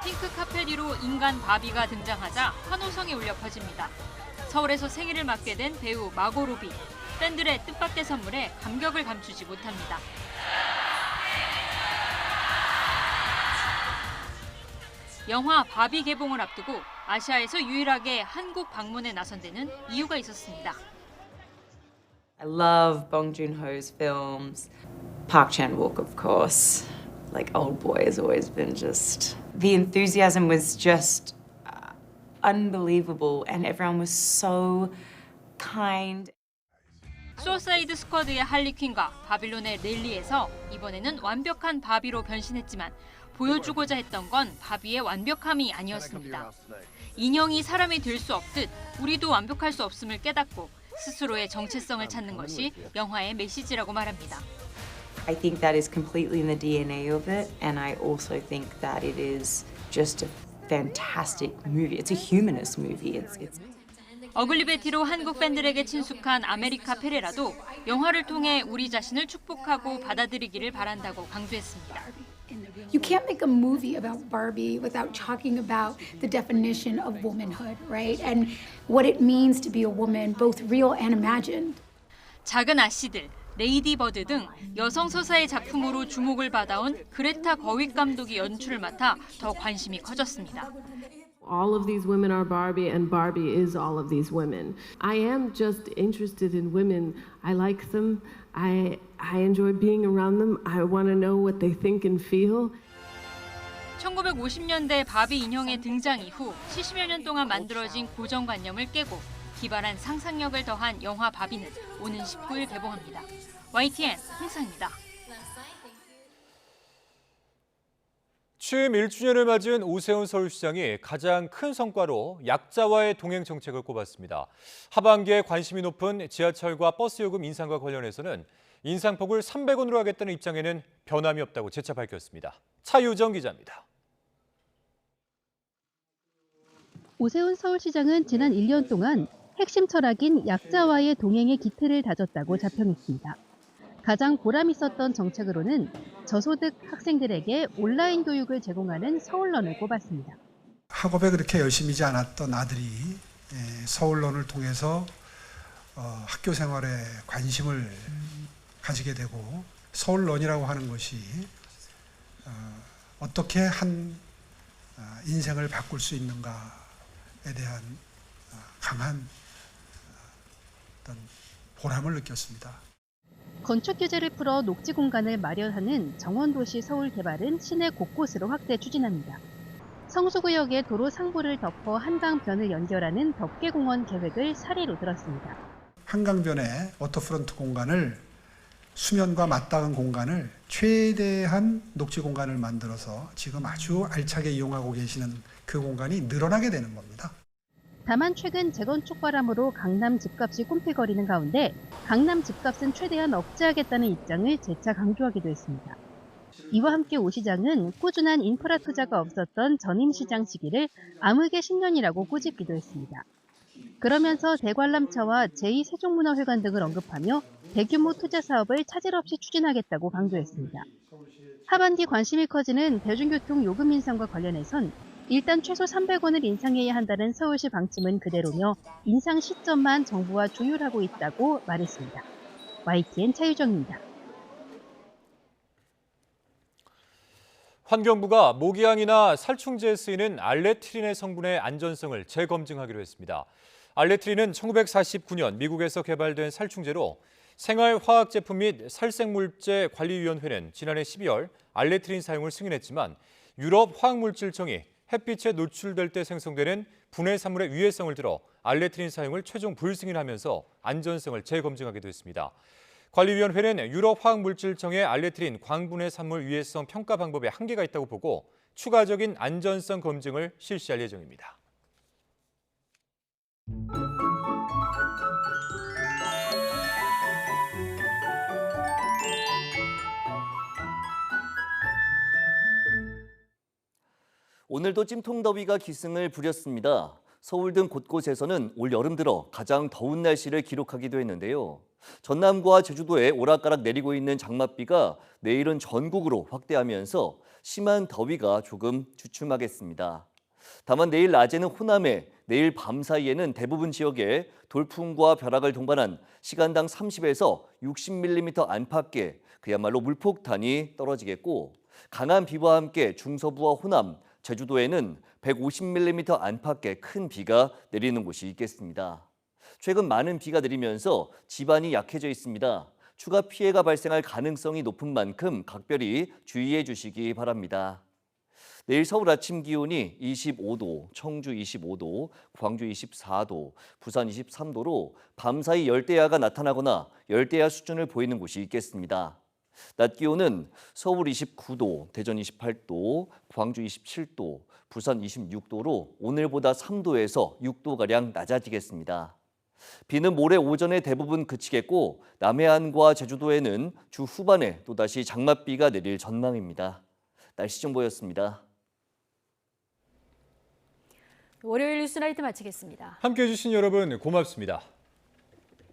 핑크 카펫 위로 인간 바비가 등장하자 환호성이 울려 퍼집니다. 서울에서 생일을 맞게 된 배우 마고 로비. 팬들의 뜻밖의 선물에 감격을 감추지 못합니다. 영화 바비 개봉을 앞두고 아시아에서 유일하게 한국 방문에 나선 데는 이유가 있었습니다. I love Bong Joon-ho's films. Park Chan-wook, of course. Like Old Boy has always been just... The enthusiasm was just unbelievable and everyone was so kind. 수어사이드 스쿼드의 할리퀸과 바빌론의 릴리에서 이번에는 완벽한 바비로 변신했지만 보여주고자 했던 건 바비의 완벽함이 아니었습니다. 인형이 사람이 될 수 없듯 우리도 완벽할 수 없음을 깨닫고 스스로의 정체성을 찾는 것이 영화의 메시지라고 말합니다. I think that is completely in the DNA of it, and I also think that it is just a fantastic movie. It's a humanist movie. It's 어글리 베티로 한국 팬들에게 친숙한 아메리카 페레라도 영화를 통해 우리 자신을 축복하고 받아들이기를 바란다고 강조했습니다. You can't make a movie about Barbie without talking about the definition of womanhood, right? And what it means to be a woman, both real and imagined. 작은 아씨들, 레이디 버드 등 여성 서사의 작품으로 주목을 받아온 그레타 거윅 감독이 연출을 맡아 더 관심이 커졌습니다. All of these women are Barbie, and Barbie is all of these women. I am just interested in women. I like them. I enjoy being around them. I want to know what they think and feel. 1950년대 바비 인형의 등장 이후 70여 년 동안 만들어진 고정관념을 깨고 기발한 상상력을 더한 영화 바비는 오는 19일 개봉합니다. YTN 홍상입니다. 취임 1주년을 맞은 오세훈 서울시장이 가장 큰 성과로 약자와의 동행 정책을 꼽았습니다. 하반기에 관심이 높은 지하철과 버스 요금 인상과 관련해서는 인상폭을 300원으로 하겠다는 입장에는 변함이 없다고 재차 밝혔습니다. 차유정 기자입니다. 오세훈 서울시장은 지난 1년 동안 핵심 철학인 약자와의 동행의 기틀을 다졌다고 자평했습니다. 가장 보람 있었던 정책으로는 저소득 학생들에게 온라인 교육을 제공하는 서울론을 꼽았습니다. 학업에 그렇게 열심히지 않았던 아들이 서울론을 통해서 학교 생활에 관심을 가지게 되고 서울론이라고 하는 것이 어떻게 한 인생을 바꿀 수 있는가에 대한 강한 어떤 보람을 느꼈습니다. 건축 규제를 풀어 녹지 공간을 마련하는 정원도시 서울 개발은 시내 곳곳으로 확대 추진합니다. 성수구역에 도로 상부를 덮어 한강변을 연결하는 덮개공원 계획을 사례로 들었습니다. 한강변의 워터프론트 공간을 수면과 맞닿은 공간을 최대한 녹지 공간을 만들어서 지금 아주 알차게 이용하고 계시는 그 공간이 늘어나게 되는 겁니다. 다만 최근 재건축 바람으로 강남 집값이 꿈틀거리는 가운데 강남 집값은 최대한 억제하겠다는 입장을 재차 강조하기도 했습니다. 이와 함께 오 시장은 꾸준한 인프라 투자가 없었던 전임시장 시기를 암흑의 10년이라고 꼬집기도 했습니다. 그러면서 대관람차와 제2세종문화회관 등을 언급하며 대규모 투자 사업을 차질 없이 추진하겠다고 강조했습니다. 하반기 관심이 커지는 대중교통 요금 인상과 관련해선 일단 최소 300원을 인상해야 한다는 서울시 방침은 그대로며 인상 시점만 정부와 조율하고 있다고 말했습니다. YTN 차유정입니다. 환경부가 모기향이나 살충제에 쓰이는 알레트린의 성분의 안전성을 재검증하기로 했습니다. 알레트린은 1949년 미국에서 개발된 살충제로 생활화학제품 및 살생물제 관리위원회는 지난해 12월 알레트린 사용을 승인했지만 유럽 화학물질청이 햇빛에 노출될 때 생성되는 분해산물의 위해성을 들어 알레트린 사용을 최종 불승인하면서 안전성을 재검증하기도 했습니다. 관리위원회는 유럽 화학물질청의 알레트린 광분해 산물 위해성 평가 방법에 한계가 있다고 보고 추가적인 안전성 검증을 실시할 예정입니다. 오늘도 찜통더위가 기승을 부렸습니다. 서울 등 곳곳에서는 올 여름 들어 가장 더운 날씨를 기록하기도 했는데요. 전남과 제주도에 오락가락 내리고 있는 장맛비가 내일은 전국으로 확대하면서 심한 더위가 조금 주춤하겠습니다. 다만 내일 낮에는 호남에, 내일 밤 사이에는 대부분 지역에 돌풍과 벼락을 동반한 시간당 30에서 60mm 안팎의 그야말로 물폭탄이 떨어지겠고 강한 비와 함께 중서부와 호남, 제주도에는 150mm 안팎의 큰 비가 내리는 곳이 있겠습니다. 최근 많은 비가 내리면서 지반이 약해져 있습니다. 추가 피해가 발생할 가능성이 높은 만큼 각별히 주의해 주시기 바랍니다. 내일 서울 아침 기온이 25도, 청주 25도, 광주 24도, 부산 23도로 밤사이 열대야가 나타나거나 열대야 수준을 보이는 곳이 있겠습니다. 낮 기온은 서울 29도, 대전 28도, 광주 27도, 부산 26도로 오늘보다 3도에서 6도가량 낮아지겠습니다. 비는 모레 오전에 대부분 그치겠고 남해안과 제주도에는 주 후반에 또다시 장맛비가 내릴 전망입니다. 날씨 정보였습니다. 월요일 뉴스나이트 마치겠습니다. 함께해 주신 여러분 고맙습니다.